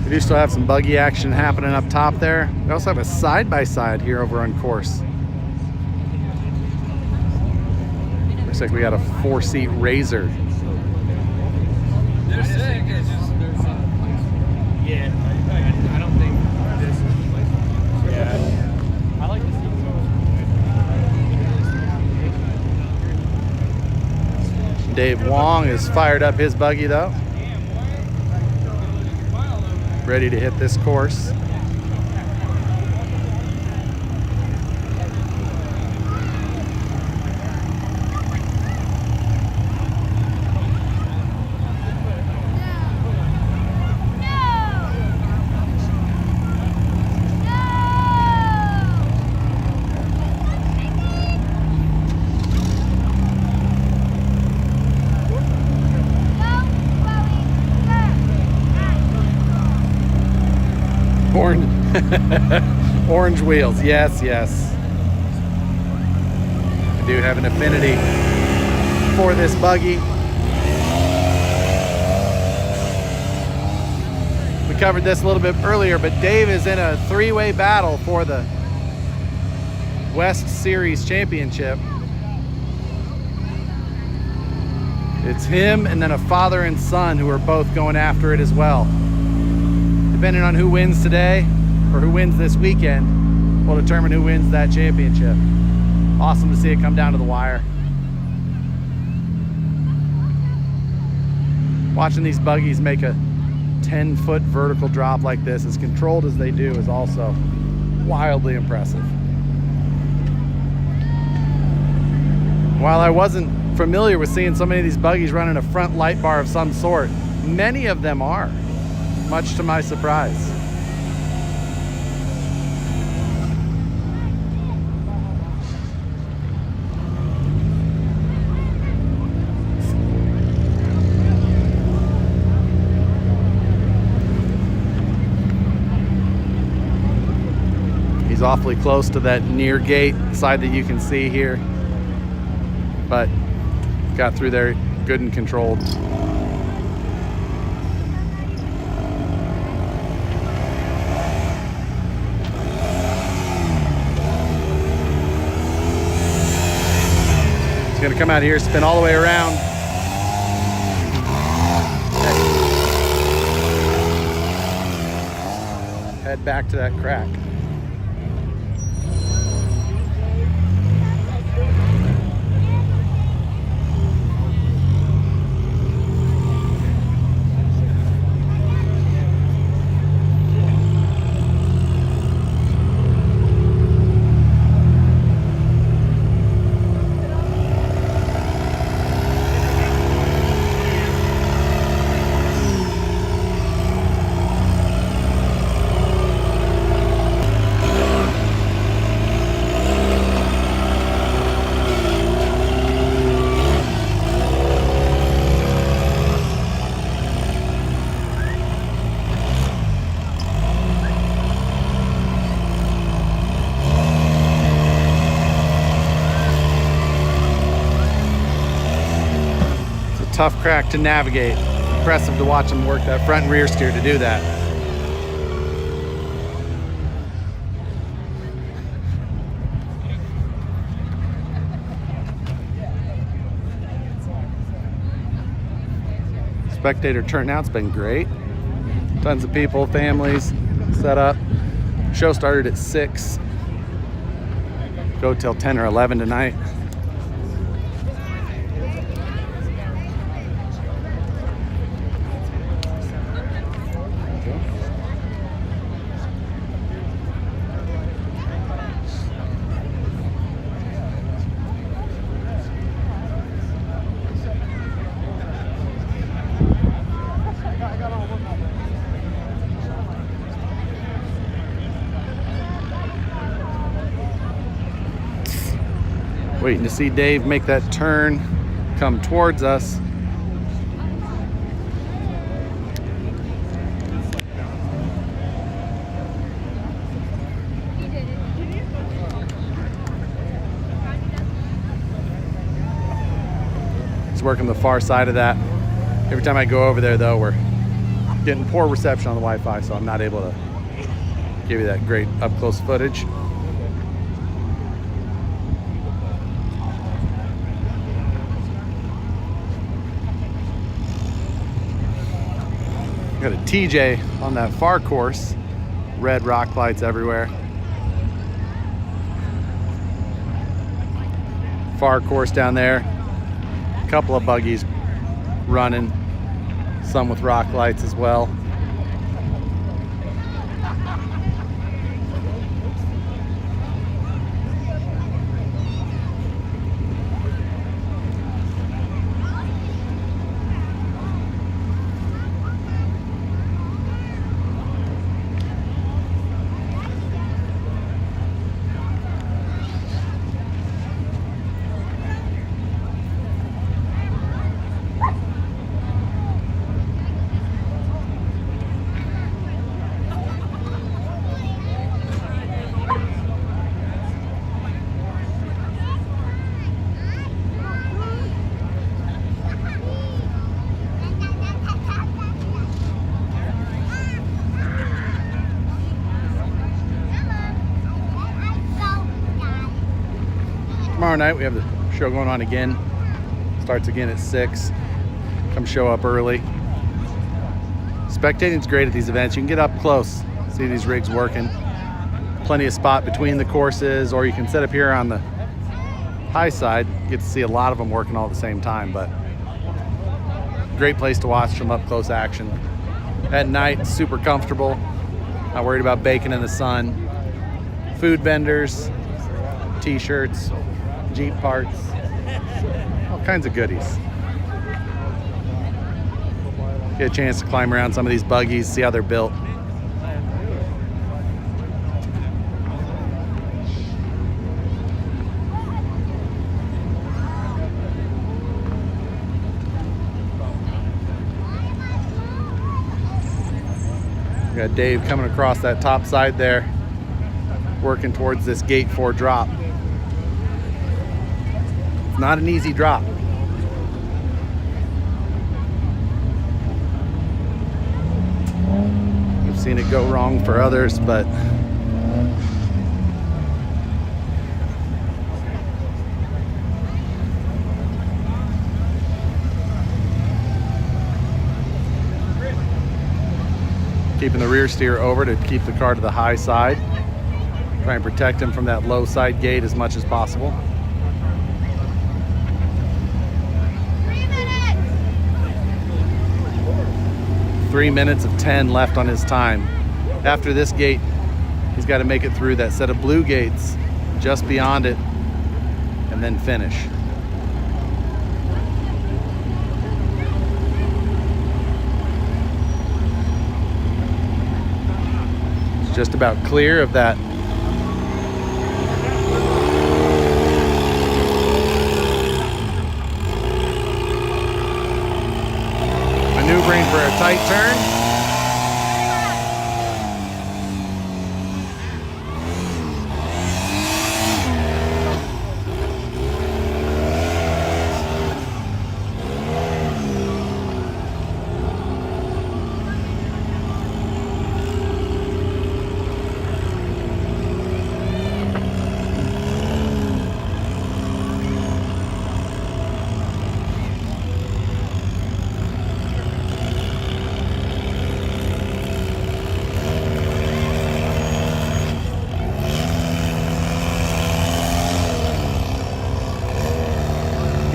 We do still have some buggy action happening up top there. We also have a side-by-side here over on course. Looks like we got a 4-seat Razor. They're sick. It's just yeah. I don't think this is the place. Yeah. I like to see. Dave Wong has fired up his buggy though. Ready to hit this course. Orange wheels, yes, yes. I do have an affinity for this buggy. We covered this a little bit earlier, but Dave is in a 3-way battle for the West Series Championship. It's him and then a father and son who are both going after it as well. Depending on who wins today, or who wins this weekend, will determine who wins that championship. Awesome to see it come down to the wire. Watching these buggies make a 10-foot vertical drop like this, as controlled as they do, is also wildly impressive. While I wasn't familiar with seeing so many of these buggies running a front light bar of some sort, many of them are, much to my surprise. He's awfully close to that near gate side that you can see here, but got through there good and controlled. gonna come out here, spin all the way around. Head back to that crack. Tough crack to navigate. Impressive to watch them work that front and rear steer to do that. Spectator turnout's been great. Tons of people, families set up. Show started at 6. Go till 10 or 11 tonight. Waiting to see Dave make that turn, come towards us. He's working the far side of that. Every time I go over there though, we're getting poor reception on the Wi-Fi, so I'm not able to give you that great up close footage. Got a TJ on that far course. Red rock lights everywhere. Far course down there. A couple of buggies running. Some with rock lights as well. Tomorrow night we have the show going on again. Starts again at 6. Come show up early. Spectating's great at these events. You can get up close, see these rigs working. Plenty of spot between the courses, or you can set up here on the high side. Get to see a lot of them working all at the same time, but great place to watch some up close action. At night, super comfortable. Not worried about baking in the sun. Food vendors, t-shirts, Jeep parts, all kinds of goodies. Get a chance to climb around some of these buggies, see how they're built. We got Dave coming across that top side there, working towards this gate 4 drop. It's not an easy drop. We've seen it go wrong for others, but Keeping the rear steer over to keep the car to the high side. Try and protect him from that low side gate as much as possible. 3 minutes of 10 left on his time. After this gate, he's got to make it through that set of blue gates just beyond it and then finish. It's just about clear of that maneuvering for a tight turn.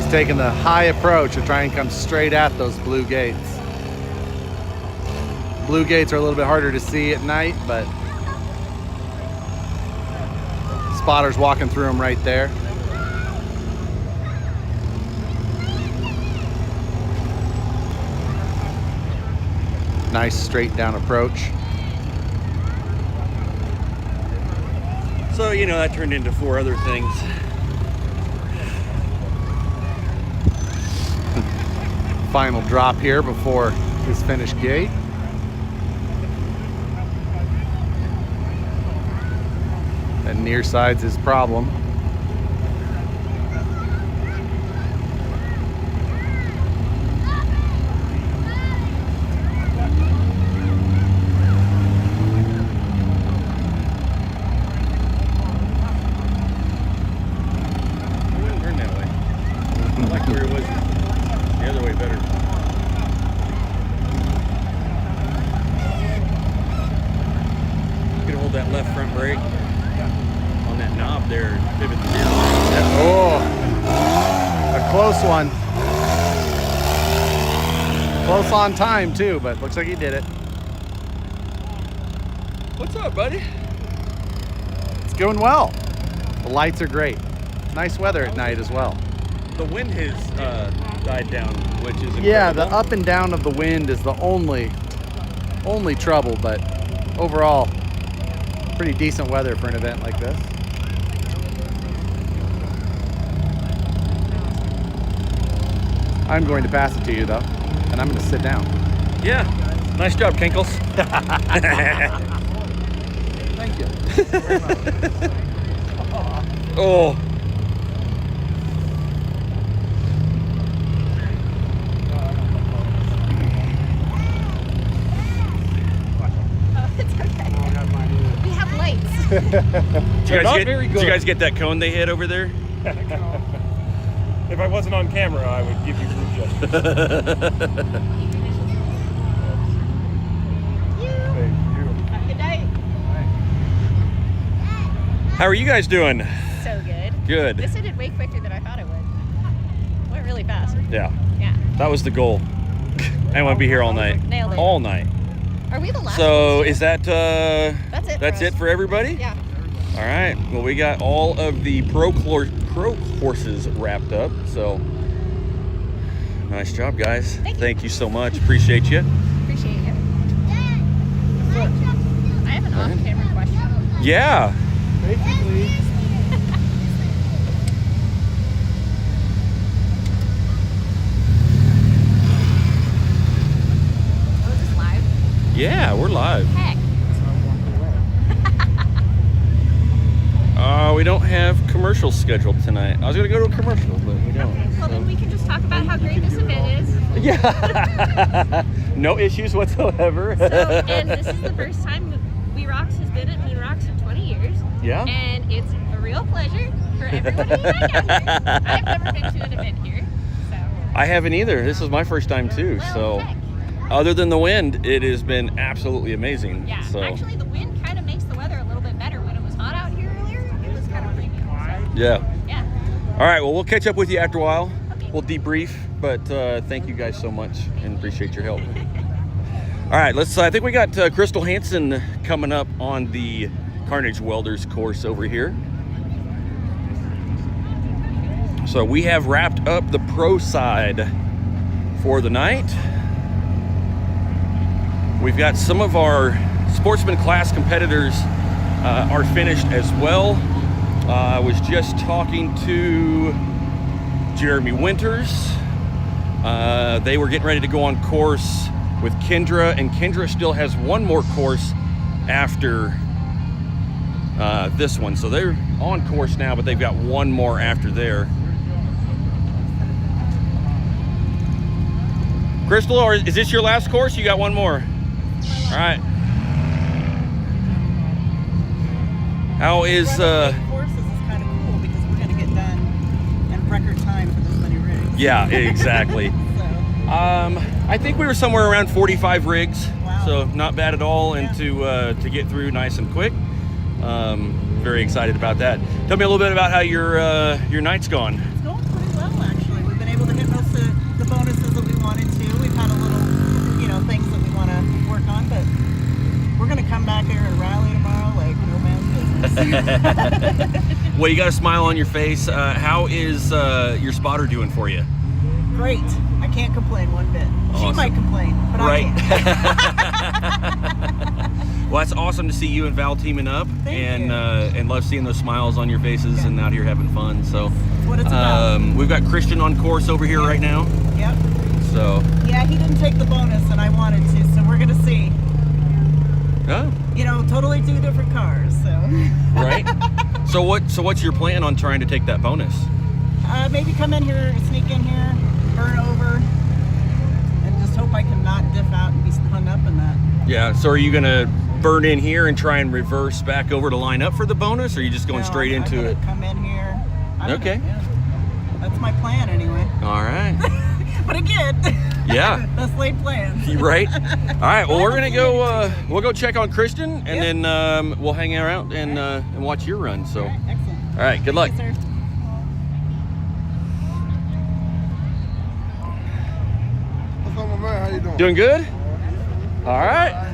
Taking the high approach to try and come straight at those blue gates. Blue gates are a little bit harder to see at night, but spotter's walking through them right there. Nice straight down approach. So, you know, that turned into 4 other things. Final drop here before his finished gate. That near side's his problem. It wouldn't turn that way. I like where it was. The other way better. You can hold that left front brake on that knob there and pivot the steering. Oh, a close one. Close on time too, but looks like he did it. What's up, buddy? It's going well. The lights are great. Nice weather at night as well. The wind has died down, which is incredible. Yeah, the up and down of the wind is the only trouble, but overall, pretty decent weather for an event like this. I'm going to pass it to you though, and I'm going to sit down. Yeah, nice job, Kinkles. Thank you. Oh. Did you guys get that cone they hit over there? If I wasn't on camera, I would give you group gestures. Have a good night. How are you guys doing? So good. Good. This ended way quicker than I thought it would. Went really fast. Yeah. Yeah. That was the goal. I want to be here all night. Nailed it. All night. Are we the last So ones, too? is that That's it for everybody? Yeah. All right. Well, we got all of the pro courses wrapped up. So nice job, guys. Thank you so much. Appreciate you. Appreciate it. I have an off-camera question. Yeah. Oh, is this live? Yeah, we're live. Heck. We don't have commercials scheduled tonight. I was gonna go to a commercial, but we don't. Well, then we can just talk about how great this event is. Yeah. No issues whatsoever. So, and this is the first time WERock has been at WERock in 20 years. Yeah. And it's a real pleasure for everyone to hang out here. I've never been to an event here, so. I haven't either. This is my first time too. Well, So heck. other than the wind, it has been absolutely amazing. Yeah, so. actually the wind kind of makes the weather a little bit better. When it was hot out here earlier, it was kind of rainy. Yeah. Yeah. All right, well, we'll catch up with you after a while. Okay. We'll debrief, but thank you guys so much and appreciate your help. All right, I think we got Crystal Hansen coming up on the Carnage Welders course over here. So we have wrapped up the pro side for the night. We've got some of our sportsman class competitors are finished as well. I was just talking to Jeremy Winters. They were getting ready to go on course with Kendra, and Kendra still has one more course after this one. So they're on course now, but they've got one more after there. Crystal, or is this your last course? You got one more? All right. How is courses is kind of cool because we're going to get done in record time for this many rigs. Yeah, exactly. I think we were somewhere around 45 rigs, wow. So not bad at all, and to get through nice and quick. Very excited about that. Tell me a little bit about how your night's gone. It's going pretty well, actually. We've been able to hit most of the bonuses that we wanted to. We've had a little, things that we want to work on, but we're going to come back here and rally tomorrow like no man's business. Well, you got a smile on your face. How is your spotter doing for you? Great. I can't complain one bit. Awesome. She might complain, but right. I can't. Well, it's awesome to see you and Val teaming up, and love seeing those smiles on your faces and out here having fun. So that's what it's about. We've got Christian on course over here right now. Yep. So. Yeah, he didn't take the bonus, and I wanted to, so we're gonna see. Oh. Totally two different cars. So. Right. So what's your plan on trying to take that bonus? Maybe come in here, sneak in here, burn over, and just hope I can not diff out and be hung up in that. Yeah, so are you gonna burn in here and try and reverse back over to line up for the bonus, or are you just going straight into it? Come in here. Okay. That's my plan anyway. All right. But again, yeah, that's late plans. Right. All right. Well, we're gonna go. We'll go check on Christian, and then we'll hang out and watch your run. So. All right, excellent. All right. Good luck. Thank you, sir. What's up, my man? How you doing? Doing good? All right.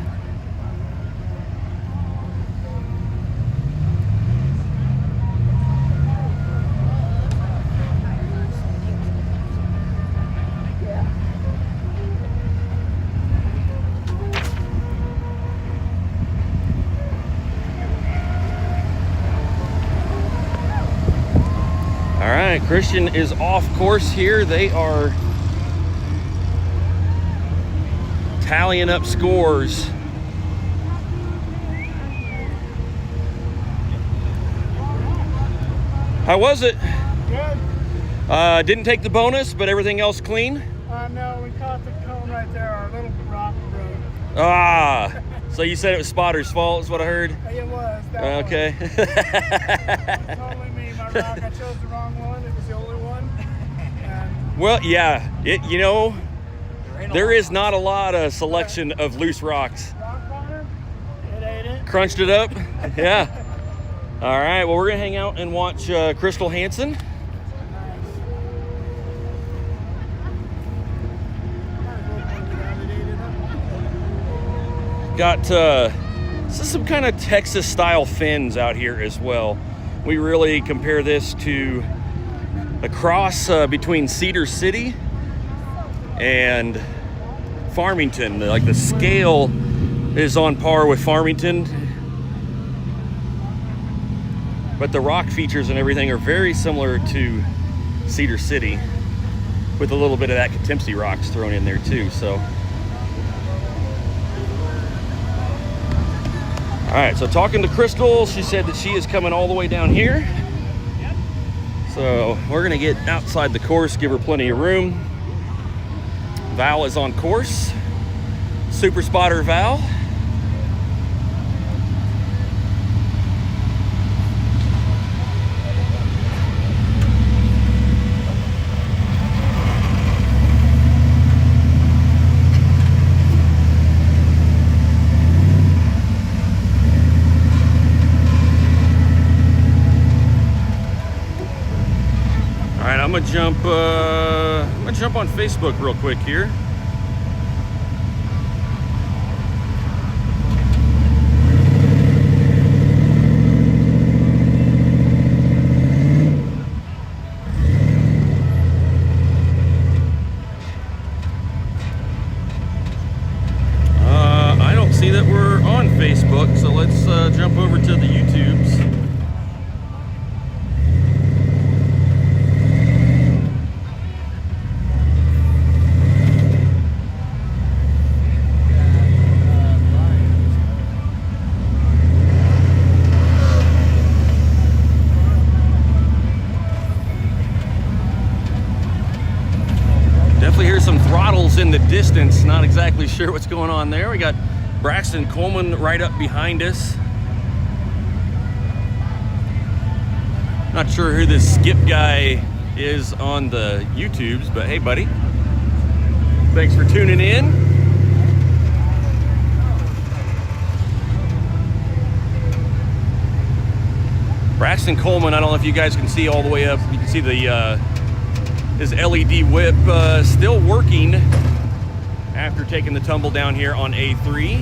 All right, Christian is off course here. They are tallying up scores. How was it? Good. Didn't take the bonus, but everything else clean? No, we caught the cone right there. Our little rock broke. Ah, so you said it was Spotter's fault is what I heard? It was. Okay. Totally me. My rock, I chose the wrong one. It was the only one. And well, yeah, there is not a lot of selection of loose rocks. rock bottom, it ate it. Crunched it up? Yeah. All right, well, we're going to hang out and watch Crystal Hansen. Got some kind of Texas style fins out here as well. We really compare this to a cross between Cedar City and Farmington. Like the scale is on par with Farmington, but the rock features and everything are very similar to Cedar City, with a little bit of that Coutemps rocks thrown in there too. So, all right, so talking to Crystal, she said that she is coming all the way down here. So we're gonna get outside the course, give her plenty of room. Val is on course. Super spotter Val. gonna jump on Facebook real quick here. I don't see that we're on Facebook, so let's jump over to the YouTubes. Definitely hear some throttles in the distance. Not exactly sure what's going on there. We got Braxton Coleman right up behind us. Not sure who this Skip guy is on the YouTubes, but hey, buddy. Thanks for tuning in. Braxton Coleman, I don't know if you guys can see all the way up. You can see the his LED whip still working after taking the tumble down here on A3.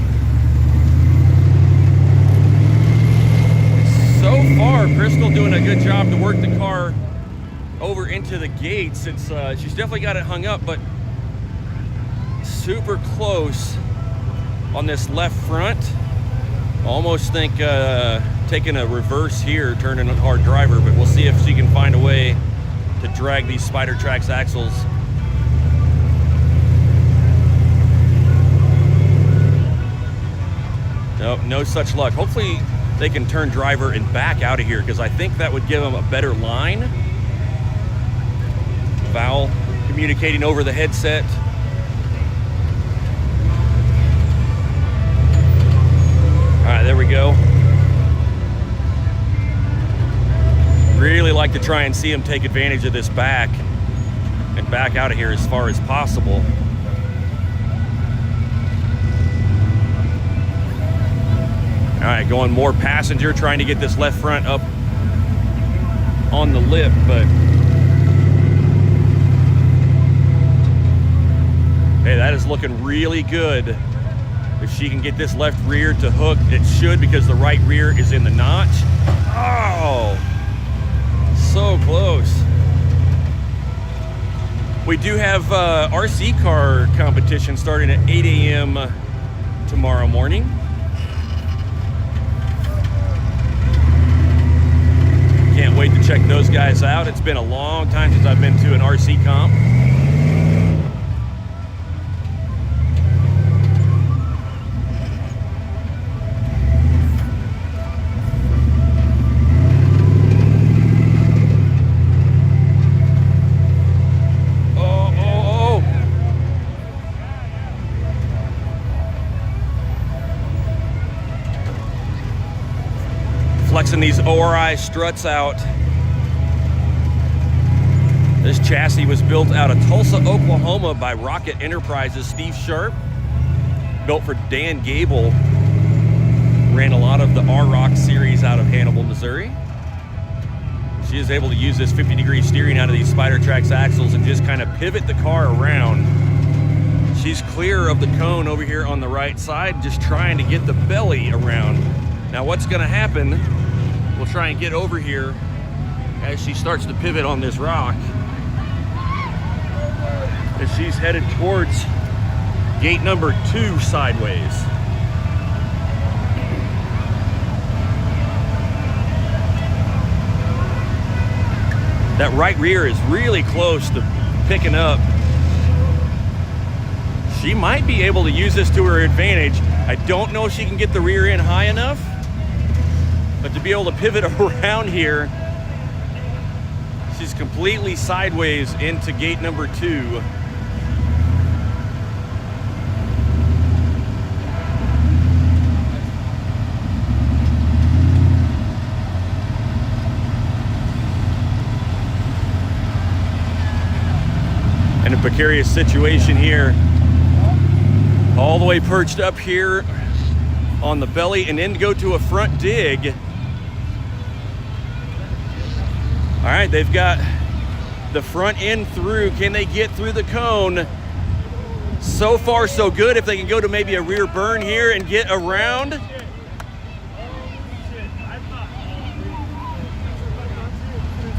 So far, Crystal doing a good job to work the car over into the gates. It's she's definitely got it hung up, but super close on this left front. Almost think taking a reverse here, turning a hard driver, but we'll see if she can find a way to drag these Spider Trax axles. Nope, no such luck. Hopefully they can turn driver and back out of here, because I think that would give them a better line. Val communicating over the headset. All right, there we go. Really like to try and see him take advantage of this back and back out of here as far as possible. All right, going more passenger, trying to get this left front up on the lip, but hey, that is looking really good. If she can get this left rear to hook, it should, because the right rear is in the notch. Oh! So close. We do have RC car competition starting at 8 a.m. tomorrow morning. Can't wait to check those guys out. It's been a long time since I've been to an RC comp. Flexing these ORI struts out. This chassis was built out of Tulsa, Oklahoma by Rocket Enterprises, Steve Sharp. Built for Dan Gable. Ran a lot of the WERock series out of Hannibal, Missouri. She is able to use this 50-degree steering out of these Spider Trax axles and just kind of pivot the car around. She's clear of the cone over here on the right side, just trying to get the belly around. Now what's gonna happen, we'll try and get over here as she starts to pivot on this rock. As she's headed towards gate number 2 sideways. That right rear is really close to picking up. She might be able to use this to her advantage. I don't know if she can get the rear end high enough, but to be able to pivot around here, she's completely sideways into gate number 2. In a precarious situation here, all the way perched up here on the belly, and then to go to a front dig. All right, they've got the front end through. Can they get through the cone? So far, so good. If they can go to maybe a rear burn here and get around.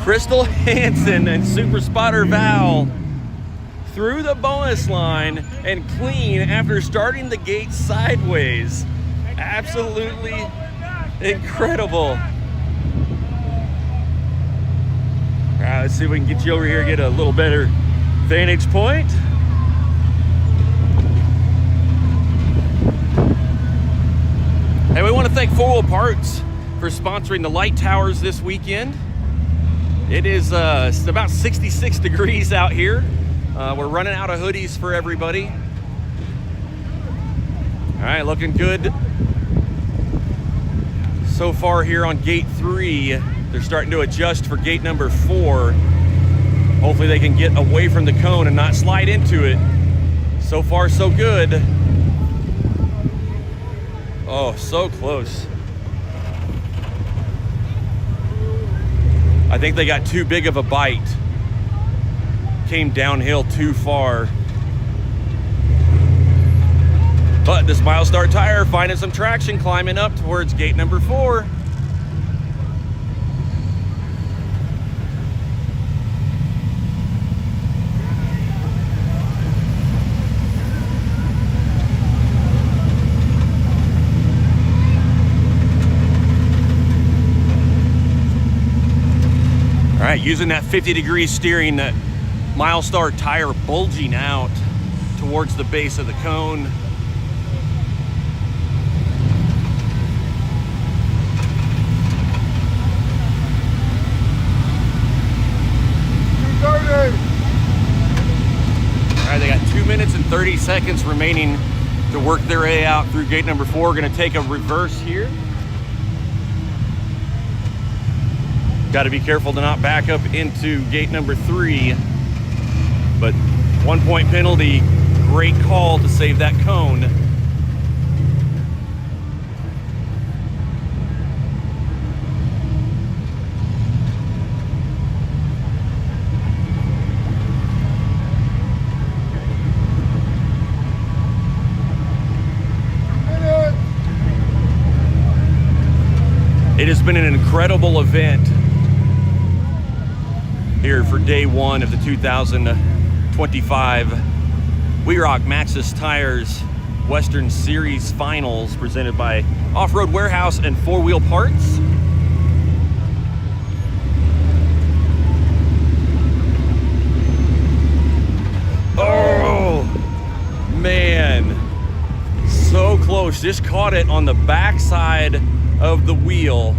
Crystal Hansen and Super Spotter Val through the bonus line and clean after starting the gate sideways. Absolutely incredible. All right, let's see if we can get you over here, get a little better vantage point. Hey, we want to thank 4 Wheel Parts for sponsoring the light towers this weekend. It is it's about 66 degrees out here. We're running out of hoodies for everybody. All right, looking good so far here on gate 3. They're starting to adjust for gate number 4. Hopefully they can get away from the cone and not slide into it. So far, so good. Oh, so close. I think they got too big of a bite. Came downhill too far. But this Milestar tire finding some traction climbing up towards gate number 4. All right, using that 50-degree steering, that Milestar tire bulging out towards the base of the cone. All right, they got 2 minutes and 30 seconds remaining to work their way out through gate number 4. We're gonna take a reverse here. Got to be careful to not back up into gate number 3. But 1 point penalty, great call to save that cone. It has been an incredible event here for day 1 of the 2025 WERock Maxxis Tires Western Series Finals, presented by Off-Road Warehouse and 4 Wheel Parts. Oh man, so close. Just caught it on the backside of the wheel.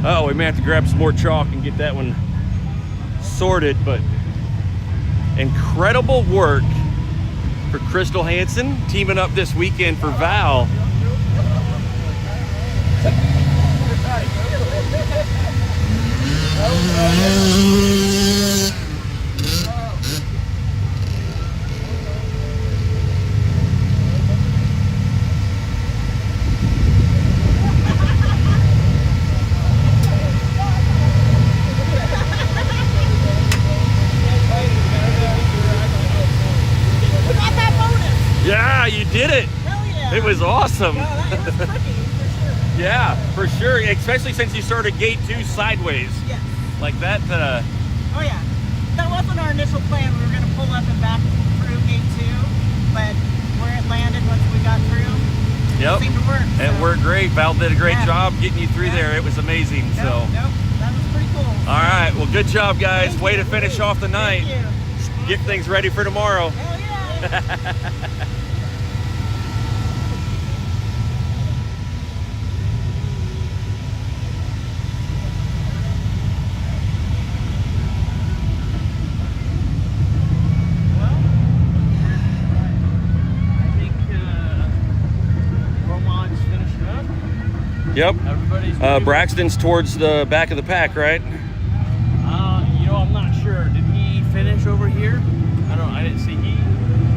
Oh, we may have to grab some more chalk and get that one sorted, but incredible work for Crystal Hansen, teaming up this weekend for Val. Yeah, you did it. Hell yeah. It was awesome. Yeah, that was tricky, for sure. Yeah, for sure. Especially since you started gate 2 sideways. Yes. Like that. Oh yeah. That wasn't our initial plan. We were going to pull up and back through gate 2, but where it landed once we got through, it seemed to work. It worked great. Val did a great job getting you through there. It was amazing. Nope, that was pretty cool. All right. Well, good job, guys. Way to finish off the night. Thank you. Get things ready for tomorrow. Hell yeah. Yep. Braxton's towards the back of the pack, right? You know, I'm not sure. Did he finish over here? I didn't see. He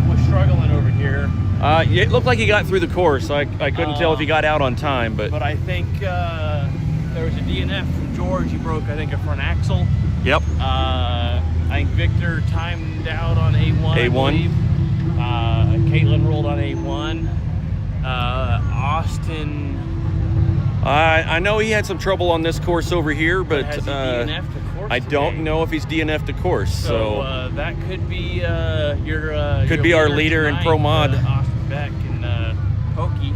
was struggling over here. It looked like he got through the course. I couldn't tell if he got out on time, but I think there was a DNF from George, he broke, I think, a front axle. Yep. I think Victor timed out on A1. I believe. Caitlin rolled on A1. Austin. I know he had some trouble on this course over here, but has he DNF'd the course I don't today? know if he's DNF'd the course. So that could be your our leader in Pro Mod. Austin Beck and Pokey.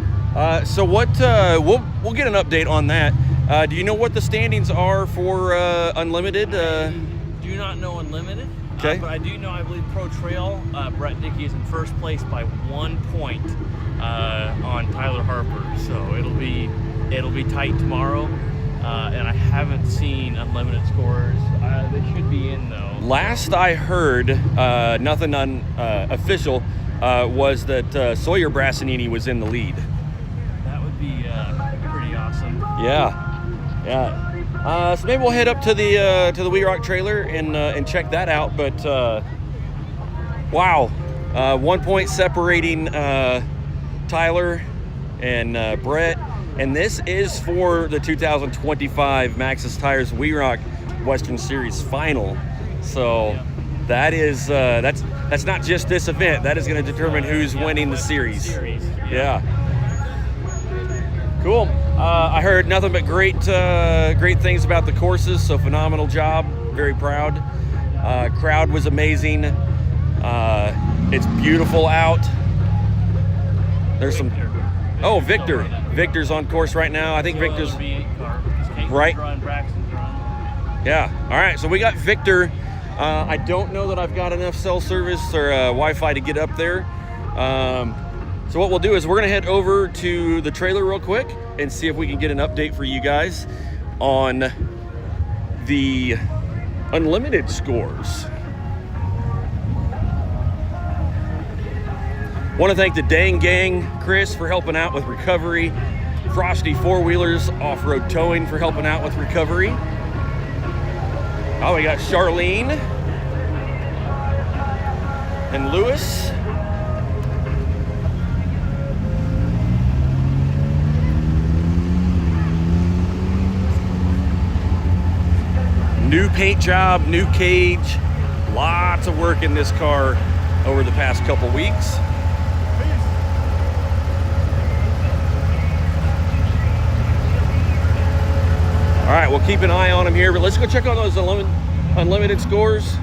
So what? We'll get an update on that. Do you know what the standings are for Unlimited? Do not know Unlimited. Okay. But I do know, I believe Pro Trail, Brett Dickey is in first place by 1 point on Tyler Harper. So it'll be tight tomorrow. And I haven't seen Unlimited scores. They should be in though. Last I heard, nothing official, was that Sawyer Brassanini was in the lead. That would be pretty awesome. Yeah. So maybe we'll head up to the WERock trailer and check that out. But wow, 1 point separating Tyler and Brett, and this is for the 2025 Maxxis Tires WERock Western Series final. So that is that's not just this event. That is going to determine who's winning the series. Yeah. Cool. I heard nothing but great things about the courses, so phenomenal job. Very proud. Crowd was amazing. It's beautiful out. There's some... Oh, Victor. Victor's on course right now. I think Victor's... Right. Yeah. All right, so we got Victor. I don't know that I've got enough cell service or Wi-Fi to get up there. So what we'll do is we're gonna head over to the trailer real quick and see if we can get an update for you guys on the Unlimited scores. Want to thank the Dang Gang, Chris, for helping out with recovery. Frosty Four-Wheelers Off-Road Towing for helping out with recovery. Oh, we got Charlene and Lewis. New paint job, new cage, lots of work in this car over the past couple weeks. All right, we'll keep an eye on them here, but let's go check on those unlimited scores.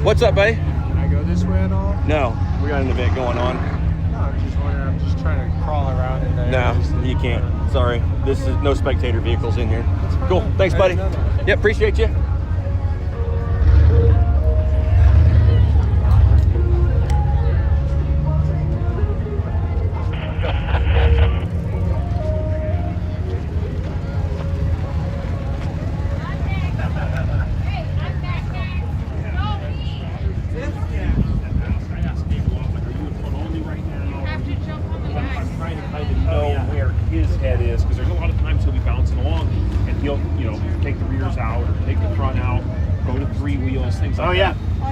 What's up, babe? Can I go this way at all? No, we got an event going on. No, I'm just wondering. I'm just trying to crawl around in there. No, you can't. Sorry. This is no spectator vehicles in here. Cool. Thanks, buddy. Yep, appreciate you.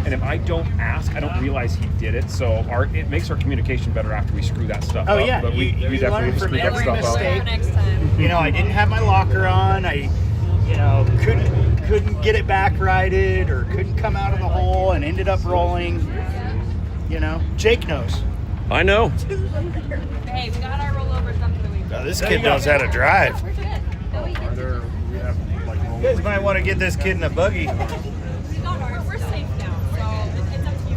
And if I don't ask, I don't realize he did it. So it makes our communication better after we screw that stuff up. Yeah, But we definitely learn from screw that every stuff mistake. up. Next time. You know, I didn't have my locker on. I, couldn't get it back righted, or couldn't come out of the hole, and ended up rolling. Jake knows. I know. Hey, we got our rollovers up for the week. This kid knows how to drive. We're good. No, we can. You guys might want to get this kid in a buggy. We're safe now, so it's up to you.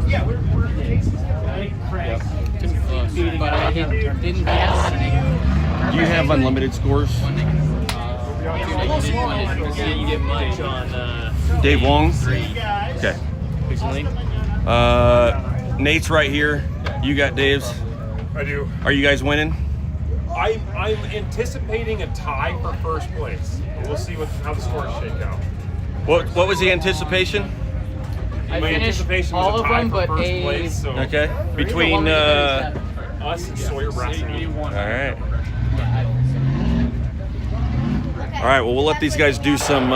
Yeah, we're Do you have unlimited scores? You get much on Dave Wong? Okay. Nate's right here. You got Dave's. I do. Are you guys winning? I'm anticipating a tie for first place. We'll see how the scores shake out. What was the anticipation? My anticipation was all a tie of them, for but first place. So Okay. Between us and Sawyer Brassanini. all right. All right. Well, we'll let these guys do some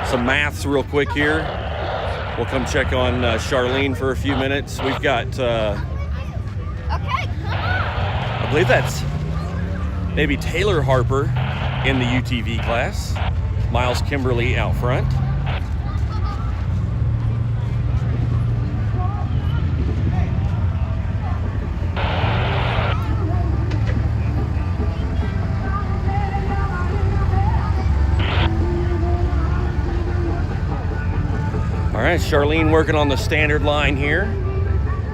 some maths real quick here. We'll come check on Charlene for a few minutes. We've got, I believe that's maybe Taylor Harper in the UTV class. Miles Kimberly out front. All right, Charlene working on the standard line here.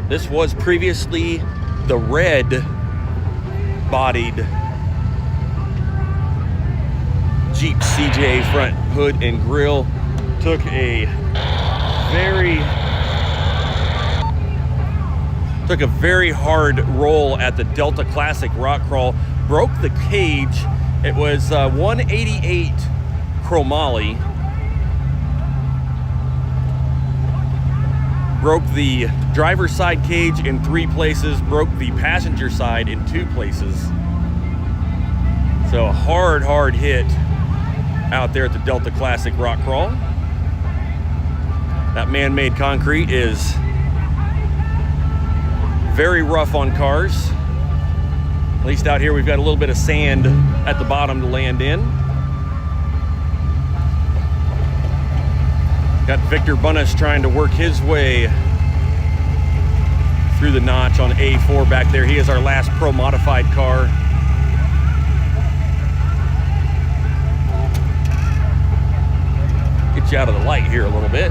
This was previously the red-bodied Jeep CJ front hood and grill. Took a very hard roll at the Delta Classic rock crawl. Broke the cage. It was 188 chromoly. Broke the driver's side cage in 3 places, broke the passenger side in 2 places. So a hard hit out there at the Delta Classic rock crawl. That man-made concrete is very rough on cars. At least out here we've got a little bit of sand at the bottom to land in. Got Victor Bunnis trying to work his way through the notch on A4 back there. He is our last pro modified car. Get you out of the light here a little bit.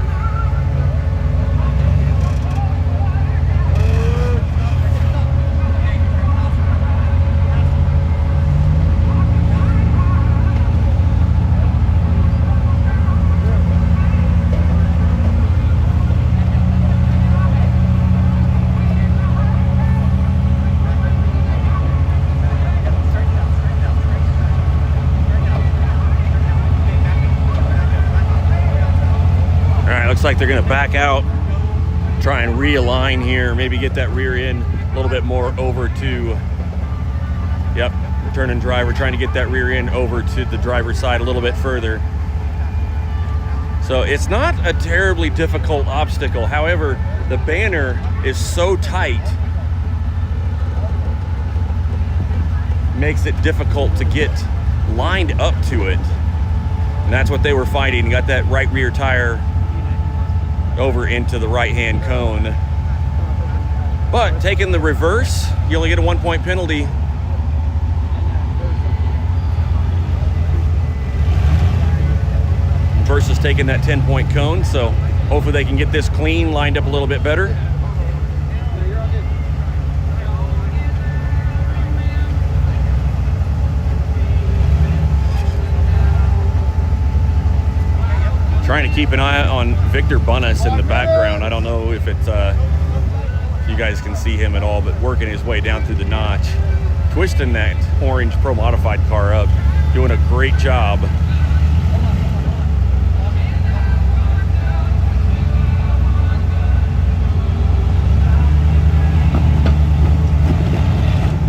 Looks like they're gonna back out, try and realign here, maybe get that rear end a little bit more over to, yep, returning driver, trying to get that rear end over to the driver's side a little bit further. So it's not a terribly difficult obstacle. However, the banner is so tight, makes it difficult to get lined up to it. And that's what they were fighting. Got that right rear tire over into the right-hand cone. But taking the reverse, you only get a 1-point penalty. Versus taking that 10-point cone, so hopefully they can get this clean, lined up a little bit better. Trying to keep an eye on Victor Bunnis in the background. I don't know if it's if you guys can see him at all, but working his way down through the notch, twisting that orange Pro Modified car up, doing a great job.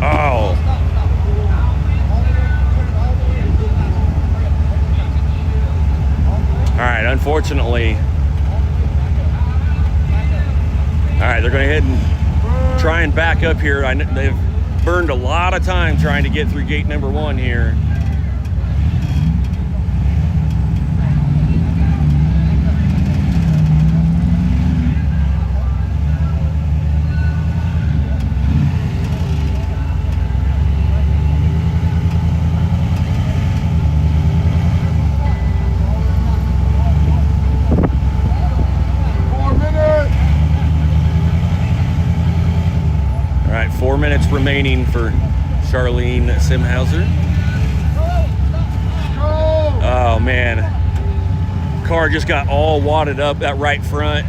Oh. All right, unfortunately. All right, they're going to head and try and back up here. They've burned a lot of time trying to get through gate number 1 here. All right, 4 minutes remaining for Charlene Simhauser. Oh man, car just got all wadded up, that right front,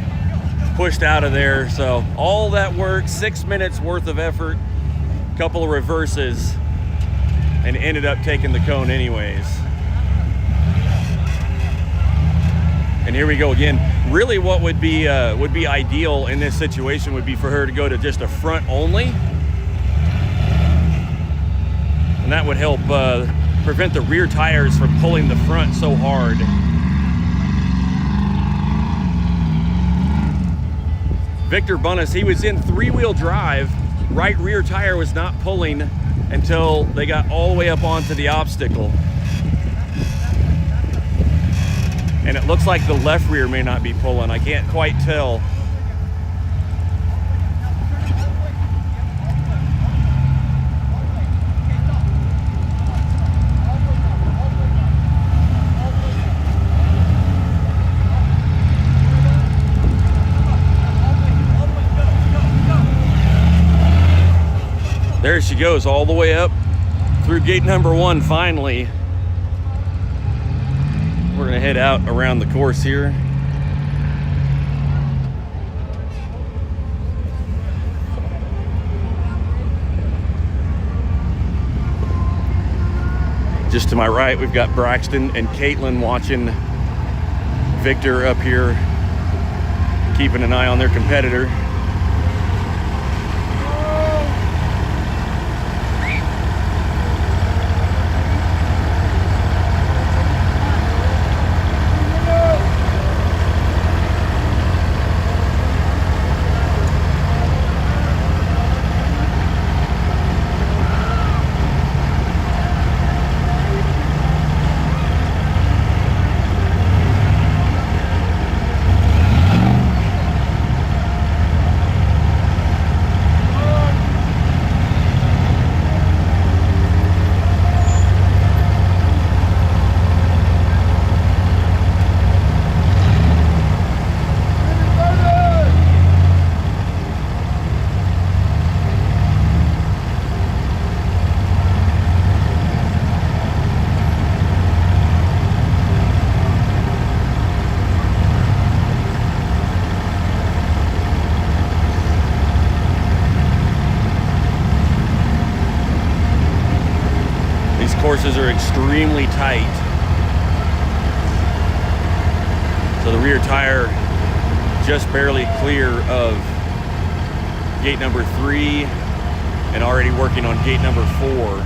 pushed out of there. So all that work, 6 minutes worth of effort, couple of reverses, and ended up taking the cone anyways. And here we go again. Really what would be ideal in this situation would be for her to go to just a front only. And that would help prevent the rear tires from pulling the front so hard. Victor Bunnis, he was in 3-wheel drive. Right rear tire was not pulling until they got all the way up onto the obstacle. And it looks like the left rear may not be pulling. I can't quite tell. There she goes, all the way up through gate number 1 finally. We're gonna head out around the course here. Just to my right, we've got Braxton and Caitlin watching Victor up here, keeping an eye on their competitor. Courses are extremely tight. So the rear tire just barely clear of gate number 3 and already working on gate number 4.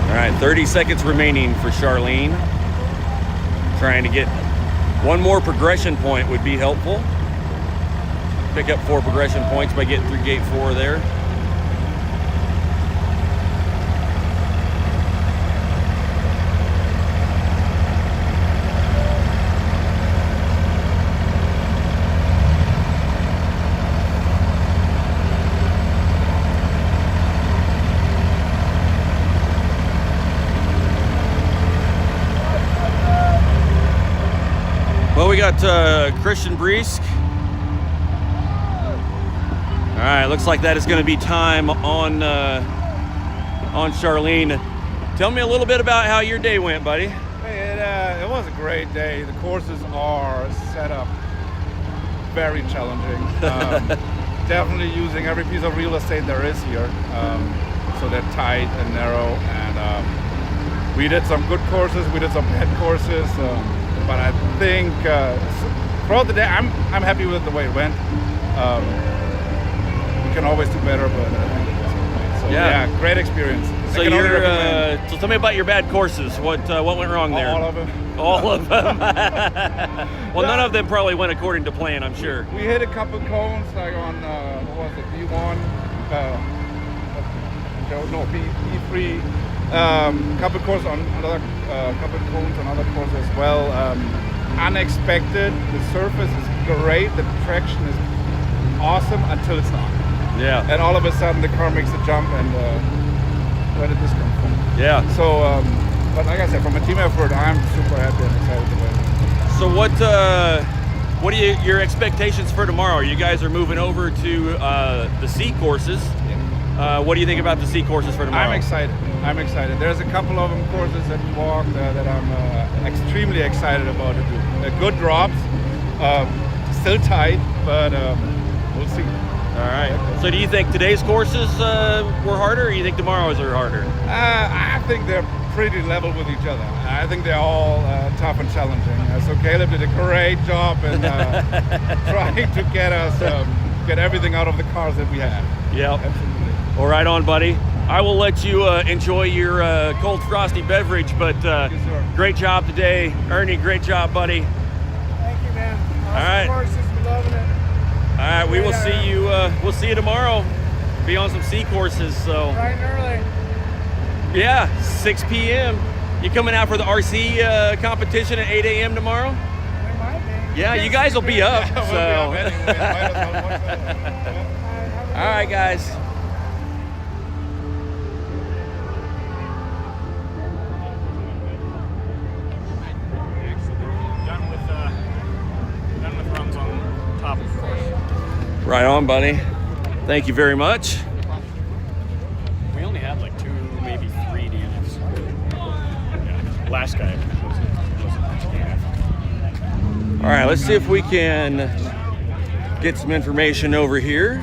All right, 30 seconds remaining for Charlene. Trying to get one more progression point would be helpful. Pick up 4 progression points by getting through gate 4 there. Well, we got Christian Briesk. All right, looks like that is going to be time on Charlene. Tell me a little bit about how your day went, buddy. Hey, it was a great day. The courses are set up very challenging. Definitely using every piece of real estate there is here. So they're tight and narrow. And we did some good courses. We did some bad courses. But I think throughout the day, I'm happy with the way it went. We can always do better, but I think it was great. So yeah, great experience. So you're so tell me about your bad courses. What went wrong there? All of them. All of them. Well, none of them probably went according to plan, I'm sure. We hit a couple cones, like on what was it, B1, B3. Couple courses on another, couple cones on other courses as well. Unexpected. The surface is great. The traction is awesome until it's not. Yeah. And all of a sudden the car makes a jump, and where did this come from? Yeah. So, but like I said, from a team effort, I'm super happy and excited to win. So what are your expectations for tomorrow? You guys are moving over to the C courses. What do you think about the C courses for tomorrow? I'm excited. There's a couple of them courses that we walked that I'm extremely excited about to do. Good drops, still tight, but we'll see. All right. So do you think today's courses were harder, or you think tomorrow's are harder? I think they're pretty level with each other. I think they're all tough and challenging. So Caleb did a great job in trying to get us get everything out of the cars that we have. Yep. Absolutely. All right on, buddy. I will let you enjoy your cold frosty beverage, but great job today. Ernie, great job, buddy. Thank you, man. Awesome All right. courses, we're loving it. All right, we will see you. We'll see you tomorrow. Be on some C courses. So Bright and early. yeah, 6 p.m. You coming out for the RC competition at 8 a.m. tomorrow? We might be. Yeah, you guys will be up. We'll be So. up anyway. Might as well watch that. All right, guys. Done with runs on top of the course. Right on, buddy. Thank you very much. We only had like 2, maybe 3 DNFs. Yeah. Last guy was DNF. All right, let's see if we can get some information over here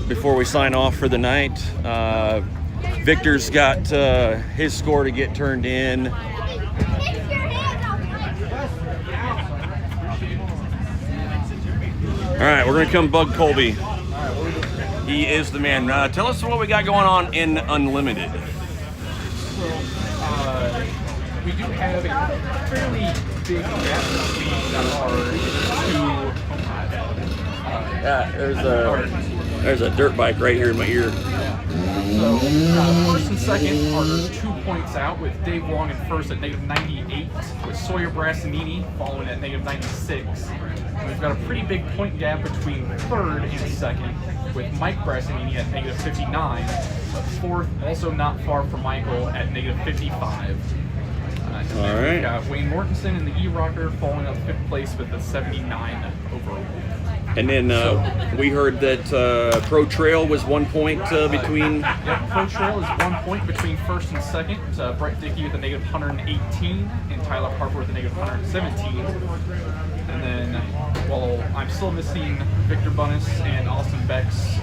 before we sign off for the night. Victor's got his score to get turned in. All right, we're gonna come bug Colby. He is the man. Tell us what we got going on in Unlimited. So, we do have a fairly big gap between our two. There's a dirt bike right here in my ear. So, first and second are 2 points out, with Dave Wong in first at -98, with Sawyer Brassanini following at -96. And we've got a pretty big point gap between third and second, with Mike Brassanini at -59. Fourth, also not far from Michael, at -55. All right. We've got Wayne Mortensen in the E-Rocker following up 5th place with a 79 overall. And then we heard that Pro Trail was 1 point between. Yep, Pro Trail is 1 point between first and second. Brett Dickey with a -118 and Tyler Harper with a -117. And then, while I'm still missing Victor Bunnis and Austin Beck's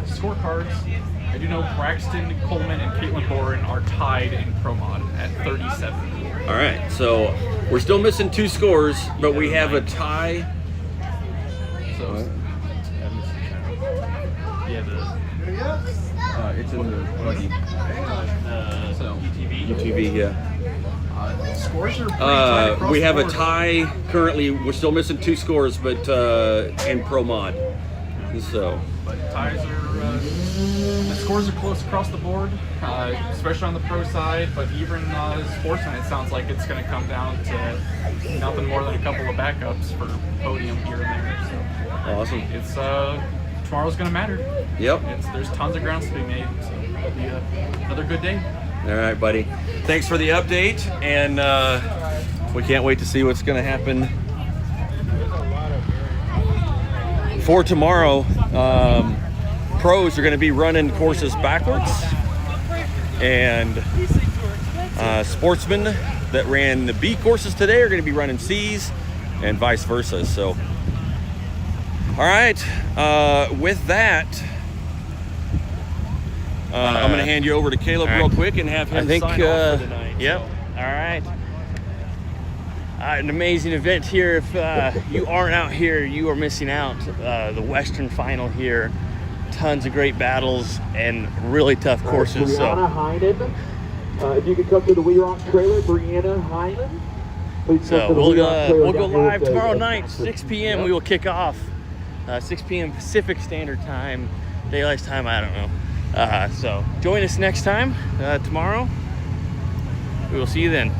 scorecards, I do know Braxton Coleman and Caitlin Boren are tied in Pro Mod at 37. All right, so we're still missing 2 scores, but we have a tie. So, it's in the buggy. so UTV, yeah. scores are pretty tight across We have the a board. tie currently. We're still missing 2 scores, but in Pro Mod. So. But ties are, the scores are close across the board, especially on the pro side, but even sportsman, it sounds like it's going to come down to nothing more than a couple of backups for podium here and there. So Awesome. it's tomorrow's going to matter. Yep. There's tons of grounds to be made, so it'll be another good day. All right, buddy. Thanks for the update, and we can't wait to see what's going to happen for tomorrow. Pros are going to be running courses backwards, and sportsmen that ran the B courses today are going to be running C's, and vice versa. So, all right. With that, I'm going to hand you over to Caleb real quick and have him sign off for the night. Yep. All right. An amazing event here. If you aren't out here, you are missing out. The Western Final here. Tons of great battles and really tough courses. Brianna Hyman. If you could come to the WERock trailer, Brianna Hyman. So we'll go live tomorrow night, 6 p.m. We will kick off. 6 p.m. Pacific Standard Time. Daylight time, I don't know. So join us next time tomorrow. We will see you then.